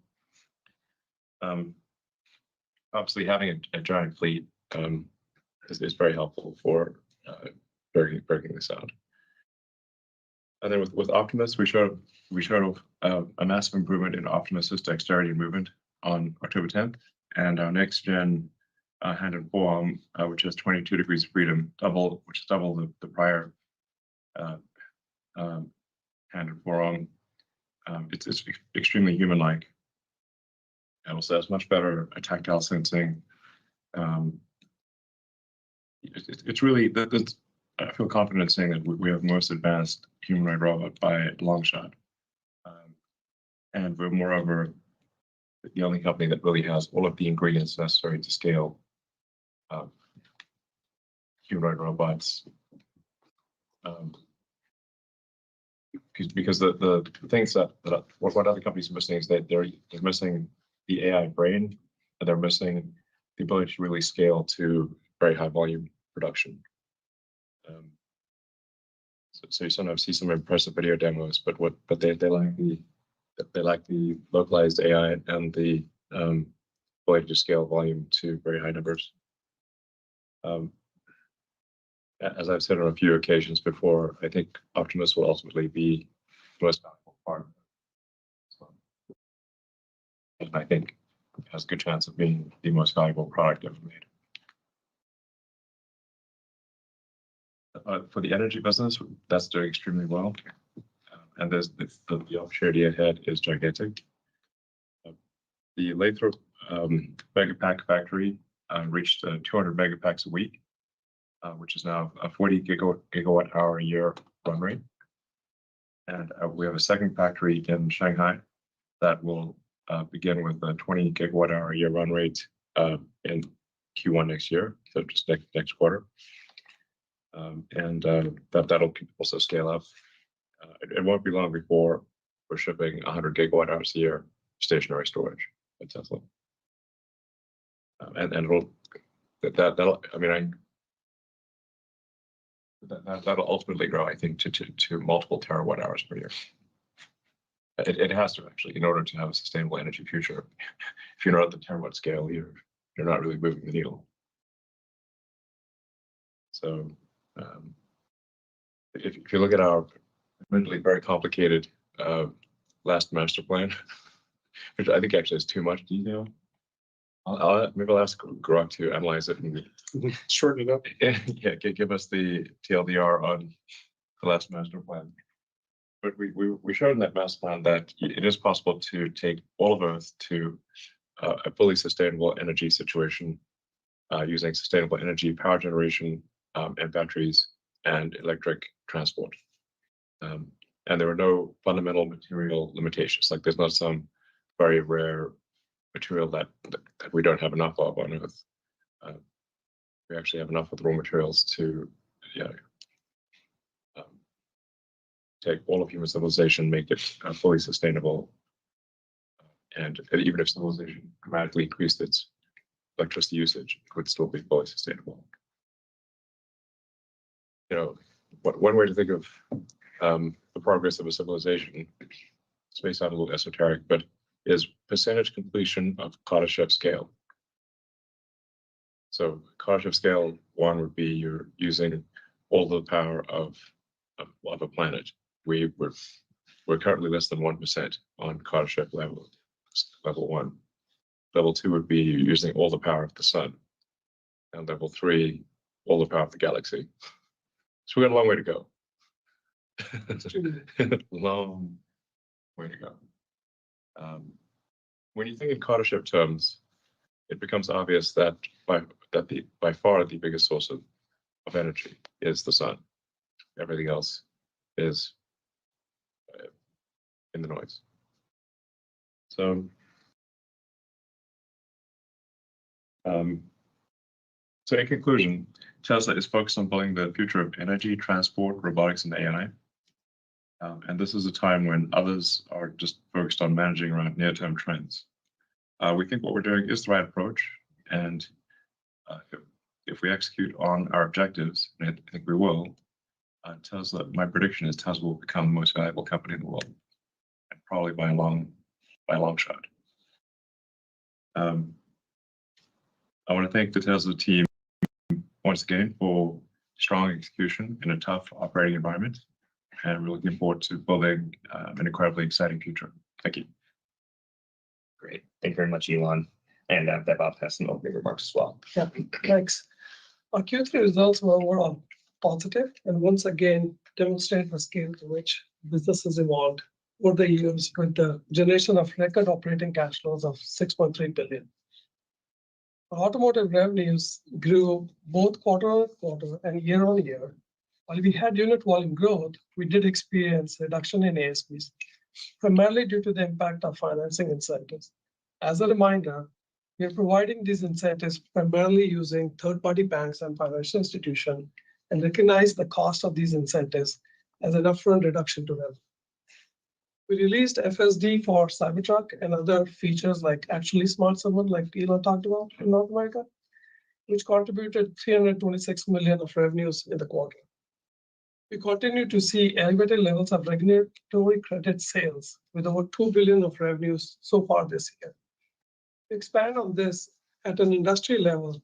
Obviously, having a giant fleet is very helpful for breaking this out. And then with Optimus, we showed a massive improvement in Optimus's dexterity and movement on October 10th, and our next gen hand and forearm, which has 22 degrees of freedom, which is double the prior hand and forearm. It's extremely human-like. It also has much better tactile sensing. It's really, I feel confident saying that we have the most advanced humanoid robot by a long shot. And we're moreover the only company that really has all of the ingredients necessary to scale humanoid robots. Because the things that what other companies are missing is that they're missing the AI brain, and they're missing the ability to really scale to very high volume production. So you sometimes see some impressive video demos, but they lack the localized AI and the ability to scale volume to very high numbers. As I've said on a few occasions before, I think Optimus will ultimately be the most valuable part of it. So, and I think it has a good chance of being the most valuable product ever made. For the energy business, that's doing extremely well. And there's the opportunity ahead is gigantic. The Lathrop Megapack factory reached 200 megapacks a week, which is now a 40 gigawatt hour a year run rate. And we have a second factory in Shanghai that will begin with a 20 gigawatt hour a year run rate in Q1 next year, so just next quarter. That'll also scale up. It won't be long before we're shipping 100 gigawatt hours a year stationary storage at Tesla. And it'll that'll ultimately grow, I think, to multiple terawatt hours per year. It has to actually, in order to have a sustainable energy future. If you're not at the terawatt scale, you're not really moving the needle. So if you look at our admittedly very complicated last master plan, which I think actually has too much detail, maybe I'll ask Grok to analyze it and shorten it up. Yeah, give us the TLDR on the last master plan. But we showed in that master plan that it is possible to take all of Earth to a fully sustainable energy situation using sustainable energy, power generation, and batteries and electric transport. And there are no fundamental material limitations. Like there's not some very rare material that we don't have enough of on Earth. We actually have enough of the raw materials to take all of human civilization, make it fully sustainable. And even if civilization dramatically increased its electricity usage, it would still be fully sustainable. One way to think of the progress of a civilization, this may sound a little esoteric, but is percentage completion of Kardashev scale. So Kardashev scale 1 would be you're using all the power of a planet. We're currently less than 1% on Kardashev level 1. Level 2 would be using all the power of the sun. And level 3, all the power of the galaxy. So we got a long way to go. Long way to go. When you think in Kardashev terms, it becomes obvious that by far the biggest source of energy is the sun. Everything else is in the noise. So, so in conclusion, Tesla is focused on building the future of energy, transport, robotics, and AI. And this is a time when others are just focused on managing around near-term trends. We think what we're doing is the right approach, and if we execute on our objectives, and I think we will, Tesla. My prediction is Tesla will become the most valuable company in the world, and probably by a long shot. I want to thank the Tesla team once again for strong execution in a tough operating environment, and we're looking forward to building an incredibly exciting future. Thank you. Great. Thank you very much, Elon. And Bob has some opening remarks as well. Yeah, thanks. Our Q3 results were overall positive and once again demonstrate the scale to which business has evolved over the years with the generation of record operating cash flows of $6.3 billion. Our automotive revenues grew both quarter-on-quarter and year-on-year. While we had unit volume growth, we did experience reduction in ASPs, primarily due to the impact of financing incentives. As a reminder, we are providing these incentives primarily using third-party banks and financial institutions and recognize the cost of these incentives as an upfront reduction to them. We released FSD for Cybertruck and other features like Actually Smart Summon, like Elon talked about in North America, which contributed $326 million of revenues in the quarter. We continue to see elevated levels of regulatory credit sales with over $2 billion of revenues so far this year. To expand on this, at an industry level,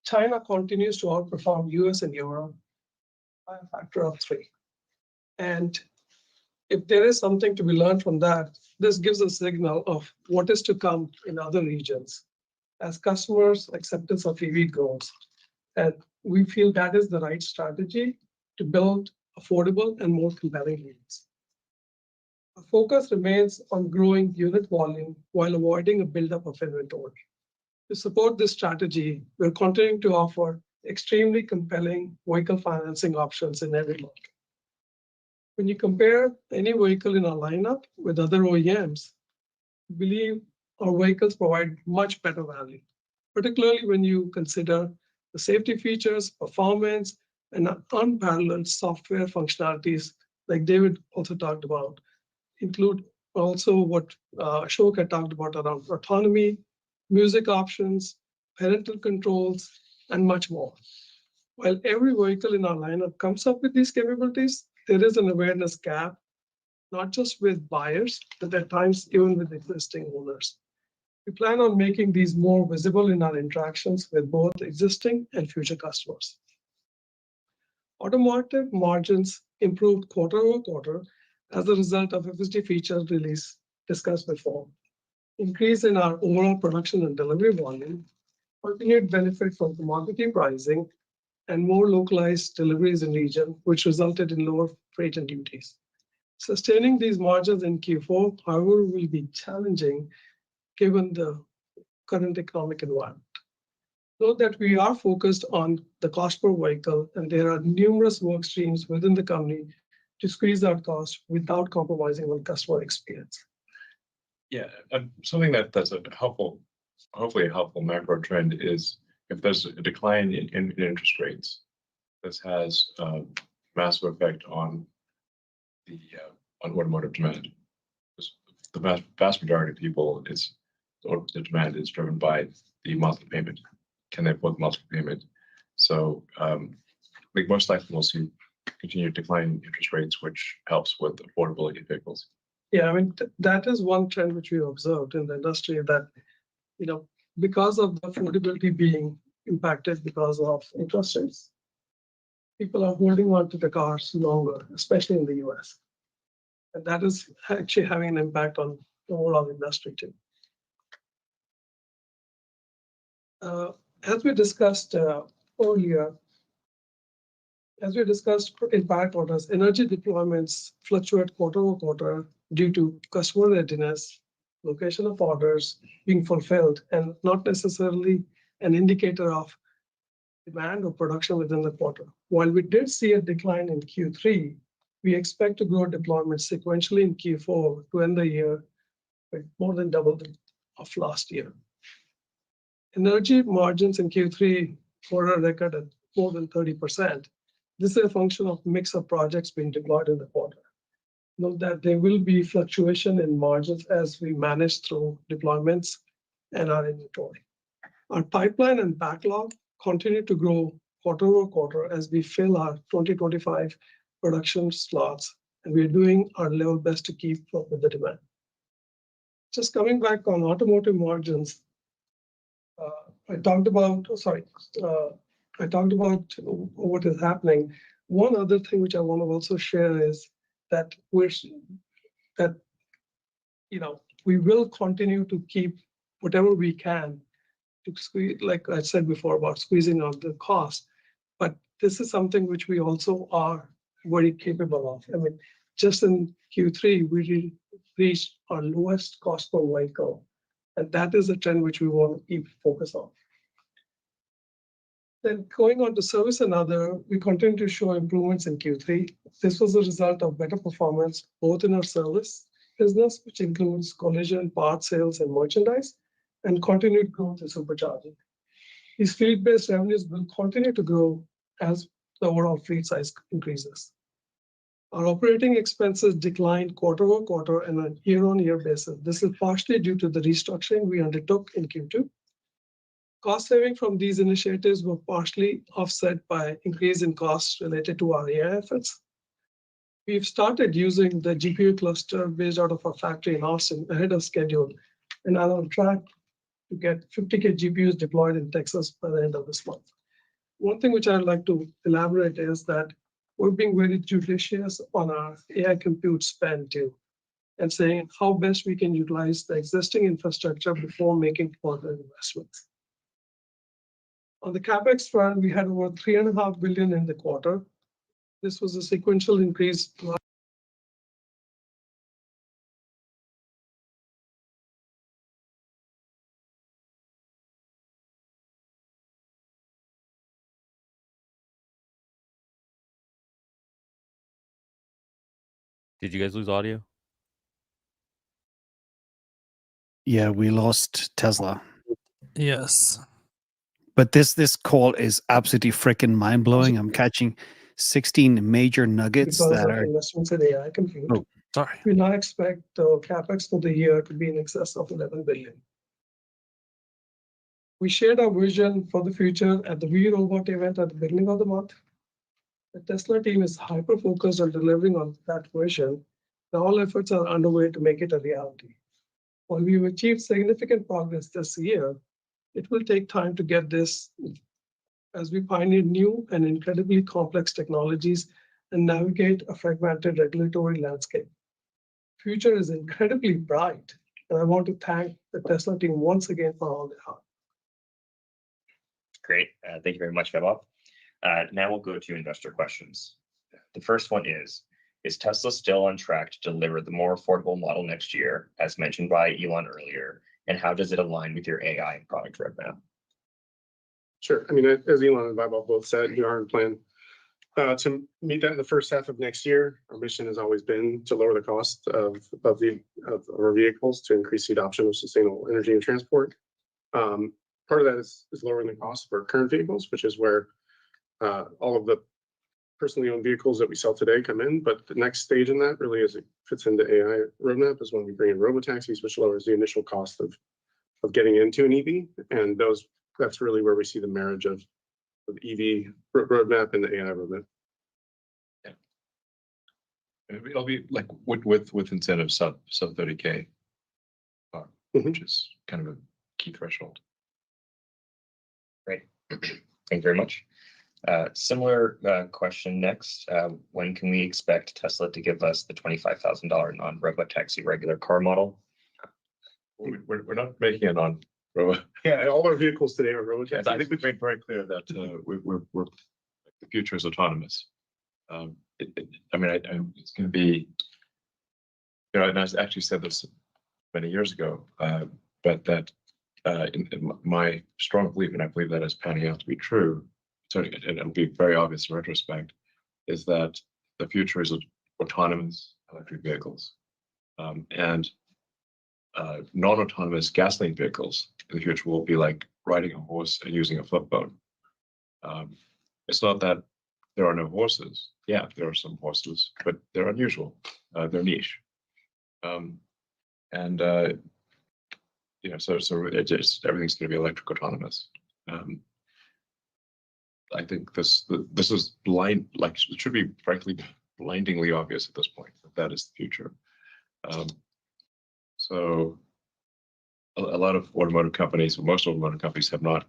China continues to outperform US and Europe by a factor of 3. And if there is something to be learned from that, this gives a signal of what is to come in other regions as customers' acceptance of EV grows. And we feel that is the right strategy to build affordable and more compelling leads. Our focus remains on growing unit volume while avoiding a buildup of inventory. To support this strategy, we're continuing to offer extremely compelling vehicle financing options in every market. When you compare any vehicle in our lineup with other OEMs, we believe our vehicles provide much better value, particularly when you consider the safety features, performance, and unparalleled software functionalities like David also talked about, include also what Ashok had talked about around autonomy, music options, parental controls, and much more. While every vehicle in our lineup comes up with these capabilities, there is an awareness gap, not just with buyers, but at times even with existing owners. We plan on making these more visible in our interactions with both existing and future customers. Automotive margins improved quarter-over-quarter as a result of FSD feature release discussed before. Increase in our overall production and delivery volume, continued benefit from commodity pricing, and more localized deliveries in region, which resulted in lower freight and duties. Sustaining these margins in Q4, however, will be challenging given the current economic environment. Note that we are focused on the cost per vehicle, and there are numerous work streams within the company to squeeze out cost without compromising on customer experience. Yeah, something that's a helpful, hopefully a helpful macro trend is if there's a decline in interest rates, this has a massive effect on the on automotive demand. The vast majority of people, the demand is driven by the monthly payment. Can they afford the monthly payment? So we most likely will see continued decline in interest rates, which helps with affordability of vehicles. Yeah, I mean, that is one trend which we observed in the industry that, because of the affordability being impacted because of interest rates, people are holding on to the cars longer, especially in the US. And that is actually having an impact on the overall industry too. As we discussed earlier, as we discussed in prior quarters, energy deployments fluctuate quarter-over-quarter due to customer readiness, location of orders being fulfilled, and not necessarily an indicator of demand or production within the quarter. While we did see a decline in Q3, we expect to grow deployments sequentially in Q4 to end the year with more than double the of last year. Energy margins in Q3 were a record at more than 30%. This is a function of mix of projects being deployed in the quarter. Note that there will be fluctuation in margins as we manage through deployments and our inventory. Our pipeline and backlog continue to grow quarter-over-quarter as we fill our 2025 production slots, and we're doing our level best to keep up with the demand. Just coming back on automotive margins, I talked about what is happening. One other thing which I want to also share is that we will continue to keep whatever we can to squeeze, like I said before, about squeezing out the cost. But this is something which we also are very capable of. I mean, just in Q3, we reached our lowest cost per vehicle, and that is a trend which we want to keep focus on. Then going on to service and other, we continue to show improvements in Q3. This was a result of better performance both in our service business, which includes collision, part sales, and merchandise, and continued growth in supercharging. These fleet-based revenues will continue to grow as the overall fleet size increases. Our operating expenses declined quarter-over-quarter and on a year-on-year basis. This is partially due to the restructuring we undertook in Q2. Cost saving from these initiatives were partially offset by increase in costs related to our AI efforts. We've started using the GPU cluster based out of our factory in Austin ahead of schedule and are on track to get 50K GPUs deployed in Texas by the end of this month. One thing which I'd like to elaborate is that we're being very judicious on our AI compute spend too, and saying how best we can utilize the existing infrastructure before making further investments. On the CapEx front, we had over $3.5 billion in the quarter. This was a sequential increase. Did you guys lose audio? Yeah, we lost Tesla. Yes. But this call is absolutely freaking mind blowing. I'm catching 16 major nuggets Because that of are. investments in AI compute, Oh, Sorry. we now expect the CapEx for the year to be in excess of $11 billion. We shared our vision for the future at the We Robot event at the beginning of the month. The Tesla team is hyper-focused on delivering on that vision, and all efforts are underway to make it a reality. While we've achieved significant progress this year, it will take time to get this as we pioneer new and incredibly complex technologies and navigate a fragmented regulatory landscape. Future is incredibly bright, and I want to thank the Tesla team once again for all their hard work. Great. Thank you very much, Vaibhav. Now we'll go to investor questions. The first one is Tesla still on track to deliver the more affordable model next year, as mentioned by Elon earlier? And how does it align with your AI product roadmap? Sure. I mean, as Elon and Vaibhav both said, we are in plan to meet that in the first half of next year. Our mission has always been to lower the cost of our vehicles to increase the adoption of sustainable energy and transport. Part of that is lowering the cost of our current vehicles, which is where all of the personally owned vehicles that we sell today come in. But the next stage in that really, as it fits into AI roadmap, is when we bring in robotaxis, which lowers the initial cost of getting into an EV. And that's really where we see the marriage of the EV roadmap and the AI roadmap. Yeah. It'll be like with incentives sub 30K, which is kind of a key threshold. Great. Thank you very much. Similar question next. When can we expect Tesla to give us the $25,000 non-robotaxi regular car model? We're not making it on robot. Yeah, all our vehicles today are robotaxis. I think we've made very clear that we're the future is autonomous. I mean, it's going to be, and I actually said this many years ago, but that in my strong belief, and I believe that is panning out to be true, and it'll be very obvious in retrospect, is that the future is autonomous electric vehicles. And non-autonomous gasoline vehicles in the future will be like riding a horse and using a flip phone. It's not that there are no horses. Yeah, there are some horses, but they're unusual. They're niche. So it just everything's going to be electric autonomous. I think this is blind, like it should be frankly blindingly obvious at this point that is the future. So a lot of automotive companies, most automotive companies, have not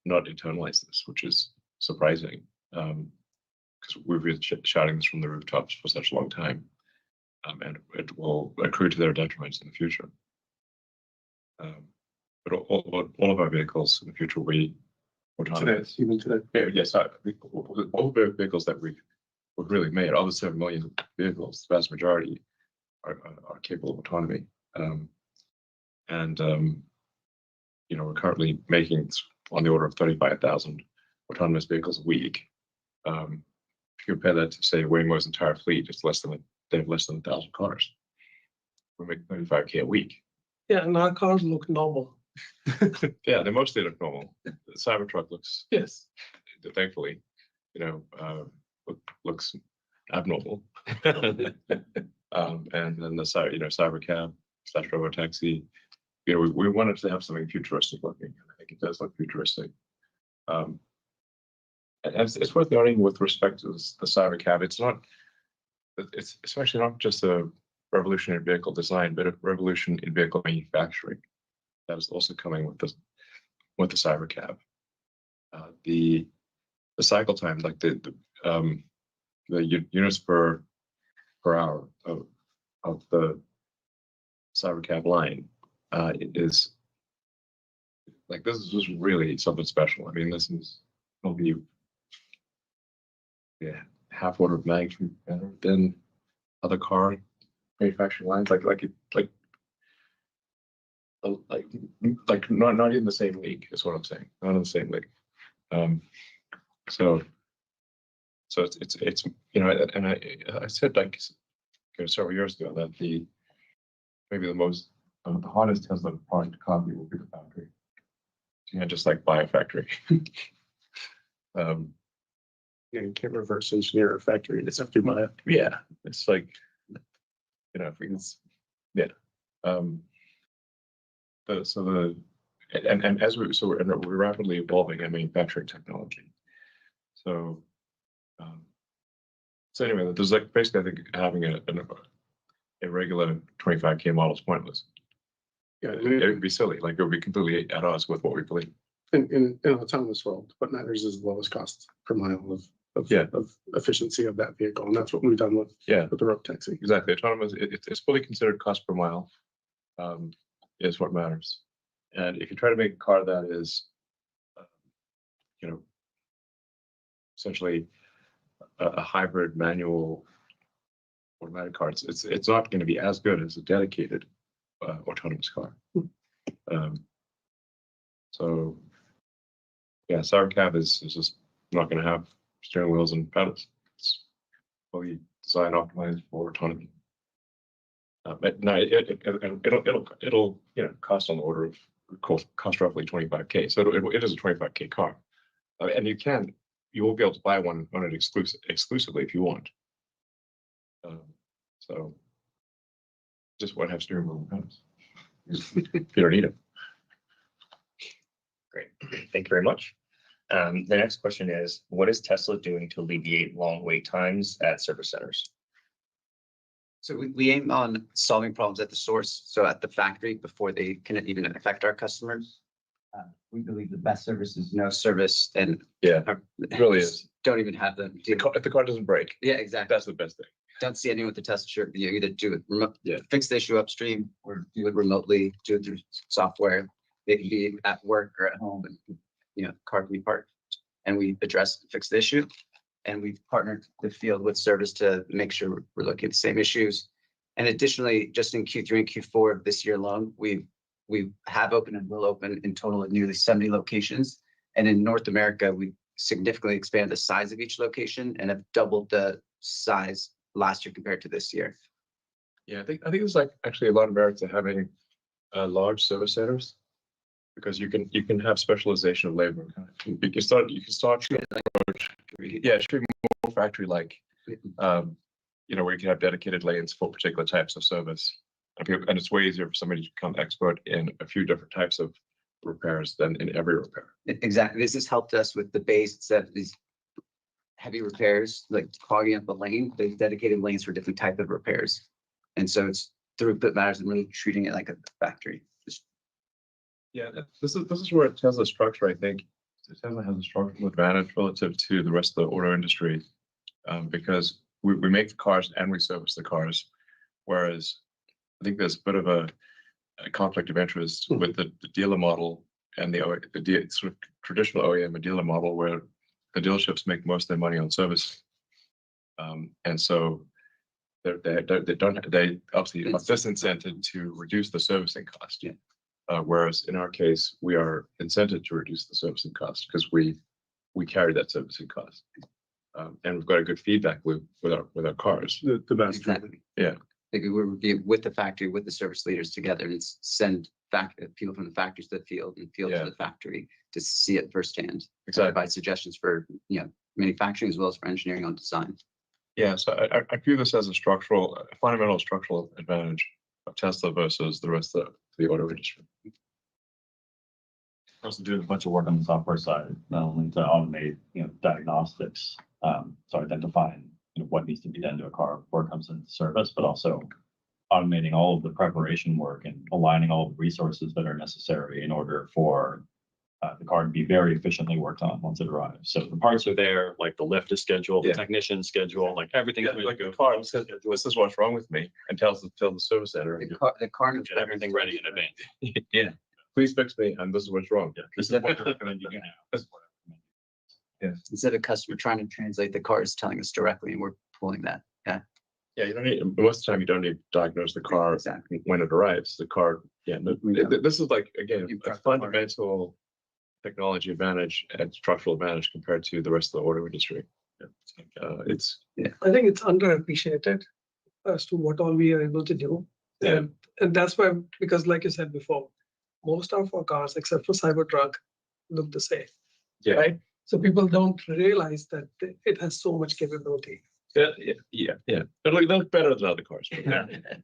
internalized this, which is surprising, because we've been shouting this from the rooftops for such a long time, and it will accrue to their detriment in the future. But all of our vehicles in the future will be autonomous. Even today. Yeah, yes, all the vehicles that we've really made, all the 7 million vehicles, the vast majority are capable of autonomy. We're currently making on the order of 35,000 autonomous vehicles a week. If you compare that to, say, Waymo's entire fleet, they have less than 1,000 cars. We make 35K a week. Yeah, and our cars look normal. Yeah, they mostly look normal. The Cybertruck looks, Yes. thankfully, looks abnormal. And then the Cybercab / Robotaxi, we wanted to have something futuristic looking, and I think it does look futuristic. And it's worth noting with respect to the Cybercab, it's actually not just a revolution in vehicle design, but a revolution in vehicle manufacturing that is also coming with the Cybercab. The cycle time, like the units per hour of the Cybercab line, is like, this is just really something special. I mean, this is probably half order of magnitude better than other car manufacturing lines. Like not in the same league is what I'm saying. Not in the same league. So it's and I said several years ago that maybe the hardest Tesla product to copy will be the factory. You can't just like buy a factory. You can't reverse engineer a factory. It's have to buy it. Yeah, it's like, if we can, yeah. We're rapidly evolving our manufacturing technology. So anyway, there's like basically, I think having a regular 25K model is pointless. Yeah, It would be silly. Like, it would be completely at odds with what we believe. in an autonomous world, what matters is the lowest cost per mile of efficiency of that vehicle, and that's what we've done with the Robotaxi. Exactly. Autonomous, it's fully considered cost per mile, is what matters. And if you try to make a car that is, essentially a hybrid manual automatic car, it's not going to be as good as a dedicated autonomous car. So yeah, Cybercab is just not going to have steering wheels and pedals. It's fully designed, optimized for autonomy. But no, it'll cost on the order of cost roughly 25K. So it is a 25K car, and you will be able to buy one on it exclusively if you want. So just won't have steering wheel and pedals. You don't need it. Great. Thank you very much. The next question is, what is Tesla doing to alleviate long wait times at service centers? So we aim on solving problems at the source, so at the factory, before they can even affect our customers. We believe the best service is no service, and Yeah, it really is. don't even have them. If the car doesn't break, Yeah, exactly. that's the best thing. Don't see anyone with the Tesla shirt. You either do it remote, fix the issue upstream, or do it remotely, do it through software. They can be at work or at home, and car can be parked, and we address and fix the issue. And we've partnered the field with service to make sure we're looking at the same issues. And additionally, just in Q3 and Q4 of this year alone, we have opened and will open in total at nearly 70 locations. And in North America, we significantly expanded the size of each location and have doubled the size last year compared to this year. Yeah, I think there's like actually a lot of merit to having large service centers, because you can have specialization of labor. You can start it should be more factory-like, where you can have dedicated lanes for particular types of service. And it's way easier for somebody to become expert in a few different types of repairs than in every repair. Exactly. This has helped us with the base instead of these heavy repairs, like clogging up a lane. There's dedicated lanes for different type of repairs. And so it's throughput matters and really treating it like a factory. Yeah, this is where Tesla's structure, I think, Tesla has a structural advantage relative to the rest of the auto industry, because we make the cars and we service the cars, whereas I think there's a bit of a conflict of interest with the dealer model and the sort of traditional OEM and dealer model, where the dealerships make most of their money on service, and so they obviously are disincented to reduce the servicing cost. Yeah. Whereas in our case, we are incented to reduce the servicing cost because we carry that servicing cost, and we've got a good feedback loop with our cars. The best. Exactly. Yeah. Like we would be with the factory, with the service leaders together, and send people from the factories to the field and field to the factory to see it firsthand. Exactly. Provide suggestions for manufacturing as well as for engineering on design. Yeah, so I view this as a fundamental structural advantage of Tesla versus the rest of the auto industry. Also doing a bunch of work on the software side, not only to automate, diagnostics, so identifying what needs to be done to a car before it comes into service, but also automating all of the preparation work and aligning all the resources that are necessary in order for the car to be very efficiently worked on once it arrives. So the parts are there, like the lift is scheduled, the technician schedule, like everything's like the car says, this is what's wrong with me, and tells the service center. The car get everything ready in advance. Yeah, please fix me, and this is what's wrong. Yeah, this is what I recommend you do now. This is what I recommend. Yeah. Instead of customer trying to translate, the car is telling us directly, and we're pulling that. Yeah. Yeah, you don't need, most of the time you don't need to diagnose the car when it arrives. The car, this is like, again, a fundamental technology advantage and structural advantage compared to the rest of the auto industry. I think it's underappreciated as to what all we are able to do. And that's why, because like you said before, most of our cars, except for Cybertruck, look the same. Yeah. Right? So people don't realize that it has so much capability. Yeah. They look better than other cars,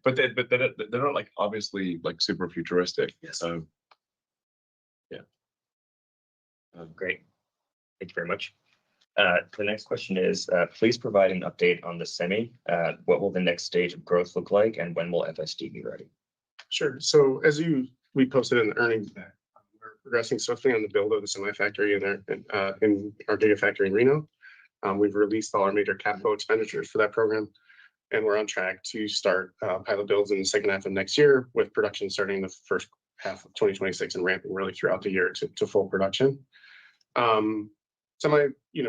but they're not like obviously like super futuristic. Yes. Great. Thank you very much. The next question is, please provide an update on the Semi. What will the next stage of growth look like, and when will FSD be ready? Sure. So as we posted in the earnings deck, we're progressing swiftly on the build of the semi factory in our Gigafactory in Reno. We've released all our major capital expenditures for that program, and we're on track to start pilot builds in the second half of next year, with production starting the first half of 2026 and ramping really throughout the year to full production. Semi,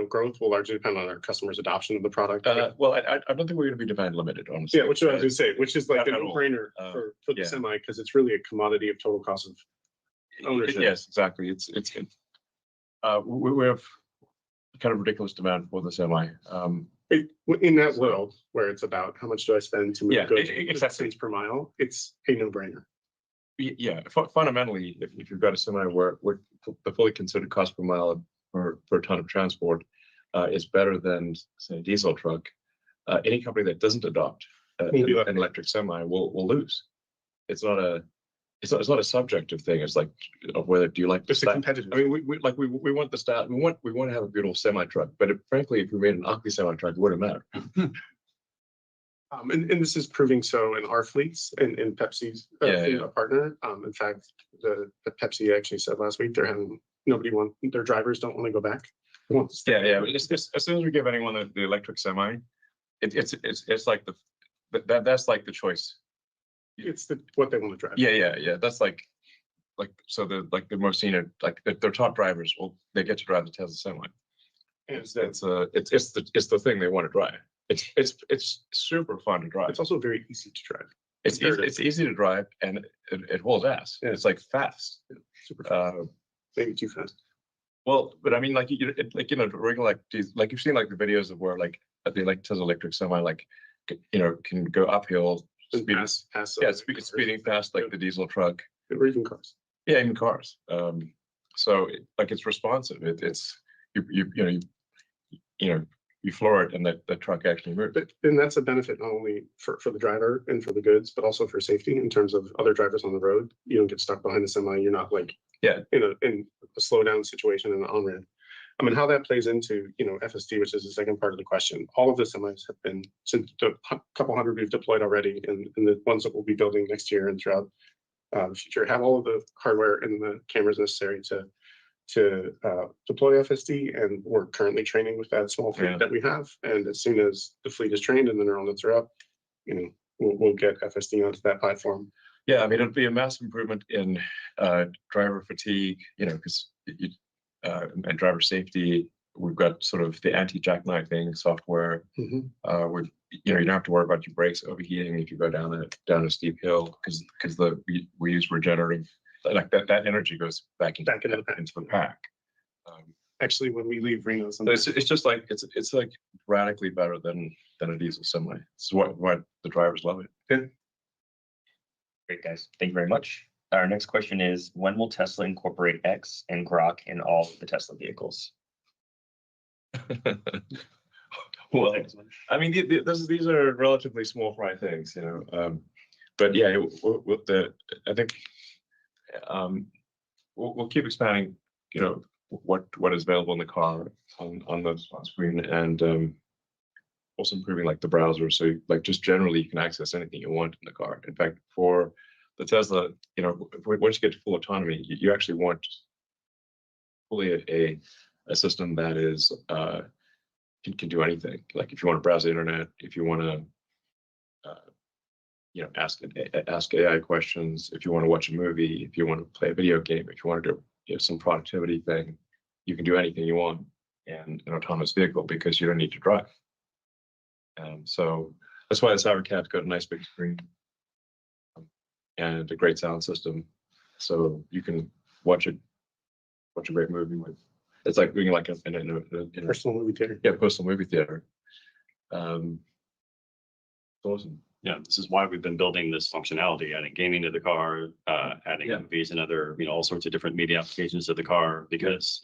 growth will largely depend on our customers' adoption of the product. Well, I don't think we're going to be demand limited, honestly. Yeah, which I was going to say, which is like a no-brainer for the yeah. Semi, because it's really a commodity of total cost of ownership. Yes, exactly. It's good. We have kind of ridiculous demand for the Semi. In that world where it's about how much do I spend to move goods exactly. cents per mile, it's a no-brainer. Yeah, fundamentally, if you've got a Semi where the fully considered cost per mile for a ton of transport is better than, say, a diesel truck, any company that doesn't adopt an electric Semi will lose. It's not a subjective thing. It's like whether do you like the style. Competitive. I mean, we want the style. We want to have a beautiful semi truck. But frankly, if we made an ugly semi truck, it wouldn't matter. And this is proving so in our fleets and in Pepsi's partner. In fact, the Pepsi actually said last week their drivers don't want to go back. Yeah. As soon as we give anyone the electric semi, it's like that's like the choice. It's what they want to drive. Yeah. That's like so the most senior, like their top drivers, they get to drive the Tesla Semi. It's the thing they want to drive. It's super fun to drive. It's also very easy to drive. It's easy to drive, and it holds ass. Yeah. It's like fast. Yeah, super fast. Maybe too fast. Well, but I mean, regular like you've seen like the videos of where like the Tesla electric Semi can go uphill. Speeding fast like the diesel truck. Or even cars. Yeah, even cars. So it's responsive. It's you floor it and the truck actually moves. But then that's a benefit not only for the driver and for the goods, but also for safety in terms of other drivers on the road. You don't get stuck behind the Semi. You're not in a slowdown situation in the on-ramp. I mean, how that plays into, FSD, which is the second part of the question. All of the Semis have been, since the couple hundred we've deployed already, and the ones that we'll be building next year and throughout the future, have all of the hardware and the cameras necessary to deploy FSD. And we're currently training with that small fleet that we have. And as soon as the fleet is trained and the neural nets are up, we'll get FSD onto that platform. Yeah, I mean, it'll be a massive improvement in driver fatigue, because and driver safety. We've got sort of the anti-jackknifing software. Where you don't have to worry about your brakes overheating if you go down a steep hill, because we use regenerative, like that energy goes back into the pack. Actually, when we leave Reno, it's just like it's like radically better than a diesel Semi. It's why the drivers love it. Good. Great, guys. Thank you very much. Our next question is, when will Tesla incorporate X and Grok in all of the Tesla vehicles? Well, I mean, these are relatively small fry things, but yeah, with I think we'll keep expanding, what is available in the car on the screen, and also improving like the browser. So like just generally, you can access anything you want in the car. In fact, for the Tesla, once you get to full autonomy, you actually want fully a system that is can do anything. Like if you want to browse the internet, if you want to ask AI questions, if you want to watch a movie, if you want to play a video game, if you want to do some productivity thing, you can do anything you want in an autonomous vehicle because you don't need to drive. So that's why the Cybercab's got a nice big screen and a great sound system, so you can watch a great movie with. It's like being like in a Personal movie theater. Yeah, personal movie theater. It's awesome. Yeah, this is why we've been building this functionality, adding gaming to the car, adding movies and other, all sorts of different media applications to the car, because,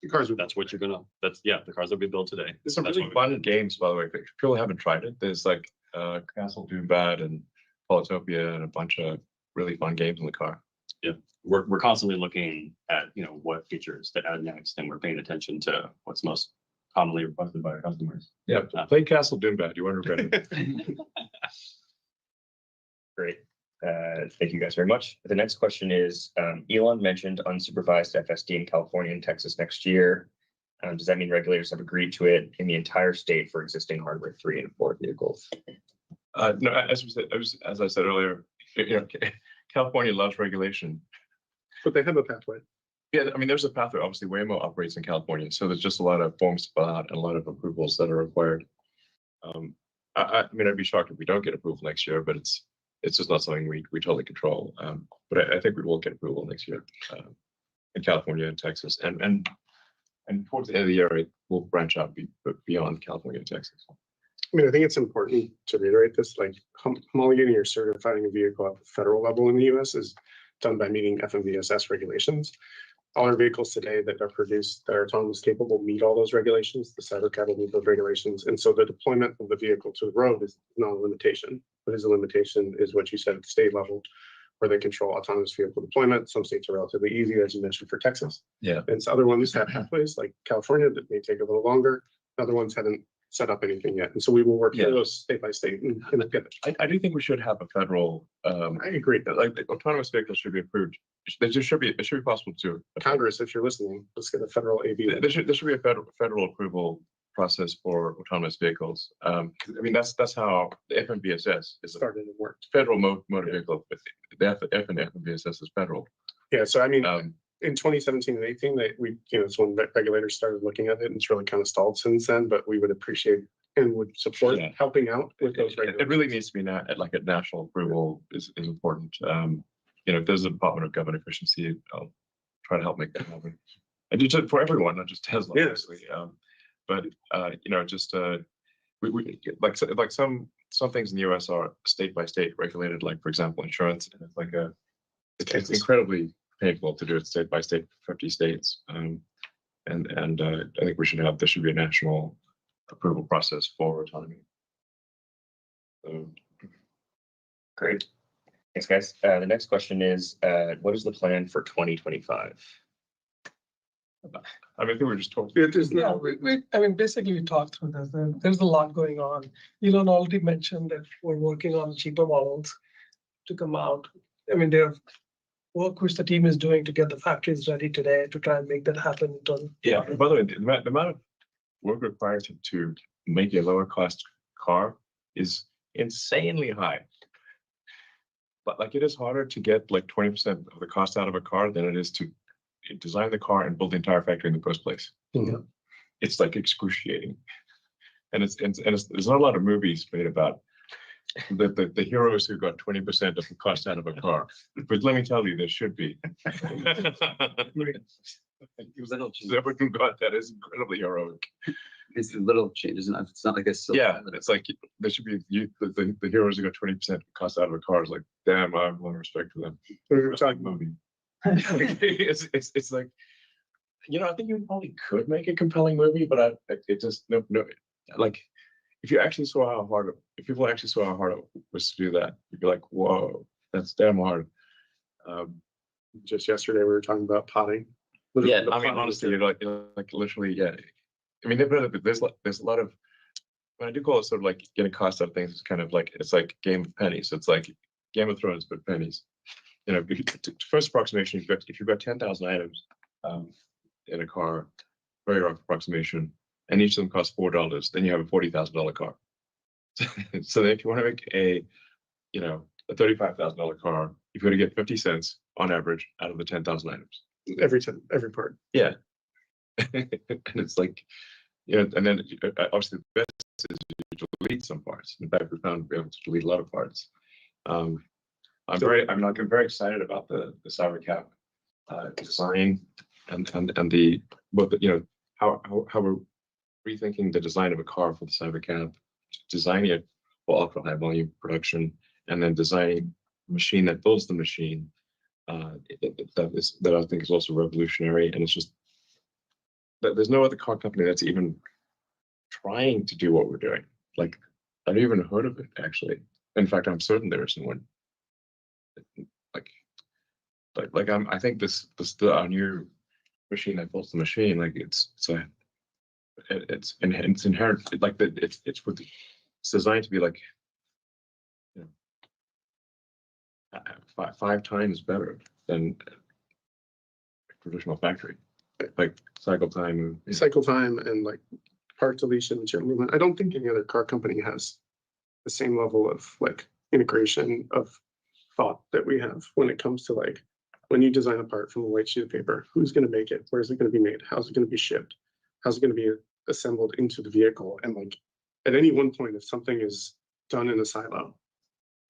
The cars are that's what you're gonna, the cars that we build today. There's some That's really what we fun games, by the way. If people haven't tried it, there's like Castle Doombad and Polytopia and a bunch of really fun games in the car. Yeah, we're constantly looking at, what features to add next, and we're paying attention to what's most commonly requested by our customers. Yeah, play Castle Doombad. You won't regret it. Great. Thank you guys very much. The next question is, Elon mentioned unsupervised FSD in California and Texas next year. Does that mean regulators have agreed to it in the entire state for existing hardware 3 and 4 vehicles? No, as I said earlier, California loves regulation. But they have a pathway. Yeah, I mean, there's a pathway. Obviously, Waymo operates in California, so there's just a lot of forms to fill out and a lot of approvals that are required. I mean, I'd be shocked if we don't get approval next year, but it's just not something we totally control. But I think we will get approval next year in California and Texas, and towards the end of the year, it will branch out beyond California and Texas. I mean, I think it's important to reiterate this, like homologating or certifying a vehicle at the federal level in the US is done by meeting FMVSS regulations. All our vehicles today that are produced that are autonomous capable meet all those regulations. The Cybercab will meet those regulations. And so the deployment of the vehicle to the road is not a limitation. What is a limitation is what you said at the state level, where they control autonomous vehicle deployment. Some states are relatively easy, as you mentioned, for Texas. Yeah. And so other ones have pathways, like California, that may take a little longer. Other ones haven't set up anything yet. And so we will work through those state by state and get it. I do think we should have a federal. I agree. Like the autonomous vehicles should be approved. It should be possible to. Congress, if you're listening, let's get a federal AV. There should be a federal approval process for autonomous vehicles. I mean, that's how the FMVSS is started and worked. Federal motor vehicle, but the FMVSS is federal. Yeah, so I mean, in 2017 and 18, it's when regulators started looking at it, and it's really kind of stalled since then. But we would appreciate and would support helping out with those regulations. It really needs to be like a national approval is important. If there's a Department of Government Efficiency, I'll try to help make that happen. And do it for everyone, not just Tesla, obviously. But just we like some things in the US are state by state regulated. Like for example, insurance, and it's incredibly painful to do it state by state, 50 states. And I think there should be a national approval process for autonomy. So. Great. Thanks, guys. The next question is, what is the plan for 2025? I think we're just talking. I mean, basically, we talked through this. There's a lot going on. Elon already mentioned that we're working on cheaper models to come out. I mean, there's work which the team is doing to get the factories ready today to try and make that happen. Yeah. By the way, the amount of work required to make a lower cost car is insanely high. But like, it is harder to get like 20% of the cost out of a car than it is to design the car and build the entire factory in the first place. Mm-hmm. It's like excruciating, and there's not a lot of movies made about the heroes who got 20% of the cost out of a car. But let me tell you, there should be. Whoever got that is incredibly heroic. It's little changes, and it's not like a silver Yeah, bullet. it's like there should be the heroes who got 20% cost out of a car. Is like, damn, I have a lot of respect for them. We were talking movie. It's like, I think you probably could make a compelling movie, but it just no. Like, if you actually saw how hard, if people actually saw how hard it was to do that, you'd be like, whoa, that's damn hard. Just yesterday we were talking about potting. Yeah, The I mean, potting honestly, material. you're like literally, yeah. I mean, there's a lot of, when I do call it sort of like getting cost out of things, it's kind of like, it's like Game of Pennies. It's like Game of Thrones, but pennies. First approximation, if you've got 10,000 items in a car, very rough approximation, and each of them costs $4, then you have a $40,000 car. So if you want to make a $35,000 car, you've got to get 50 cents on average out of the 10,000 items. Every part. Yeah. And it's like, and then obviously the best is you delete some parts. In fact, we found we're able to delete a lot of parts. I'm very excited about the Cybercap design and the how we're rethinking the design of a car for the Cybercap, designing it for ultra high volume production, and then designing a machine that builds the machine that I think is also revolutionary. And it's just that there's no other car company that's even trying to do what we're doing. Like, I've never even heard of it, actually. In fact, I'm certain there isn't one. I think our new machine that builds the machine, like it's inherent, like it's designed to be like, five times better than a traditional factory, like cycle time And like part deletion, material movement. I don't think any other car company has the same level of like integration of thought that we have when it comes to like when you design a part from a white sheet of paper, who's going to make it? Where is it going to be made? How's it going to be shipped? How's it going to be assembled into the vehicle? And like at any one point, if something is done in a silo,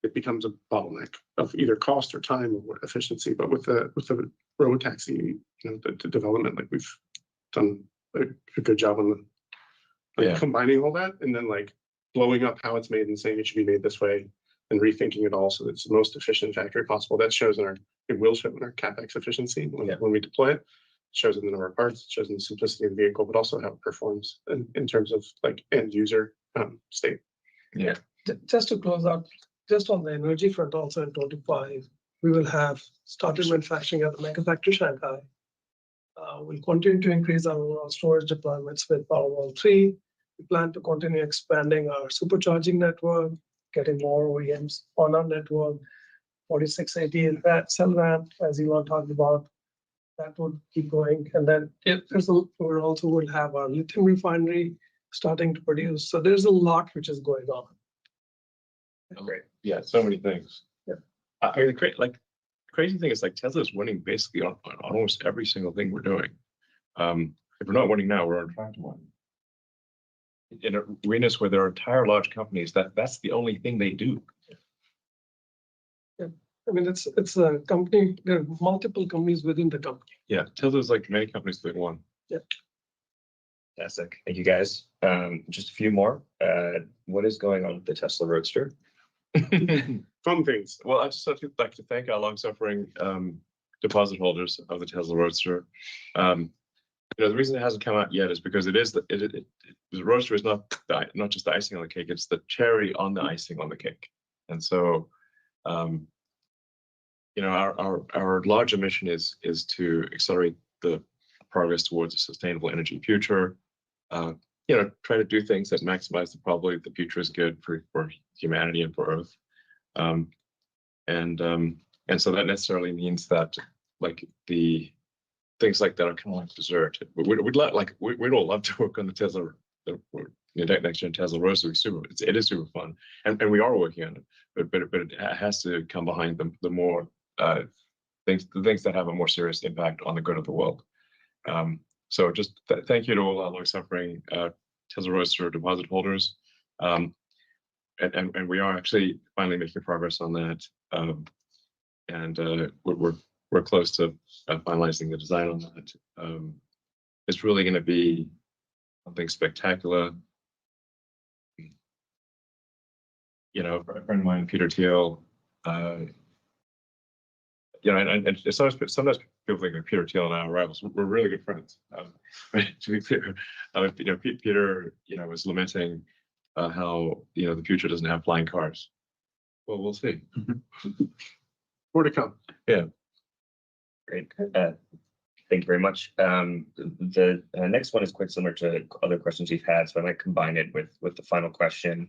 it becomes a bottleneck of either cost or time or efficiency. But with the road taxi, the development, like we've done a good job on combining all that and then like blowing up how it's made and saying it should be made this way and rethinking it all so that it's the most efficient factory possible. That shows it will show in our CapEx efficiency when we deploy it. It shows in the number of parts, it shows in the simplicity of the vehicle, but also how it performs in terms of like end user state. Yeah. Just to close out, just on the energy front, also in 25, we will have started manufacturing at the Megapack Shanghai. We'll continue to increase our overall storage deployments with Powerwall 3. We plan to continue expanding our supercharging network, getting more OEMs on our network. 4680 cell ramp, as Elon talked about, that would keep going. And then we also will have our lithium refinery starting to produce. So there's a lot which is going on. Great. Yeah, so many things. Yeah. I mean, crazy thing is like Tesla's winning basically on almost every single thing we're doing. If we're not winning now, we're on track to win. In arenas where there are entire large companies, that's the only thing they do. Yeah, I mean it's a company. There are multiple companies within the company. Yeah, Tesla's like many companies that one. Yeah. Fantastic. Thank you, guys. Just a few more. What is going on with the Tesla Roadster? Fun things. Well, I just like to thank our long-suffering deposit holders of the Tesla Roadster. The reason it hasn't come out yet is because the Roadster is not just the icing on the cake; it's the cherry on the icing on the cake. And so, our larger mission is to accelerate the progress towards a sustainable energy future. Try to do things that maximize the probability that the future is good for humanity and for Earth. And so that necessarily means that like the things like that are kind of like dessert. We'd all love to work on the Tesla, next gen Tesla Roadster. It is super fun, and we are working on it. But it has to come behind the more things that have a more serious impact on the good of the world. So just thank you to all our long-suffering Tesla Roadster deposit holders. And we are actually finally making progress on that. And we're close to finalizing the design on that. It's really going to be something spectacular. You know, a friend of mine, Peter Thiel, you know, and sometimes people think that Peter Thiel and I are rivals. We're really good friends. But to be clear, you know, Peter, you know, was lamenting how, you know, the future doesn't have flying cars. Well, we'll see. More to come. Yeah. Great. Thank you very much. The next one is quite similar to other questions we've had, so I might combine it with the final question.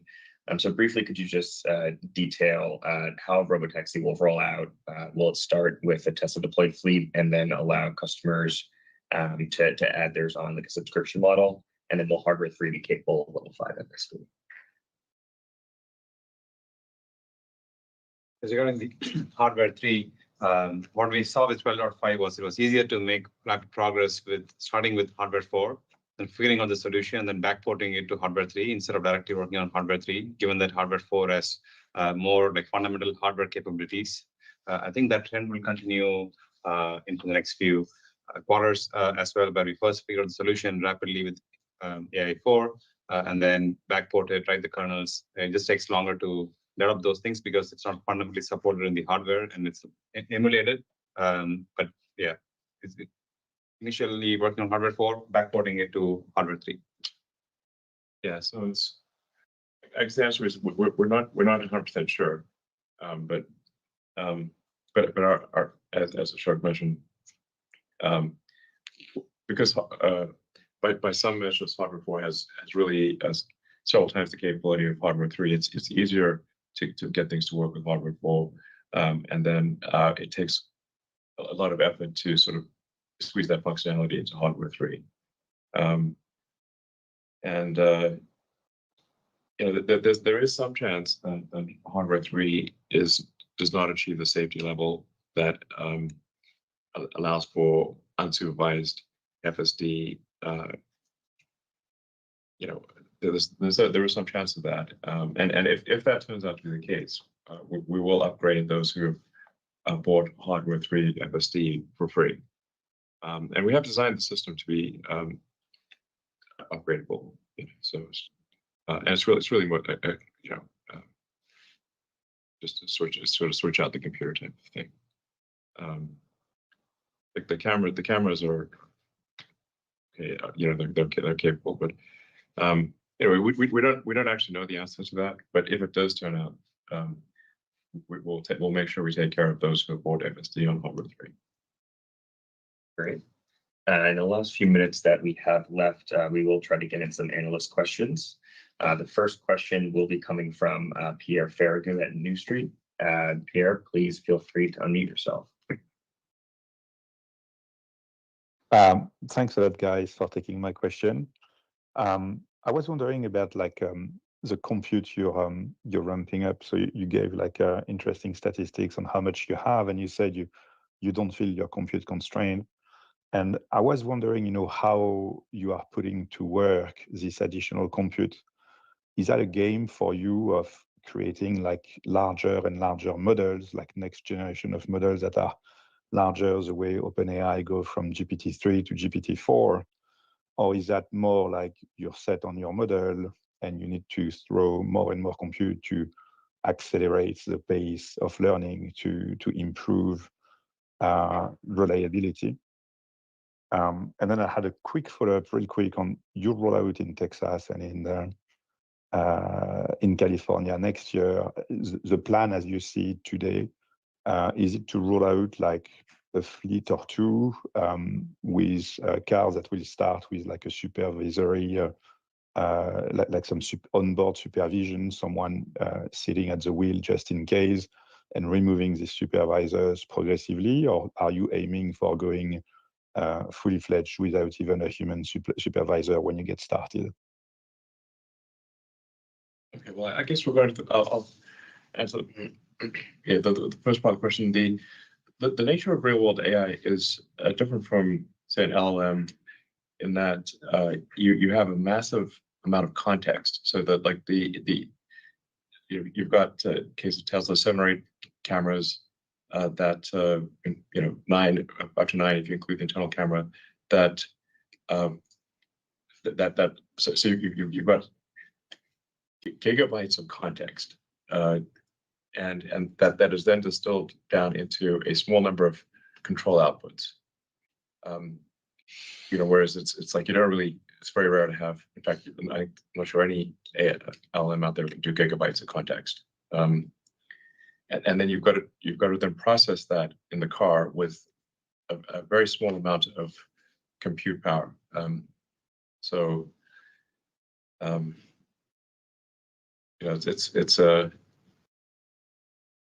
So briefly, could you just detail how Robotaxi will roll out? Will it start with a Tesla deployed fleet and then allow customers to add theirs on like a subscription model? And then will Hardware 3 be capable of level 5 FSD? Regarding the Hardware 3, what we saw with 12.5 was it was easier to make rapid progress with starting with Hardware 4 and figuring out the solution and then backporting it to Hardware 3 instead of directly working on Hardware 3, given that Hardware 4 has more like fundamental hardware capabilities. I think that trend will continue into the next few quarters as well, where we first figure out the solution rapidly with AI4 and then backport it, write the kernels. It just takes longer to develop those things because it's not fundamentally supported in the hardware and it's emulated. But yeah, it's initially working on Hardware 4, backporting it to Hardware 3. Yeah, so it's, I guess the answer is we're not 100% sure, but our as a short mentioned, because by some measures Hardware 4 has really several times the capability of Hardware 3. It's easier to get things to work with Hardware 4, and then it takes a lot of effort to sort of squeeze that functionality into Hardware 3. You know, there is some chance that Hardware 3 does not achieve the safety level that allows for unsupervised FSD. You know, there is some chance of that, and if that turns out to be the case, we will upgrade those who have bought Hardware 3 FSD for free. And we have designed the system to be upgradable. You know, so, and it's really more, you know, just to switch out the computer type of thing. Like the cameras are, okay, you know, they're capable, but anyway, we don't actually know the answer to that. But if it does turn out, we'll make sure we take care of those who have bought FSD on Hardware 3. Great. In the last few minutes that we have left, we will try to get in some analyst questions. The first question will be coming from Pierre Farragut at New Street. Pierre, please feel free to unmute yourself. Thanks a lot, guys, for taking my question. I was wondering about like the compute you're ramping up. So you gave like interesting statistics on how much you have, and you said you don't feel your compute constrained. And I was wondering, you know, how you are putting to work this additional compute. Is that a game for you of creating like larger and larger models, like next generation of models that are larger, the way OpenAI go from GPT-3 to GPT-4? Or is that more like you're set on your model and you need to throw more and more compute to accelerate the pace of learning to improve reliability? And then I had a quick follow-up, real quick, on your rollout in Texas and in California next year. The plan, as you see it today, is it to roll out like a fleet or two with cars that will start with like a supervisory, like some onboard supervision, someone sitting at the wheel just in case, and removing the supervisors progressively? Or are you aiming for going fully fledged without even a human supervisor when you get started? Okay, well, I guess we're going to. I'll answer. Yeah, the first part of the question. The nature of real world AI is different from, say, an LLM, in that you have a massive amount of context. So that like you've got case of Tesla 7 or 8 cameras that you know, 9 up to 9 if you include the internal camera, that so you've got gigabytes of context, and that is then distilled down into a small number of control outputs. Whereas it's like you don't really, it's very rare to have. In fact, I'm not sure any LLM out there can do gigabytes of context. And then you've got to then process that in the car with a very small amount of compute power.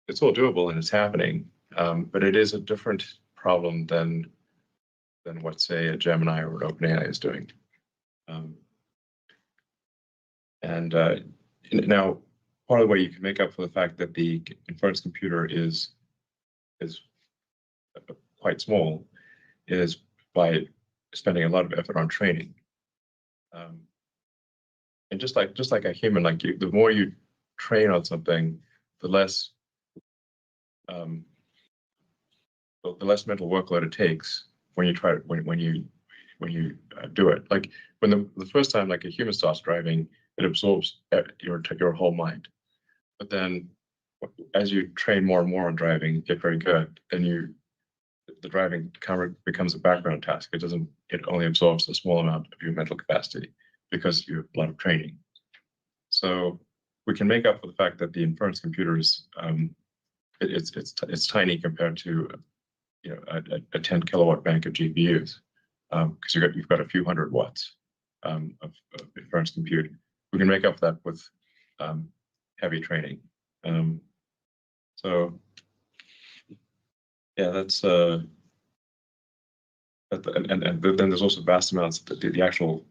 It's all doable and it's happening, but it is a different problem than what, say, a Gemini or an OpenAI is doing. Now, part of the way you can make up for the fact that the inference computer is quite small is by spending a lot of effort on training. And just like a human, like the more you train on something, the less mental workload it takes when you try when you do it. Like when the first time, like a human starts driving, it absorbs your whole mind. But then, as you train more and more on driving, get very good, then the driving becomes a background task. It only absorbs a small amount of your mental capacity because you have a lot of training. So we can make up for the fact that the inference computer is it's tiny compared to a 10 kilowatt bank of GPUs, because you've got a few hundred watts of inference compute. We can make up for that with heavy training. So yeah, that's and then there's also vast amounts of the actual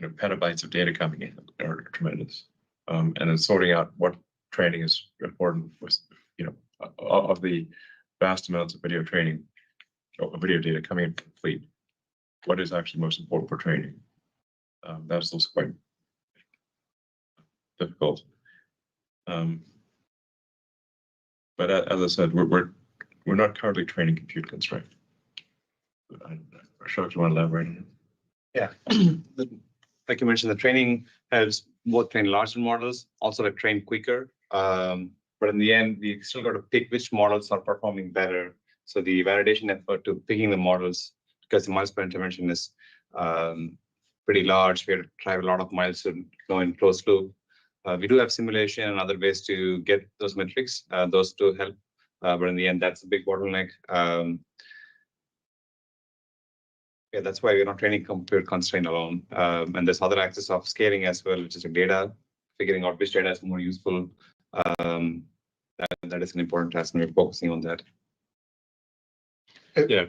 petabytes of data coming in are tremendous. And then sorting out what training is important with of the vast amounts of video training or video data coming in from the fleet, what is actually most important for training? That's also quite difficult. But as I said, we're not currently training compute constrained. Ashok, do you want to elaborate on it? Yeah. Like you mentioned, the training helps both train larger models, also to train quicker. But in the end, we still got to pick which models are performing better. So the validation effort to picking the models, because the miles per intervention is pretty large, we have to drive a lot of miles to go in closed loop. We do have simulation and other ways to get those metrics. Those do help, but in the end, that's a big bottleneck. Yeah, that's why we're not training compute constraint alone. And there's other axis of scaling as well, which is data, figuring out which data is more useful. That is an important task, and we're focusing on that. Yeah.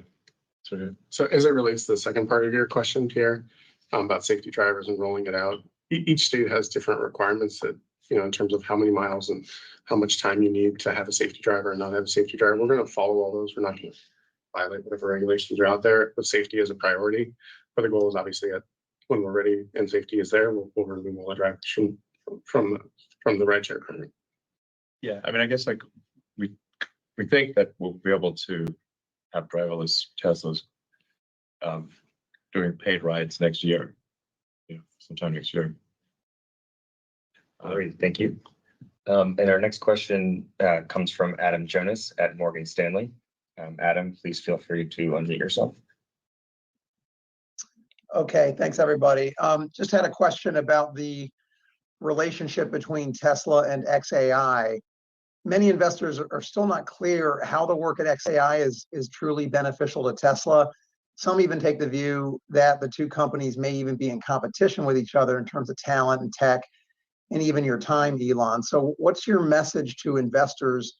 So as it relates to the second part of your question, Pierre, about safety drivers and rolling it out, each state has different requirements that, in terms of how many miles and how much time you need to have a safety driver and not have a safety driver. We're going to follow all those. We're not going to violate whatever regulations are out there, with safety as a priority. But the goal is obviously that when we're ready and safety is there, we'll remove all the drivers from the rideshare program. Yeah, I mean, I guess like we think that we'll be able to have driverless Teslas doing paid rides next year, sometime next year. All right, thank you. And our next question comes from Adam Jonas at Morgan Stanley. Adam, please feel free to unmute yourself. Okay, thanks everybody. Just had a question about the relationship between Tesla and XAI. Many investors are still not clear how the work at XAI is truly beneficial to Tesla. Some even take the view that the two companies may even be in competition with each other in terms of talent and tech, and even your time, Elon. So what's your message to investors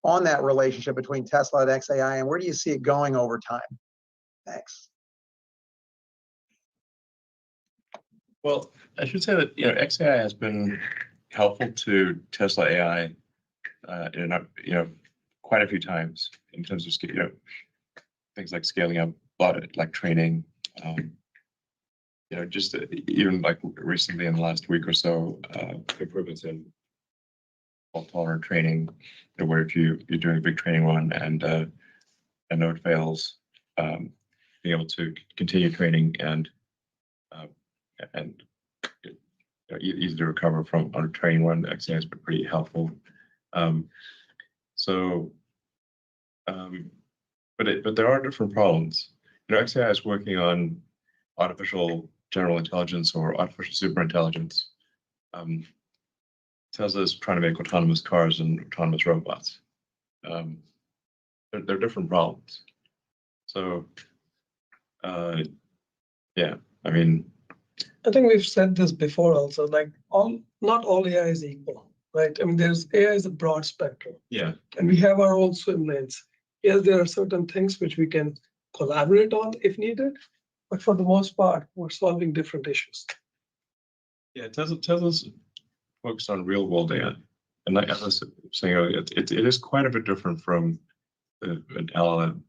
on that relationship between Tesla and XAI, and where do you see it going over time? Thanks. Well, I should say that XAI has been helpful to Tesla AI quite a few times in terms of things like scaling up a lot of like training. Just even like recently in the last week or so, improvements in fault-tolerant training, where if you're doing a big training run and a node fails, being able to continue training and and easy to recover from on a training run. XAI has been pretty helpful. But there are different problems. XAI is working on artificial general intelligence or artificial superintelligence. Tesla is trying to make autonomous cars and autonomous robots. They're different problems. So, yeah, I mean, I think we've said this before also, like not all AI is equal, right? I mean, AI is a broad spectrum. Yeah. And we have our own swim lanes. Yes, there are certain things which we can collaborate on if needed, but for the most part, we're solving different issues. Yeah, Tesla's focused on real world AI. And like I was saying earlier, it is quite a bit different from an LLM.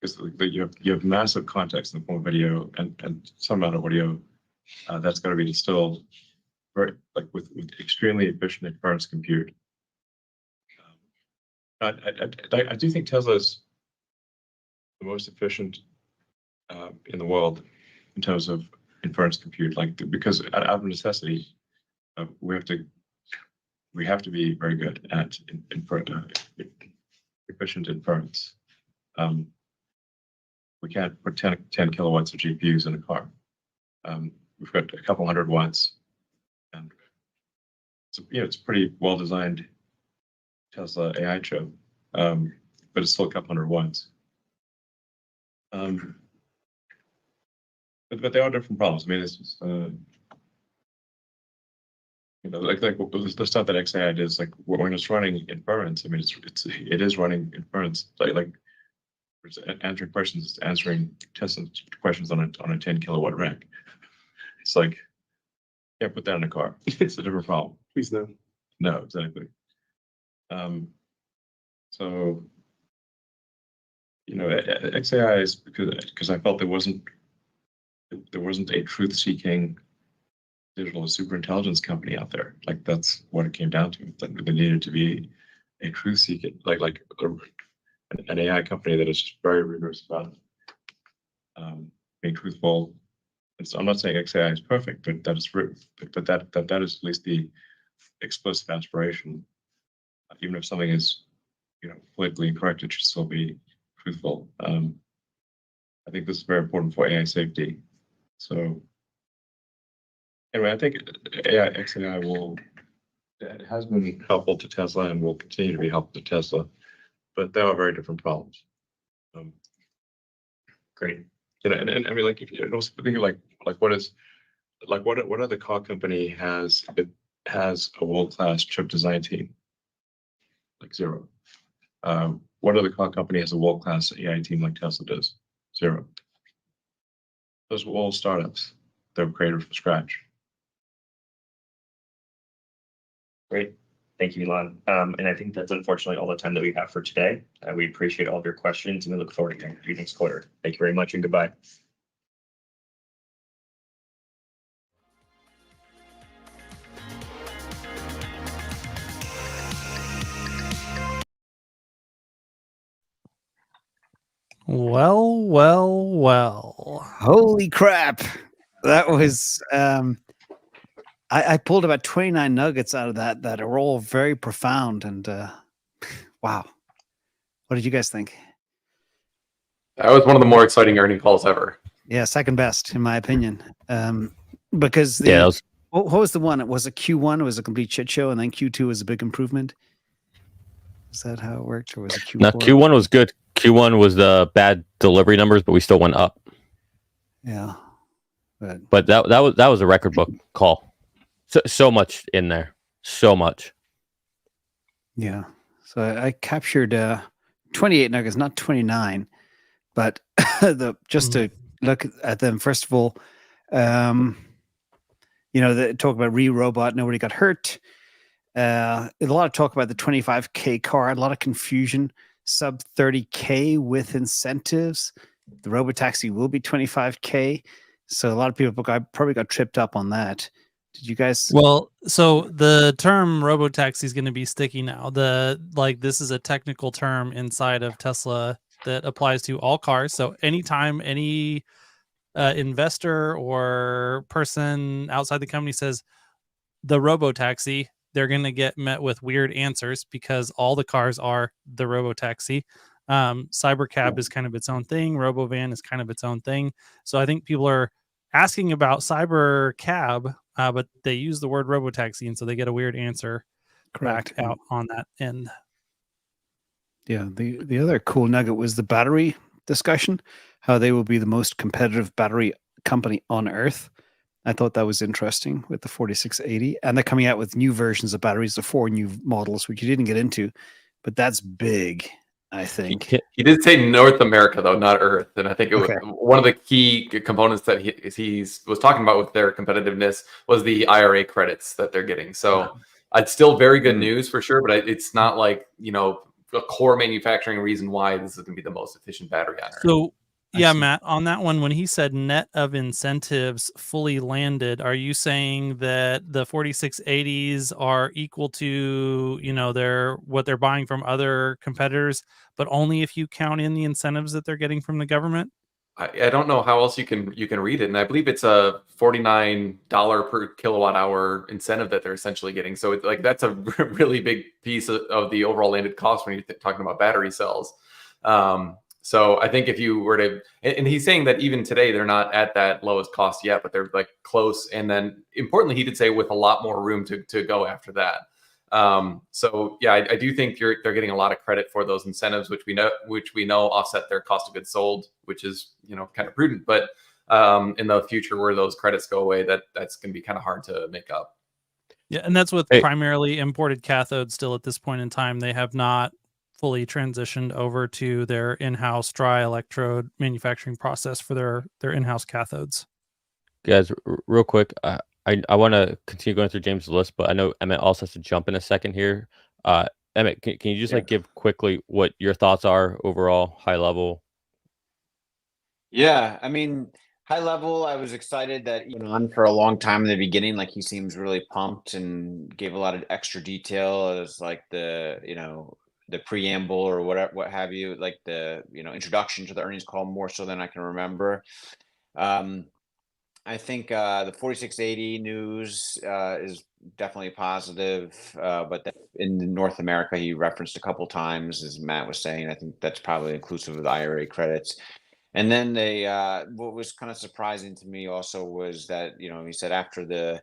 Because you have massive context in the form of video and some amount of audio that's got to be distilled very with extremely efficient inference compute. I do think Tesla is the most efficient in the world in terms of inference compute, because out of necessity, we have to be very good at efficient inference. We can't put 10 kilowatts of GPUs in a car. We've got a couple hundred watts, and it's a pretty well designed Tesla AI chip, but it's still a couple hundred watts. But they are different problems. I mean, it's just, like the stuff that XAI does, like when it's running inference. I mean, it is running inference, like it's answering questions, it's answering Tesla questions on a 10 kilowatt rack. It's like, can't put that in a car. It's a different problem. Please no. No, exactly. So, XAI is because I felt there wasn't a truth-seeking digital superintelligence company out there. Like that's what it came down to. That there needed to be a truth-seeking, like an AI company that is just very rigorous about being truthful. And so I'm not saying XAI is perfect, but that is that is at least the explicit aspiration. Even if something is, politically incorrect, it should still be truthful. I think this is very important for AI safety. So anyway, I think XAI it has been helpful to Tesla and will continue to be helpful to Tesla, but there are very different problems. Great. And I mean, like if you also think like what other car company has a world-class chip design team? Like zero. What other car company has a world-class AI team like Tesla does? Zero. Those were all startups that were created from scratch. Great. Thank you, Elon. And I think that's unfortunately all the time that we have for today. We appreciate all of your questions and we look forward to you next quarter. Thank you very much and goodbye. Well. Holy crap. That was I pulled about 29 nuggets out of that are all very profound and wow. What did you guys think? That was one of the more exciting earning calls ever. Yeah, second best in my opinion. Because what was the one? It was a Q1, it was a complete shit show, and then Q2 was a big improvement. Is that how it worked, or was it Q4? No, Q1 was good. Q1 was the bad delivery numbers, but we still went up. Yeah, but that was a record book call. So much in there, so much. Yeah, so I captured 28 nuggets, not 29, but to look at them. First of all, they talk about robot, nobody got hurt. A lot of talk about the 25K car, a lot of confusion. Sub 30K with incentives. The robotaxi will be 25K. So a lot of people probably got tripped up on that. Did you guys? Well, so the term robotaxi is going to be sticky now. This is a technical term inside of Tesla that applies to all cars. So anytime any investor or person outside the company says the robo-taxi, they're going to get met with weird answers because all the cars are the robo-taxi. Cybercab is kind of its own thing. Robovan is kind of its own thing. So I think people are asking about Cybercab, but they use the word robo-taxi, and so they get a weird answer back out on that end. Yeah, the other cool nugget was the battery discussion, how they will be the most competitive battery company on earth. I thought that was interesting with the 4680, and they're coming out with new versions of batteries, the 4 new models, which you didn't get into, but that's big, I think. He did say North America though, not Earth, and I think it was Okay. one of the key components that he was talking about with their competitiveness was the IRA credits that they're getting. So it's still very good news for sure, but it's not like, you know, a core manufacturing reason why this is going to be the most efficient battery on Earth. So yeah, Matt, on that one, when he said net of incentives fully landed, are you saying that the 4680s are equal to, you know, what they're buying from other competitors, but only if you count in the incentives that they're getting from the government? I don't know how else you can read it, and I believe it's a $49 per kilowatt hour incentive that they're essentially getting. So it's like that's a really big piece of the overall landed cost when you're talking about battery cells. So I think if you were to, and he's saying that even today they're not at that lowest cost yet, but they're like close. And then importantly, he did say with a lot more room to go after that. So yeah, I do think they're getting a lot of credit for those incentives, which we know offset their cost of goods sold, which is, you know, kind of prudent. But in the future where those credits go away, that's going to be kind of hard to make up. Yeah, and that's with primarily imported cathodes still at this point in time. They have not fully transitioned over to their in-house dry electrode manufacturing process for their in-house cathodes. Guys, real quick, I want to continue going through James' list, but I know Emmett also has to jump in a second here. Emmett, can you just like give quickly what your thoughts are overall, high level? Yeah, I mean, high level, I was excited that he went on for a long time in the beginning. Like he seems really pumped and gave a lot of extra detail as like the, you know, the preamble or whatever, what have you, like the, you know, introduction to the earnings call more so than I can remember. I think the 4680 news is definitely positive, but in North America, he referenced a couple times, as Matt was saying. I think that's probably inclusive of the IRA credits. And then they, what was kind of surprising to me also was that, you know, he said after the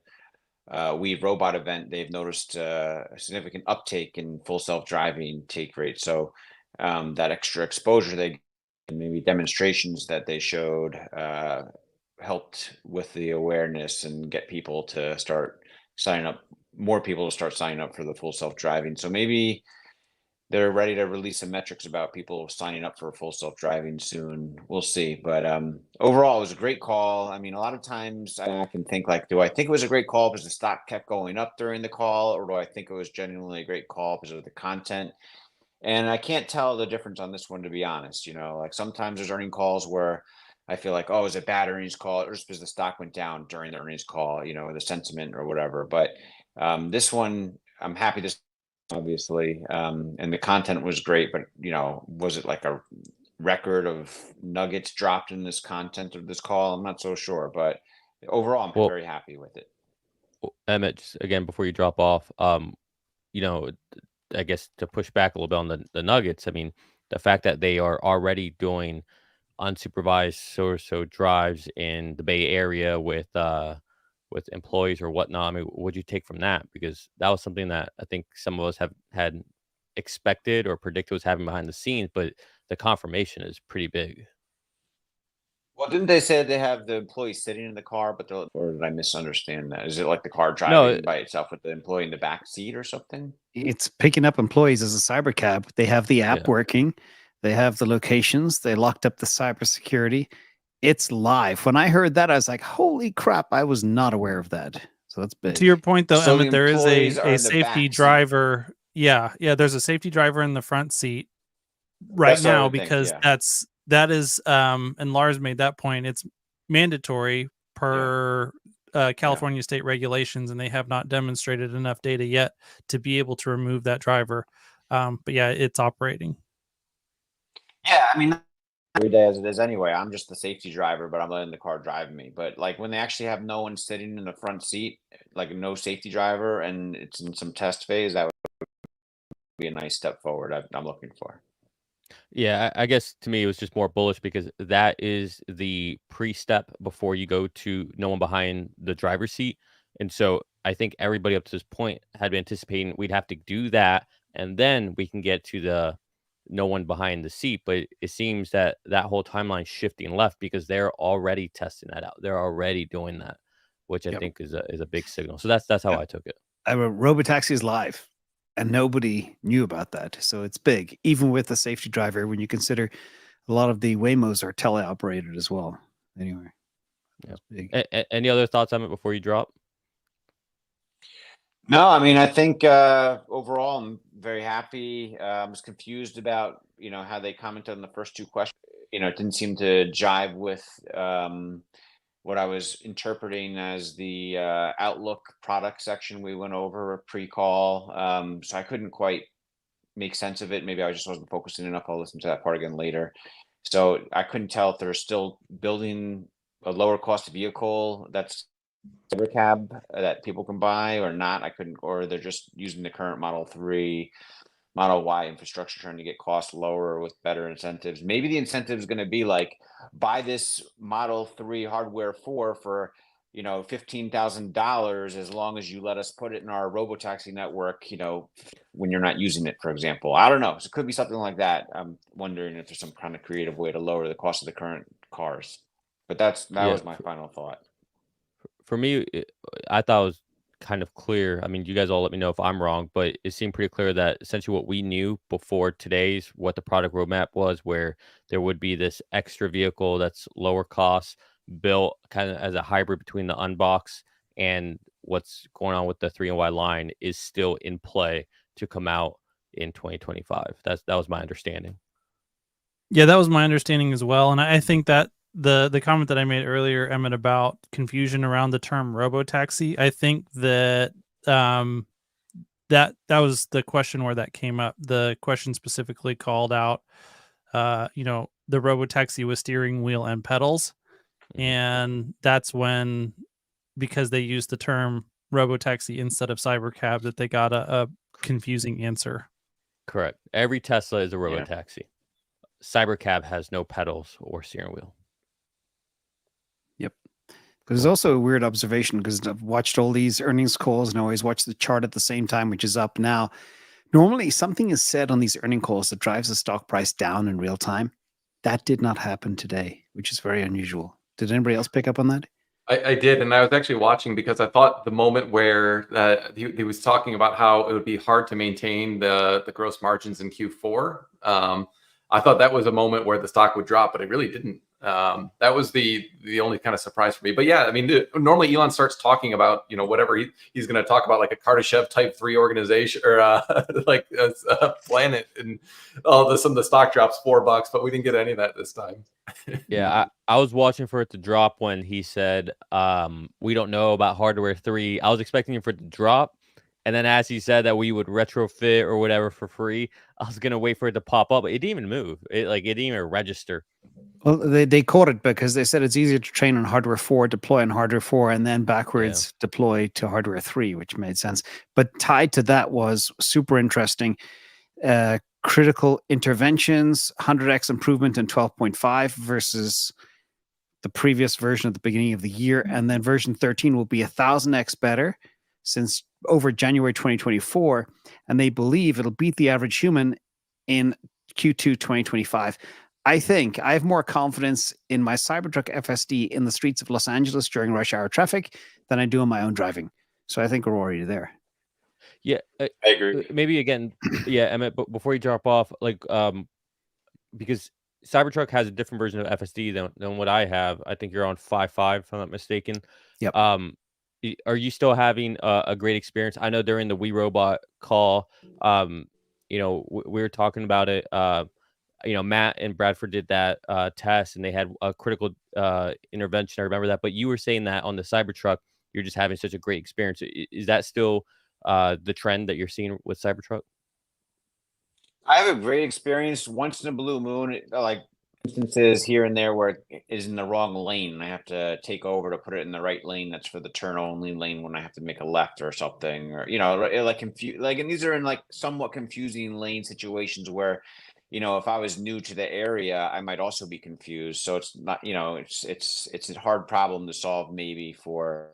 We Robot event, they've noticed a significant uptake in full self-driving take rate. So that extra exposure they and maybe demonstrations that they showed helped with the awareness and get people to start signing up, more people to start signing up for the full self-driving. So maybe they're ready to release some metrics about people signing up for full self-driving soon. We'll see. But overall, it was a great call. I mean, a lot of times I can think like, do I think it was a great call because the stock kept going up during the call, or do I think it was genuinely a great call because of the content? And I can't tell the difference on this one, to be honest. You know, like sometimes there's earning calls where I feel like, oh, is it bad earnings call, or just because the stock went down during the earnings call, you know, the sentiment or whatever. But this one, I'm happy this, obviously, and the content was great. But you know, was it like a record of nuggets dropped in this content of this call? I'm not so sure, but overall, I'm very happy with it. Emmett, just again before you drop off, you know, I guess to push back a little bit on the nuggets. I mean, the fact that they are already doing unsupervised so drives in the Bay Area with employees or whatnot. I mean, what'd you take from that? Because that was something that I think some of us had expected or predicted was happening behind the scenes, but the confirmation is pretty big. Well, didn't they say they have the employee sitting in the car, but or did I misunderstand that? Is it like the car driving by itself with the employee in the back seat or something? It's picking up employees as a cyber cab. They have the app working. They have the locations. They locked up the cybersecurity. It's live. When I heard that, I was like, holy crap, I was not aware of that. So that's big. To your point, though, So Emmett, the there is employees are a in the safety back seat. driver. Yeah, there's a safety driver in the front seat right That's what I now would think, because yeah. that is and Lars made that point. It's mandatory per California state regulations, and they have not demonstrated enough data yet to be able to remove that driver. But yeah, it's operating. Yeah, I mean, every day as it is anyway. I'm just the safety driver, but I'm letting the car drive me. But like when they actually have no one sitting in the front seat, like no safety driver, and it's in some test phase, that would be a nice step forward. I'm looking for. Yeah, I guess to me it was just more bullish because that is the pre-step before you go to no one behind the driver's seat. And so I think everybody up to this point had been anticipating we'd have to do that, and then we can get to the no one behind the seat. But it seems that that whole timeline shifting left because they're already testing that out. They're already doing that, which I think is a big signal. So that's how I took it. Robotaxi is live, and nobody knew about that. So it's big, even with the safety driver, when you consider a lot of the Waymos are teleoperated as well. Anyway, yeah. Big. Any other thoughts on it before you drop? No, I mean, I think overall I'm very happy. I was confused about, how they commented on the first two questions. It didn't seem to jive with what I was interpreting as the outlook product section we went over pre-call. So I couldn't quite make sense of it. Maybe I just wasn't focusing enough. I'll listen to that part again later. So I couldn't tell if they're still building a lower cost vehicle that's cab that people can buy or not. I couldn't, or they're just using the current Model 3, Model Y infrastructure trying to get costs lower with better incentives. Maybe the incentive is going to be like, buy this Model 3 hardware 4 for $15,000 as long as you let us put it in our robotaxi network, when you're not using it, for example. I don't know. So it could be something like that. I'm wondering if there's some kind of creative way to lower the cost of the current cars. But that was my final thought. For me, I thought it was kind of clear. I mean, you guys all let me know if I'm wrong, but it seemed pretty clear that essentially what we knew before today's, what the product roadmap was, where there would be this extra vehicle that's lower cost, built kind of as a hybrid between the unbox and what's going on with the 3-in-Y line is still in play to come out in 2025. That was my understanding. Yeah, that was my understanding as well. And I think that the comment that I made earlier, Emmett, about confusion around the term robotaxi, I think that that was the question where that came up. The question specifically called out, the robotaxi with steering wheel and pedals. And that's when, because they used the term robotaxi instead of cybercab, that they got a confusing answer. Correct. Every Tesla is a robotaxi. Yeah. Cybercab has no pedals or steering wheel. Yep. There's also a weird observation because I've watched all these earnings calls and I always watch the chart at the same time, which is up now. Normally, something is said on these earning calls that drives the stock price down in real time. That did not happen today, which is very unusual. Did anybody else pick up on that? I did, and I was actually watching because I thought the moment where he was talking about how it would be hard to maintain the gross margins in Q4, I thought that was a moment where the stock would drop, but it really didn't. That was the only kind of surprise for me. But yeah, I mean, normally Elon starts talking about whatever he's going to talk about, like a Kardashev Type 3 organization or like a planet, and some of the stock drops $4, but we didn't get any of that this time. Yeah, I was watching for it to drop when he said, we don't know about hardware 3. I was expecting for it to drop. And then as he said that we would retrofit or whatever for free, I was going to wait for it to pop up. It didn't even move. It didn't even register. Well, they caught it because they said it's easier to train on hardware 4, deploy on hardware 4, and then backwards deploy to hardware 3, which made sense. But tied to that was super interesting. Critical interventions, 100x improvement in 12.5 versus the previous version at the beginning of the year. And then version 13 will be 1,000x better since over January 2024. And they believe it'll beat the average human in Q2 2025. I think I have more confidence in my Cybertruck FSD in the streets of Los Angeles during rush hour traffic than I do in my own driving. So I think we're already there. Yeah, I agree. Maybe again, yeah, Emmett. But before you drop off, because Cybertruck has a different version of FSD than what I have. I think you're on 5.5, if I'm not mistaken. Yep. Are you still having a great experience? I know during the We Robot call, we were talking about it. Matt and Bradford did that test, and they had a critical intervention. I remember that. But you were saying that on the Cybertruck, you're just having such a great experience. Is that still the trend that you're seeing with Cybertruck? I have a great experience once in a blue moon. Like instances here and there where it is in the wrong lane and I have to take over to put it in the right lane that's for the turn only lane when I have to make a left or something, or like and these are in like somewhat confusing lane situations where if I was new to the area I might also be confused. So it's not it's a hard problem to solve maybe for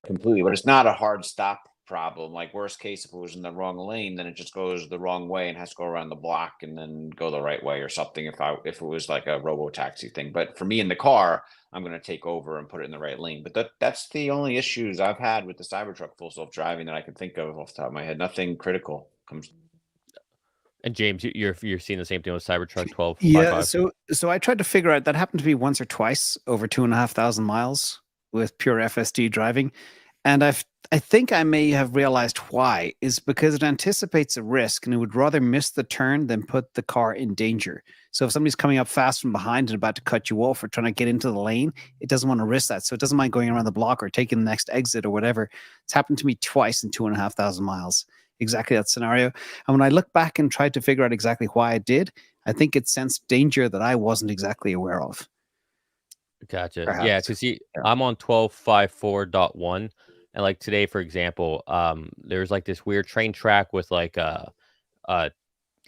completely, but it's not a hard stop problem. Like worst case, if it was in the wrong lane, then it just goes the wrong way and has to go around the block and then go the right way or something. If it was like a robo taxi thing, but for me in the car, I'm going to take over and put it in the right lane. But that's the only issues I've had with the Cybertruck full self driving that I can think of off the top of my head. Nothing critical comes. And James, you're seeing the same thing with Cybertruck 12. Yeah. So I tried to figure out, that happened to be once or twice over 2,500 miles with pure FSD driving. And I think I may have realized why, is because it anticipates a risk and it would rather miss the turn than put the car in danger. So if somebody's coming up fast from behind and about to cut you off or trying to get into the lane, it doesn't want to risk that. So it doesn't mind going around the block or taking the next exit or whatever. It's happened to me twice in 2,500 miles. Exactly that scenario. And when I look back and tried to figure out exactly why it did, I think it sensed danger that I wasn't exactly aware of. Gotcha. Perhaps. Yeah, because I'm on 12.54.1. And like today, for example, there's like this weird train track with like a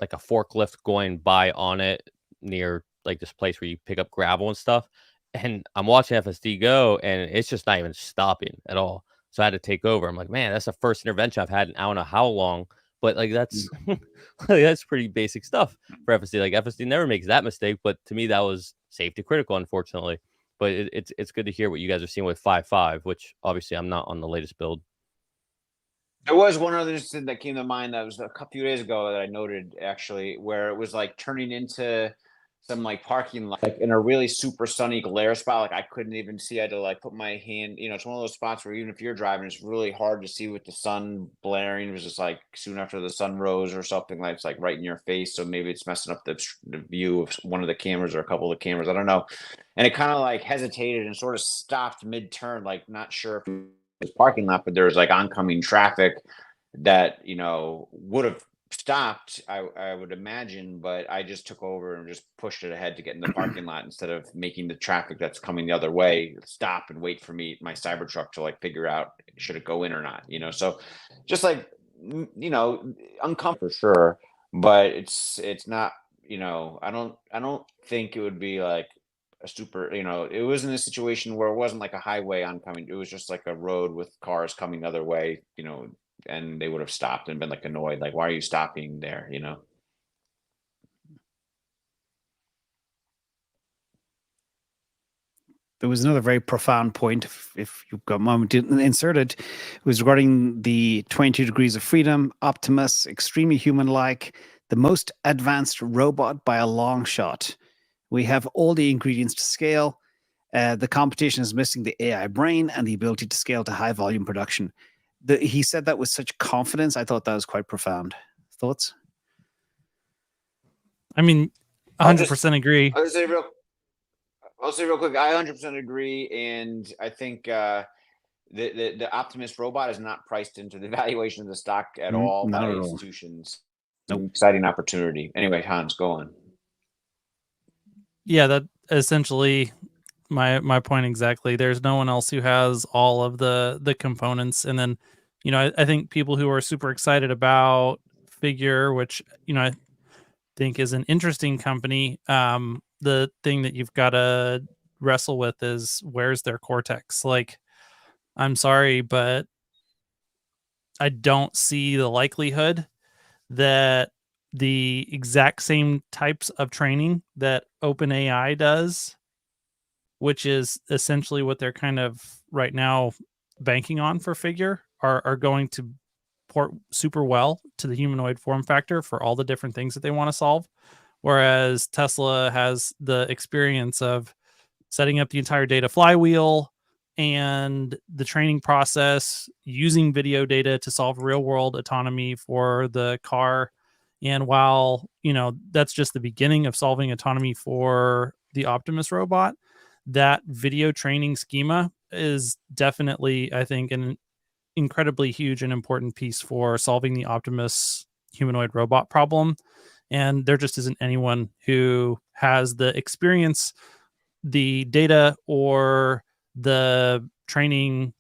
forklift going by on it near like this place where you pick up gravel and stuff. And I'm watching FSD go, and it's just not even stopping at all. So I had to take over. I'm like, man, that's the first intervention I've had in I don't know how long. But like that's that's pretty basic stuff for FSD. Like FSD never makes that mistake, but to me that was safety critical, unfortunately. But it's good to hear what you guys are seeing with 5.5, which obviously I'm not on the latest build. There was one other thing that came to mind that was a few days ago that I noted actually, where it was like turning into some like parking lot, like in a really super sunny glare spot. Like I couldn't even see. I had to like put my hand, it's one of those spots where even if you're driving, it's really hard to see with the sun blaring. It was just like soon after the sun rose or something, like it's like right in your face. So maybe it's messing up the view of one of the cameras or a couple of the cameras. I don't know. And it kind of like hesitated and sort of stopped mid-turn, like not sure if it was parking lot, but there was like oncoming traffic that, would have stopped, I would imagine, but I just took over and just pushed it ahead to get in the parking lot instead of making the traffic that's coming the other way stop and wait for my Cybertruck to like figure out should it go in or not, so just like, uncomfortable for sure, but it's not, I don't think it would be like a super, it wasn't a situation where it wasn't like a highway oncoming. It was just like a road with cars coming the other way, and they would have stopped and been like annoyed, like, why are you stopping there? There was another very profound point, if you've got a moment to insert it. It was regarding the 22 degrees of freedom, Optimus, extremely human-like, the most advanced robot by a long shot. We have all the ingredients to scale. The competition is missing the AI brain and the ability to scale to high volume production. He said that with such confidence. I thought that was quite profound. Thoughts? I mean, 100% agree. I'll say real quick. I 100% agree, and I think the Optimus robot is not priced into the valuation of the stock at all by institutions. Nope. Exciting opportunity. Anyway, Hans, go on. Yeah, that essentially my point exactly. There's no one else who has all of the components, and then I think people who are super excited about Figure, which I think is an interesting company. The thing that you've got to wrestle with is where's their cortex. Like, I'm sorry, but I don't see the likelihood that the exact same types of training that OpenAI does, which is essentially what they're kind of right now banking on for Figure, are going to port super well to the humanoid form factor for all the different things that they want to solve. Whereas Tesla has the experience of setting up the entire data flywheel and the training process, using video data to solve real world autonomy for the car. And while, that's just the beginning of solving autonomy for the Optimus robot, that video training schema is definitely, I think, an incredibly huge and important piece for solving the Optimus humanoid robot problem. and there just isn't anyone who has the experience, the data, or the training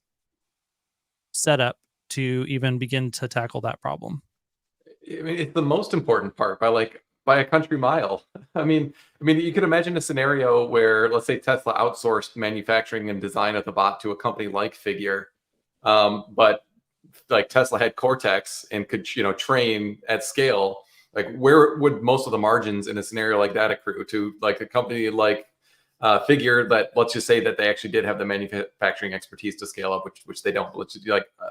setup to even begin to tackle that problem. I mean, it's the most important part by a country mile. I mean, you could imagine a scenario where, let's say, Tesla outsourced manufacturing and design of the bot to a company like Figure, but like Tesla had Cortex and could, train at scale. Like, where would most of the margins in a scenario like that accrue to? Like a company like Figure, that, let's just say that they actually did have the manufacturing expertise to scale up, which they don't. Let's just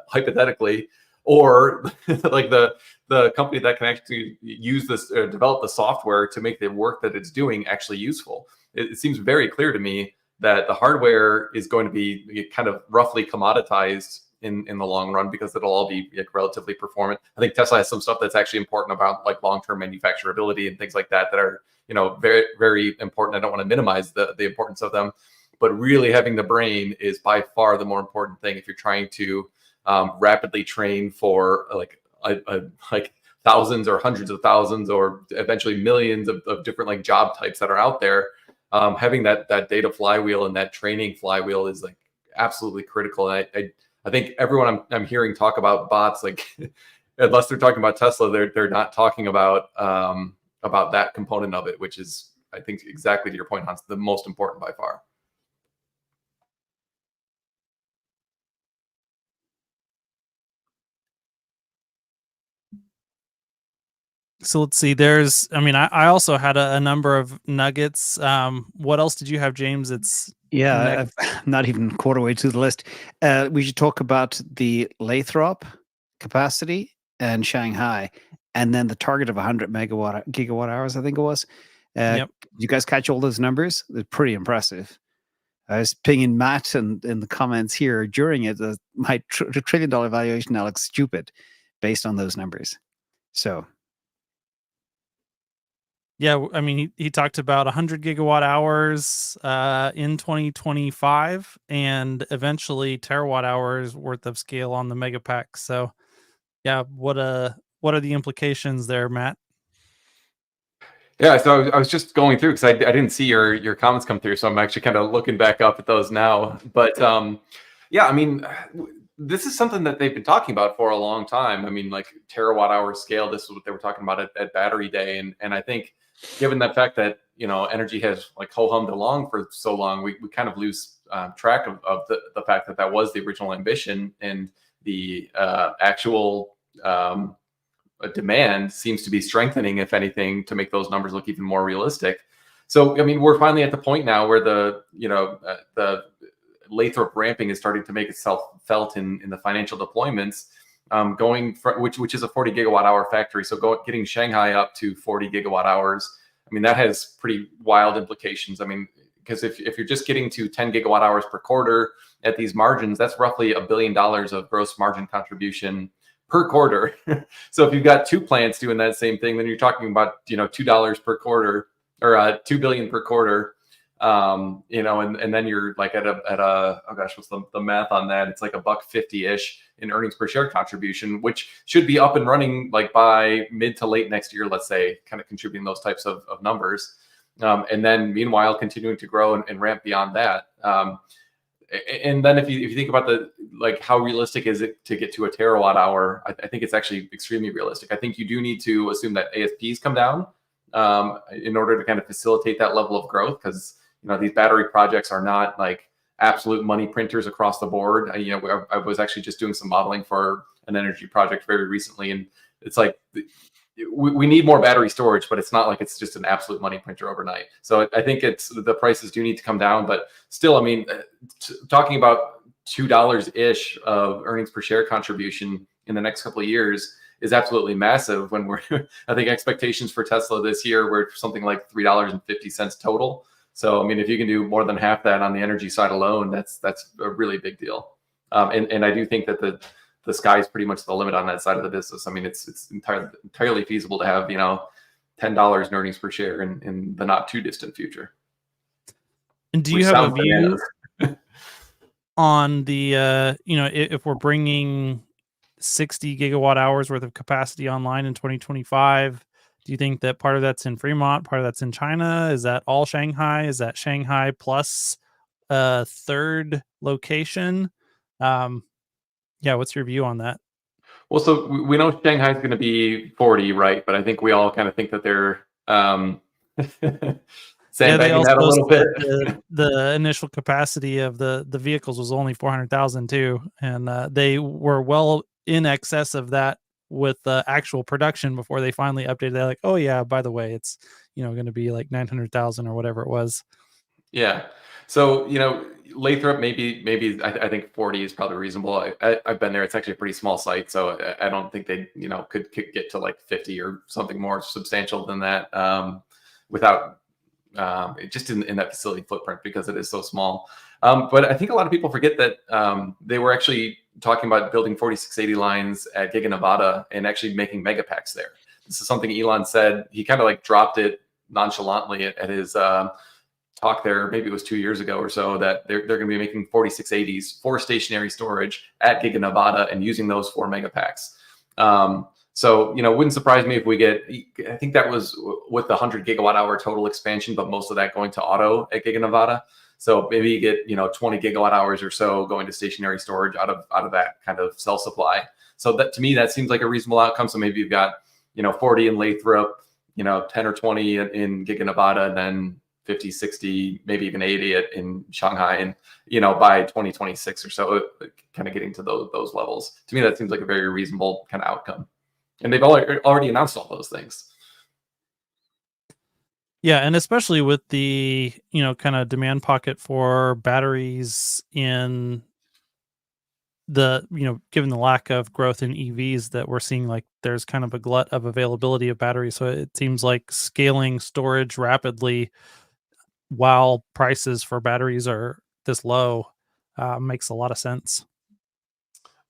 hypothetically, or like the company that can actually use this or develop the software to make the work that it's doing actually useful. It seems very clear to me that the hardware is going to be kind of roughly commoditized in the long run, because it'll all be relatively performant. I think Tesla has some stuff that's actually important about like long-term manufacturability and things like that are very, very important. I don't want to minimize the importance of them, but really having the brain is by far the more important thing if you're trying to rapidly train for like thousands or hundreds of thousands or eventually millions of different like job types that are out there. Having that data flywheel and that training flywheel is like absolutely critical. And I think everyone I'm hearing talk about bots, like unless they're talking about Tesla, they're not talking about that component of it, which is, I think, exactly to your point, Hans, the most important by far. So let's see. I also had a number of nuggets. What else did you have, James? I'm not even quarter way to the list. We should talk about the Lathrop capacity and Shanghai, and then the target of 100 gigawatt hours, I think it was. Yep. You guys catch all those numbers? They're pretty impressive. I was pinging Matt in the comments here during it. My $1 trillion valuation now looks stupid based on those numbers. So. Yeah, I mean, he talked about 100 gigawatt hours in 2025 and eventually terawatt hours worth of scale on the Megapack. So, yeah, what are the implications there, Matt? Yeah, so I was just going through because I didn't see your comments come through, so I'm actually kind of looking back up at those now. But yeah, I mean, this is something that they've been talking about for a long time. I mean, like terawatt hour scale. This is what they were talking about at Battery Day, and I think, given the fact that energy has like ho-hummed along for so long, we kind of lose track of the fact that was the original ambition, and the actual demand seems to be strengthening, if anything, to make those numbers look even more realistic. So, I mean, we're finally at the point now where the Lathrop ramping is starting to make itself felt in the financial deployments, going from which is a 40 gigawatt hour factory. So getting Shanghai up to 40 gigawatt hours, I mean, that has pretty wild implications. I mean, because if you're just getting to 10 gigawatt hours per quarter at these margins, that's roughly $1 billion of gross margin contribution per quarter. So if you've got two plants doing that same thing, then you're talking about $2 per quarter, or $2 billion per quarter. And then you're like at a oh gosh, what's the math on that? It's like $1.50-ish in earnings per share contribution, which should be up and running like by mid to late next year, let's say, kind of contributing those types of numbers. And then meanwhile, continuing to grow and ramp beyond that. And then if you think about how realistic is it to get to a terawatt hour, I think it's actually extremely realistic. I think you do need to assume that ASPs come down in order to kind of facilitate that level of growth, because these battery projects are not like absolute money printers across the board. I was actually just doing some modeling for an energy project very recently, and it's like we need more battery storage, but it's not like it's just an absolute money printer overnight. So I think the prices do need to come down, but still, I mean, talking about $2-ish of earnings per share contribution in the next couple of years is absolutely massive. When I think expectations for Tesla this year were something like $3.50 total. So, I mean, if you can do more than half that on the energy side alone, that's a really big deal. And I do think that the sky is pretty much the limit on that side of the business. I mean, it's entirely feasible to have, $10 in earnings per share in the not too distant future. And do you have a view on the, if we're bringing 60 gigawatt hours worth of capacity online in 2025, Do you think that part of that's in Fremont, part of that's in China? Is that all Shanghai? Is that Shanghai plus a third location? Yeah, what's your view on that? Well, so we know Shanghai's going to be 40, right? But I think we all kind of think that they're sandbagging that a little bit. The initial capacity of the vehicles was only 400,000 too, and they were well in excess of that with the actual production before they finally updated. They're like, oh yeah, by the way, it's going to be like 900,000 or whatever it was. Yeah. So, Lathrop, maybe I think 40 is probably reasonable. I've been there. It's actually a pretty small site. So I don't think they, could get to like 50 or something more substantial than that without just in that facility footprint, because it is so small. But I think a lot of people forget that they were actually talking about building 4680 lines at Giga Nevada and actually making Megapacks there. This is something Elon said. He kind of like dropped it nonchalantly at his talk there, maybe it was 2 years ago or so, that they're going to be making 4680s for stationary storage at Giga Nevada and using those for Megapacks. So, wouldn't surprise me if we get, I think that was with the 100 gigawatt hour total expansion, but most of that going to auto at Giga Nevada. So maybe you get, 20 gigawatt hours or so going to stationary storage out of that kind of cell supply. So that, to me, that seems like a reasonable outcome. So maybe you've got, 40 in Lathrop, 10 or 20 in Giga Nevada, and then 50, 60, maybe even 80 in Shanghai. And, by 2026 or so, kind of getting to those levels. To me, that seems like a very reasonable kind of outcome. And they've already announced all those things. Yeah, and especially with the, kind of demand pocket for batteries in the, given the lack of growth in EVs that we're seeing, like there's kind of a glut of availability of batteries. So it seems like scaling storage rapidly while prices for batteries are this low makes a lot of sense.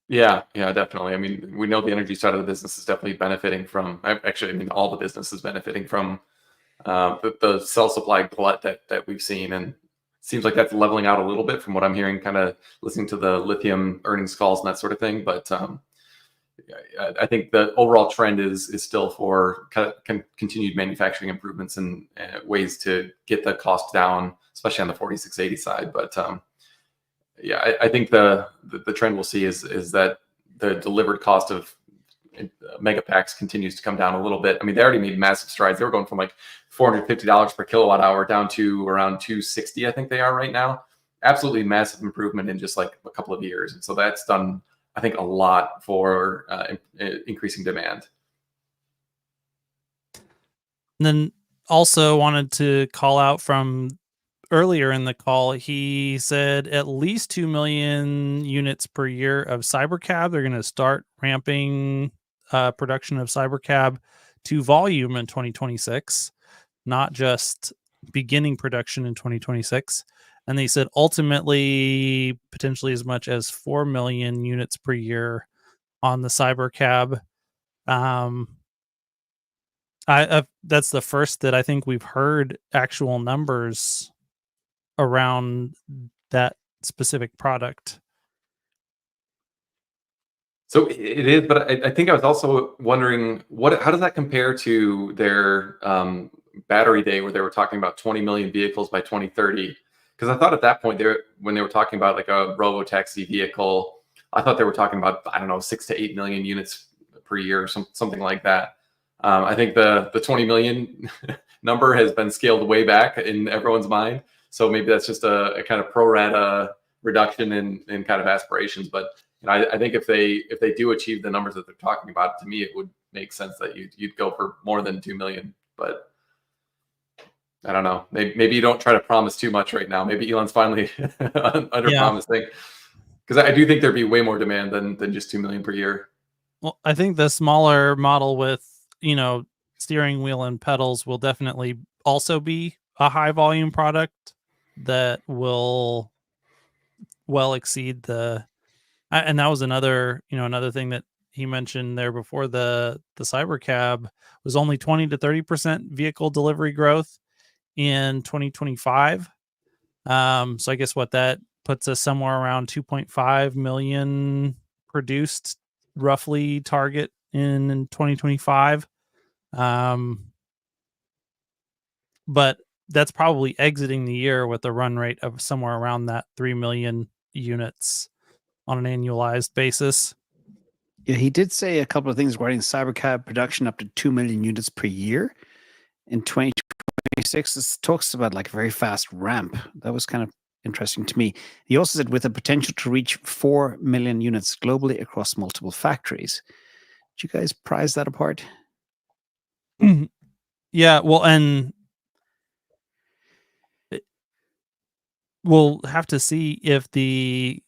Yeah, definitely. I mean, we know the energy side of the business is definitely benefiting from, all the business is benefiting from the cell supply glut that we've seen. And it seems like that's leveling out a little bit from what I'm hearing, kind of listening to the lithium earnings calls and that sort of thing. But I think the overall trend is still for continued manufacturing improvements and ways to get the cost down, especially on the 4680 side. But I think the trend we'll see is that the delivered cost of Megapacks continues to come down a little bit. I mean, they already made massive strides. They were going from like $450 per kilowatt hour down to around $260, I think they are right now. Absolutely massive improvement in just like a couple of years. And so that's done, I think, a lot for increasing demand. And then also wanted to call out from earlier in the call, he said at least 2 million units per year of Cybercab. They're going to start ramping production of Cybercab to volume in 2026, not just beginning production in 2026. And they said ultimately potentially as much as 4 million units per year on the Cybercab. That's the first that I think we've heard actual numbers around that specific product. So it is, but I think I was also wondering how does that compare to their battery day where they were talking about 20 million vehicles by 2030? Because I thought at that point when they were talking about like a robo-taxi vehicle, I thought they were talking about, I don't know, 6 to 8 million units per year or something like that. I think the 20 million number has been scaled way back in everyone's mind. So maybe that's just a kind of pro rata reduction in kind of aspirations. But I think if they do achieve the numbers that they're talking about, to me, it would make sense that you'd go for more than 2 million. But I don't know. Maybe you don't try to promise too much right now. Maybe Elon's finally under promising, because I do think there'd be way more demand than just 2 million per year. Well, I think the smaller model with steering wheel and pedals will definitely also be a high volume product that will well exceed the. And that was another thing that he mentioned there before the Cybercab was only 20 to 30% vehicle delivery growth in 2025. So I guess what that puts us somewhere around 2.5 million produced roughly target in 2025. but that's probably exiting the year with a run rate of somewhere around that 3 million units on an annualized basis. Yeah, he did say a couple of things regarding Cybercab production up to 2 million units per year in 2026. This talks about like a very fast ramp. That was kind of interesting to me. He also said with the potential to reach 4 million units globally across multiple factories. Did you guys prize that apart? Yeah, well, and we'll have to see if we've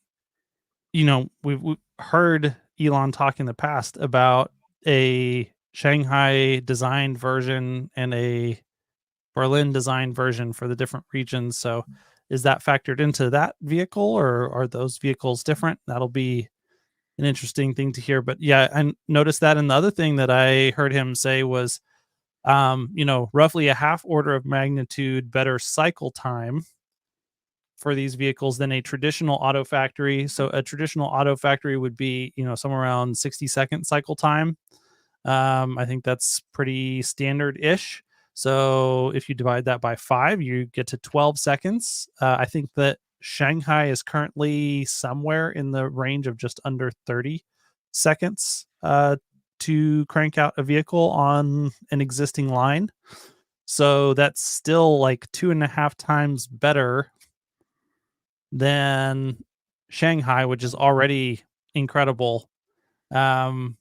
heard Elon talk in the past about a Shanghai designed version and a Berlin designed version for the different regions. So is that factored into that vehicle, or are those vehicles different? That'll be an interesting thing to hear. But yeah, I noticed that. And the other thing that I heard him say was, roughly a half order of magnitude better cycle time for these vehicles than a traditional auto factory. So a traditional auto factory would be, somewhere around 60-second cycle time. I think that's pretty standard-ish. So if you divide that by 5, you get to 12 seconds. I think that Shanghai is currently somewhere in the range of just under 30 seconds to crank out a vehicle on an existing line. So that's still like 2.5 times better than Shanghai, which is already incredible. And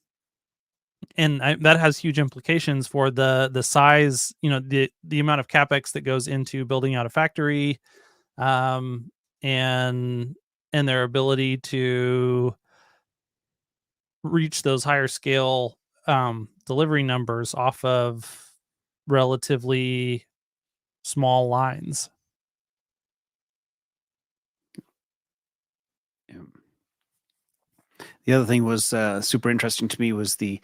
that has huge implications for the size, the amount of CapEx that goes into building out a factory, and their ability to reach those higher scale delivery numbers off of relatively small lines. The other thing was super interesting to me was the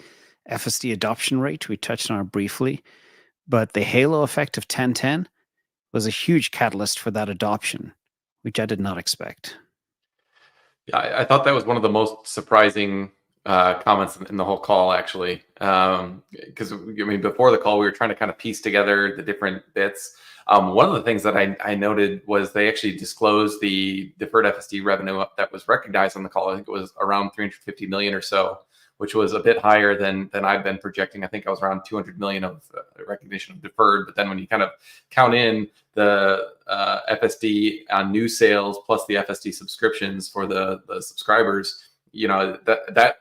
FSD adoption rate. We touched on it briefly, but the halo effect of 1010 was a huge catalyst for that adoption, which I did not expect. Yeah, I thought that was one of the most surprising comments in the whole call, actually. Because before the call, we were trying to kind of piece together the different bits. One of the things that I noted was they actually disclosed the deferred FSD revenue that was recognized on the call. I think it was around 350 million or so, which was a bit higher than I've been projecting. I think I was around 200 million of recognition of deferred. But then when you kind of count in the FSD on new sales plus the FSD subscriptions for the subscribers, that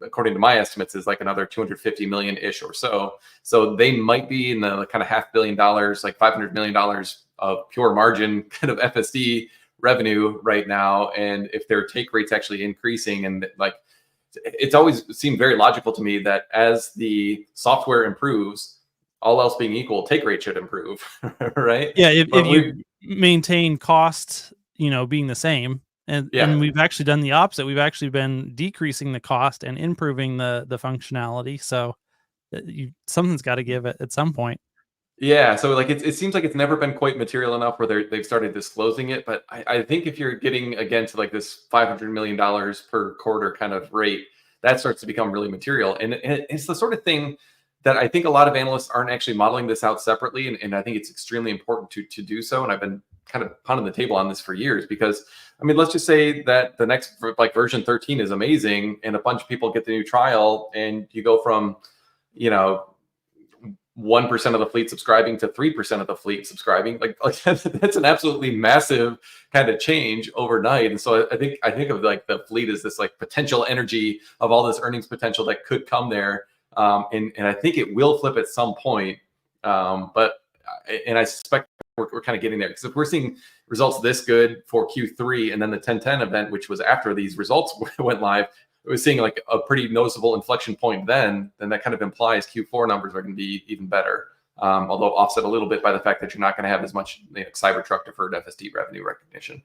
according to my estimates is like another 250 million ish or so. So they might be in the kind of $500 million, like $500 million of pure margin kind of FSD revenue right now. And if their take rate's actually increasing, and like, it's always seemed very logical to me that as the software improves, all else being equal, take rate should improve, right? Yeah, if you maintain cost, being the same. And we've actually done the opposite. We've actually been decreasing the cost and improving the functionality. So something's got to give it at some point. Yeah, so like it seems like it's never been quite material enough where they've started disclosing it. But I think if you're getting again to like this $500 million per quarter kind of rate, that starts to become really material. And it's the sort of thing that I think a lot of analysts aren't actually modeling this out separately. And I think it's extremely important to do so. And I've been kind of pounding the table on this for years, because let's just say that the next like version 13 is amazing and a bunch of people get the new trial, and you go from 1% of the fleet subscribing to 3% of the fleet subscribing. Like that's an absolutely massive kind of change overnight. And so I think of like the fleet as this like potential energy of all this earnings potential that could come there. And I think it will flip at some point. But I suspect we're kind of getting there, because if we're seeing results this good for Q3 and then the 1010 event, which was after these results went live, we're seeing like a pretty noticeable inflection point then that kind of implies Q4 numbers are going to be even better. Although offset a little bit by the fact that you're not going to have as much Cybertruck deferred FSD revenue recognition.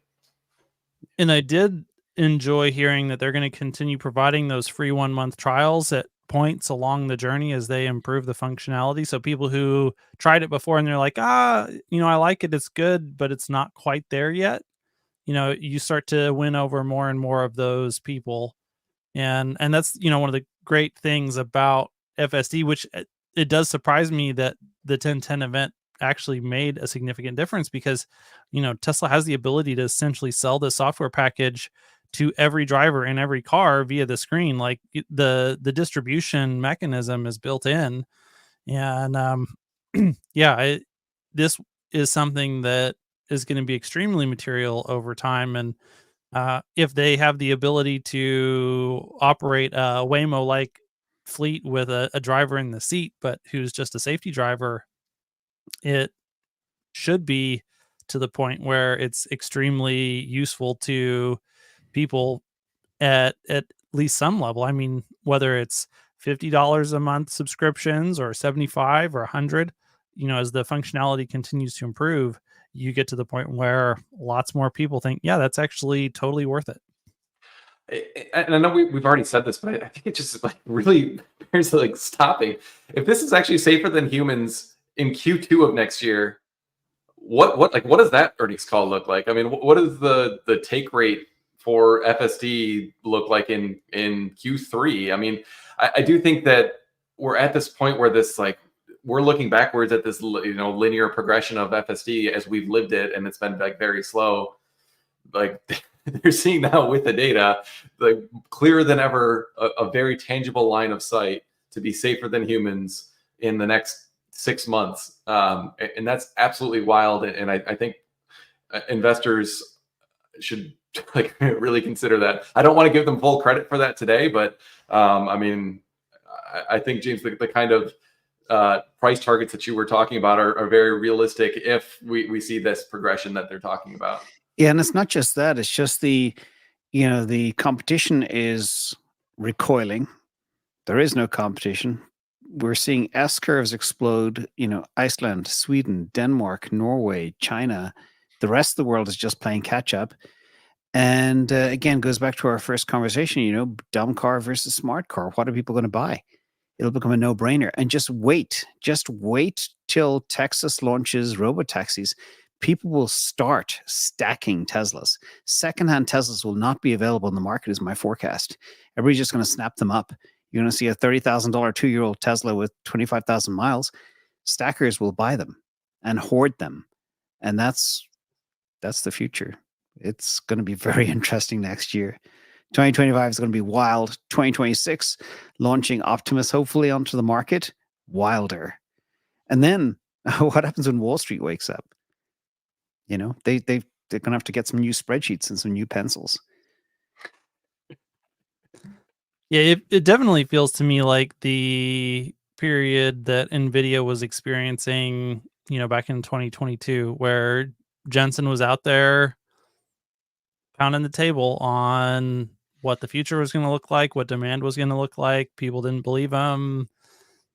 And I did enjoy hearing that they're going to continue providing those free 1-month trials at points along the journey as they improve the functionality. So people who tried it before and they're like, I like it, it's good, but it's not quite there yet. You start to win over more and more of those people. And that's, one of the great things about FSD, which it does surprise me that the 1010 event actually made a significant difference because, Tesla has the ability to essentially sell this software package to every driver in every car via the screen. Like the distribution mechanism is built in, and yeah, this is something that is going to be extremely material over time. And if they have the ability to operate a Waymo-like fleet with a driver in the seat, but who's just a safety driver, it should be to the point where it's extremely useful to people at least some level. I mean, whether it's $50 a month subscriptions or 75 or 100, as the functionality continues to improve, you get to the point where lots more people think, yeah, that's actually totally worth it. And I know we've already said this, but I think it just like really bears like stopping. If this is actually safer than humans in Q2 of next year, what does that earnings call look like? I mean, what does the take rate for FSD look like in Q3? I mean, I do think that we're at this point where this like we're looking backwards at this linear progression of FSD as we've lived it, and it's been like very slow. Like they're seeing now with the data, like clearer than ever, a very tangible line of sight to be safer than humans in the next 6 months, and that's absolutely wild. And I think investors should like really consider that. I don't want to give them full credit for that today, but I mean, I think James, the kind of price targets that you were talking about are very realistic if we see this progression that they're talking about. Yeah, and it's not just that; it's just the competition is recoiling. There is no competition. We're seeing S curves explode. Iceland, Sweden, Denmark, Norway, China. The rest of the world is just playing catch up. And again, goes back to our first conversation. Dumb car versus smart car. What are people going to buy? It'll become a no-brainer. And just wait till Texas launches robotaxis. People will start stacking Teslas. Secondhand Teslas will not be available in the market, is my forecast. Everybody's just going to snap them up. You're going to see a $30,000 2-year-old Tesla with 25,000 miles. Stackers will buy them and hoard them. And that's the future. It's going to be very interesting next year. 2025 is going to be wild. 2026, launching Optimus hopefully onto the market, wilder. And then what happens when Wall Street wakes up? They're going to have to get some new spreadsheets and some new pencils. Yeah, it definitely feels to me like the period that NVIDIA was experiencing, back in 2022, where Jensen was out there pounding the table on what the future was going to look like, what demand was going to look like. People didn't believe him.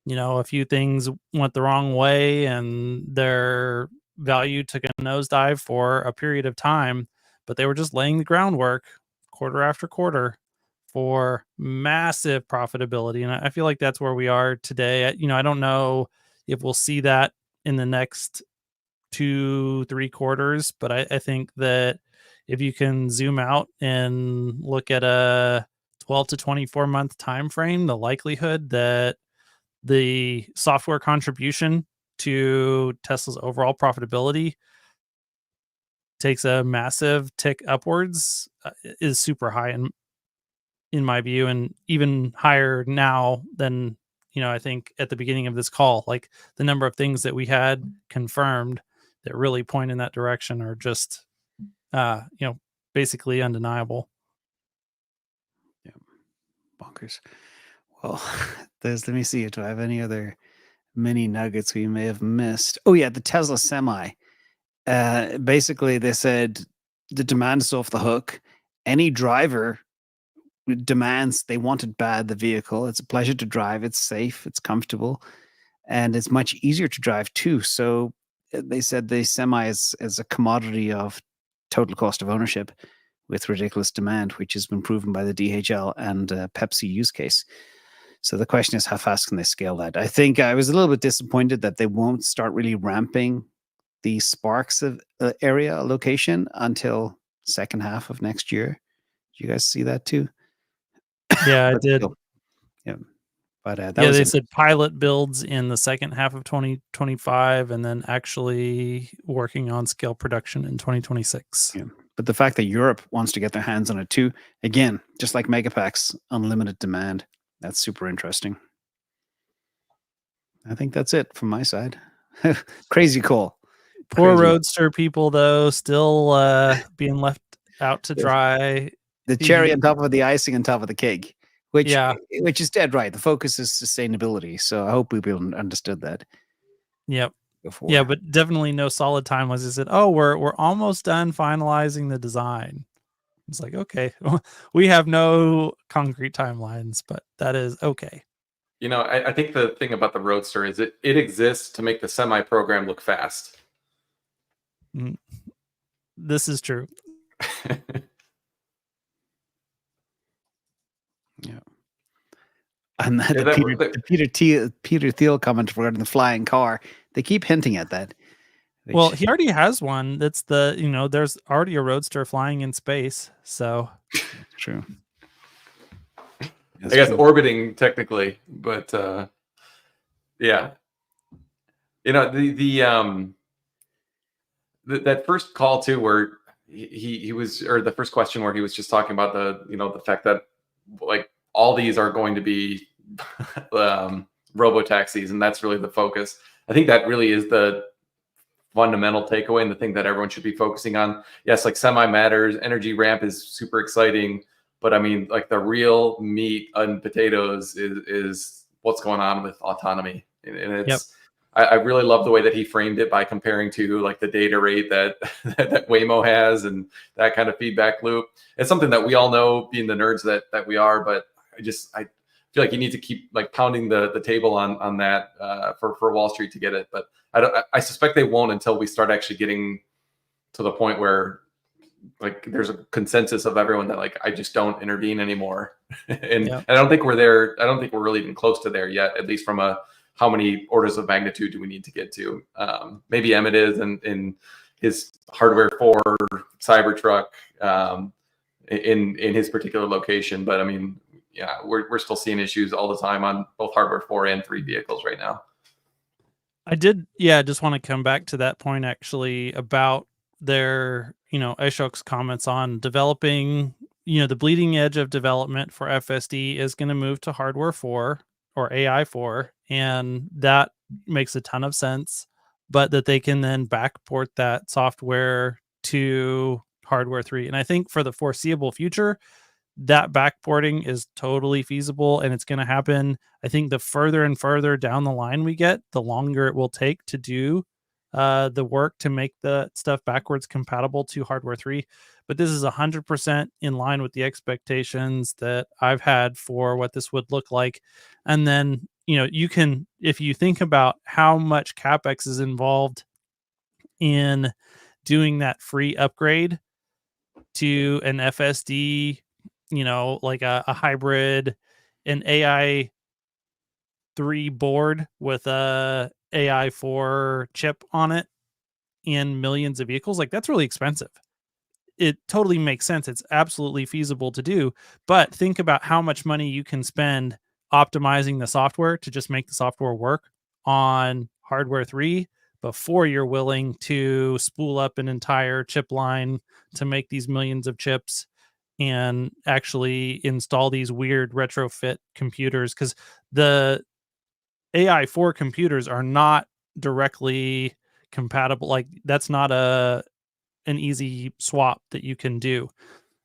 A few things went the wrong way and their value took a nosedive for a period of time, but they were just laying the groundwork quarter after quarter for massive profitability. And I feel like that's where we are today. I don't know if we'll see that in the next 2-3 quarters, but I think that if you can zoom out and look at a 12 to 24 month time frame, the likelihood that the software contribution to Tesla's overall profitability takes a massive tick upwards is super high in my view, and even higher now than I think at the beginning of this call. Like the number of things that we had confirmed that really point in that direction are just basically undeniable. Yeah, bonkers. Well, let me see. Do I have any other mini nuggets we may have missed? Oh yeah, the Tesla Semi. Basically, they said the demand is off the hook. Any driver demands, they want it bad, the vehicle. It's a pleasure to drive. It's safe. It's comfortable. And it's much easier to drive too. So they said the Semi is a commodity of total cost of ownership with ridiculous demand, which has been proven by the DHL and Pepsi use case. So the question is, how fast can they scale that? I think I was a little bit disappointed that they won't start really ramping the Sparks of area location until second half of next year. Do you guys see that too? Yeah, I did. Yeah. But that Yeah, was they it. said pilot builds in the second half of 2025, and then actually working on scale production in 2026. Yeah. But the fact that Europe wants to get their hands on it too, again, just like Megapacks, unlimited demand. That's super interesting. I think that's it from my side. Crazy cool. Poor Crazy. Roadster people, though, still being left out to dry. The cherry on top of the icing on top of the cake, which is dead right. The focus is sustainability. So I hope people understood that. Yep. Before. Yeah, but definitely no solid timelines. They said, "Oh, we're almost done finalizing the design." It's like, okay, we have no concrete timelines, but that is okay. You know, I think the thing about the Roadster is it exists to make the semi program look fast. This is true. Yeah. And the Peter Thiel comment regarding the flying car, they keep hinting at that. Well, he already has one. That's there's already a Roadster flying in space. So true. I guess orbiting technically, but yeah. You know, that first call too, where he was, or the first question where he was just talking about the fact that like all these are going to be robo taxis, and that's really the focus. I think that really is the fundamental takeaway and the thing that everyone should be focusing on. Yes, like semi matters, energy ramp is super exciting, but I mean, like the real meat and potatoes is what's going on with autonomy, and it's. I really love the way that he framed it by comparing to like the data rate that Waymo has and that kind of feedback loop. It's something that we all know, being the nerds that we are, but I feel like you need to keep like pounding the table on that for Wall Street to get it. But I suspect they won't until we start actually getting to the point where like there's a consensus of everyone that like I just don't intervene anymore. and I don't think we're there. I don't think we're really even close to there yet, at least from a how many orders of magnitude do we need to get to? Maybe Emmett is in his hardware 4 Cybertruck in his particular location. But I mean, yeah, we're still seeing issues all the time on both hardware 4 and 3 vehicles right now. I just want to come back to that point actually about their, Ashok's comments on developing, the bleeding edge of development for FSD is going to move to hardware 4 or AI 4, and that makes a ton of sense, but that they can then backport that software to hardware 3. And I think for the foreseeable future, that backporting is totally feasible, and it's going to happen. I think the further and further down the line we get, the longer it will take to do the work to make the stuff backwards compatible to hardware 3. But this is 100% in line with the expectations that I've had for what this would look like. And then, you can, if you think about how much CapEx is involved in doing that free upgrade to an FSD, like a hybrid, an AI 3 board with a AI 4 chip on it in millions of vehicles, like that's really expensive. It totally makes sense. It's absolutely feasible to do, but think about how much money you can spend optimizing the software to just make the software work on hardware 3 before you're willing to spool up an entire chip line to make these millions of chips and actually install these weird retrofit computers, because the AI 4 computers are not directly compatible. Like that's not an easy swap that you can do.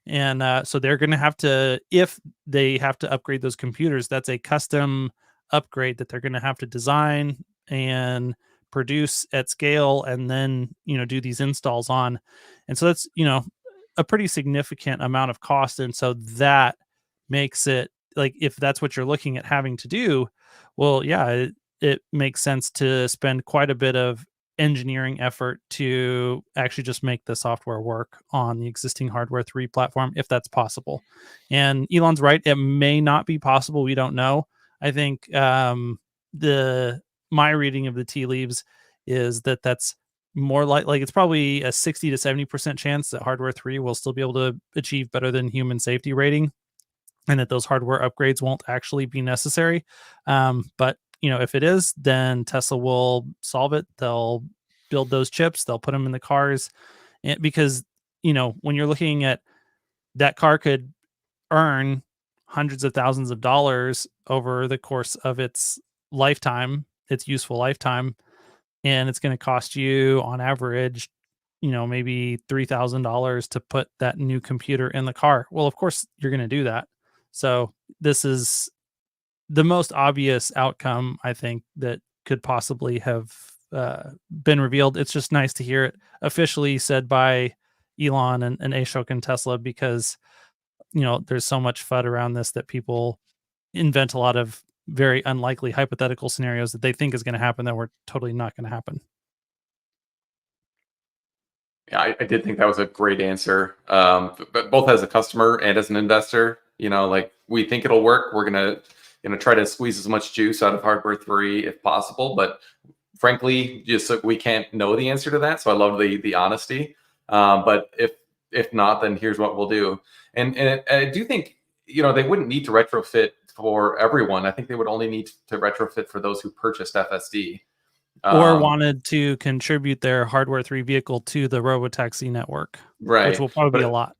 And so they're going to have to, if they have to upgrade those computers, that's a custom upgrade that they're going to have to design and produce at scale, and then, do these installs on. And so that's, a pretty significant amount of cost. And so that makes it like, if that's what you're looking at having to do, well, yeah, it makes sense to spend quite a bit of engineering effort to actually just make the software work on the existing hardware 3 platform, if that's possible. And Elon's right, it may not be possible, we don't know. I think my reading of the tea leaves is that that's more like it's probably a 60 to 70% chance that hardware 3 will still be able to achieve better than human safety rating. and that those hardware upgrades won't actually be necessary. But if it is, then Tesla will solve it. They'll build those chips, they'll put them in the cars, because when you're looking at that car could earn hundreds of thousands of dollars over the course of its lifetime, its useful lifetime, and it's going to cost you on average maybe $3,000 to put that new computer in the car. Well, of course you're going to do that. So this is the most obvious outcome, I think, that could possibly have been revealed. It's just nice to hear it officially said by Elon and Ashok and Tesla, because there's so much FUD around this that people invent a lot of very unlikely hypothetical scenarios that they think is going to happen that were totally not going to happen. Yeah, I did think that was a great answer. But both as a customer and as an investor, like, we think it'll work. We're gonna try to squeeze as much juice out of hardware 3 if possible. But frankly, just we can't know the answer to that. So I love the honesty. But if not, then here's what we'll do. And I do think they wouldn't need to retrofit for everyone. I think they would only need to retrofit for those who purchased FSD. Or wanted to contribute their hardware 3 vehicle to the robotaxi network, right? Which will probably be a lot.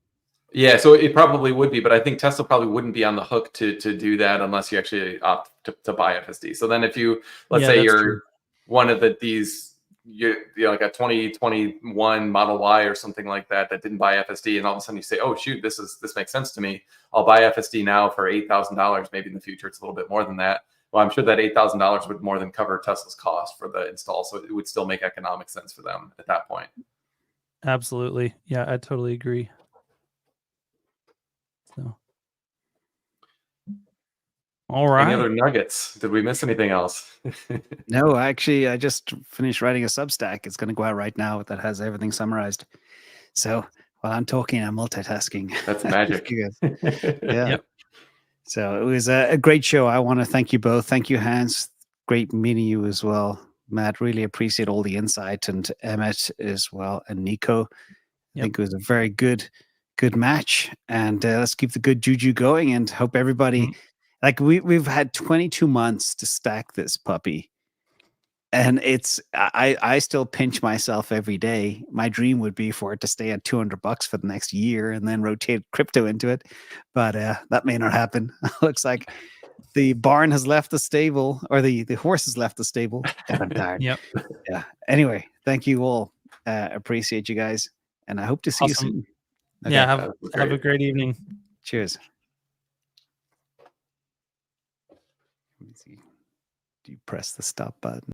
Yeah, so it probably would be, but I think Tesla probably wouldn't be on the hook to do that unless you actually opt to buy FSD. So then if you, let's say you're true. one of like a 2021 Model Y or something like that didn't buy FSD, and all of a sudden you say, oh shoot, this makes sense to me. I'll buy FSD now for $8,000. Maybe in the future it's a little bit more than that. Well, I'm sure that $8,000 would more than cover Tesla's cost for the install, so it would still make economic sense for them at that point. Absolutely. Yeah, I totally agree. So, all right. Any other nuggets? Did we miss anything else? No, actually, I just finished writing a Substack. It's going to go out right now that has everything summarized. So while I'm talking, I'm multitasking. That's magic. Yeah. Yep. So it was a great show. I want to thank you both. Thank you, Hans. Great meeting you as well, Matt. Really appreciate all the insight, and Emmett as well, and Nico. I think it was a very good match, and let's keep the good juju going, and hope everybody like we've had 22 months to stack this puppy, and I still pinch myself every day. My dream would be for it to stay at $200 for the next year and then rotate crypto into it, but that may not happen. Looks like the barn has left the stable, or the horse has left the stable. I'm tired. Yep. Yeah. Anyway, thank you all. Appreciate you guys, and I hope to see you soon. Yeah. Have a great evening. Cheers. Let me see. Do you press the stop button?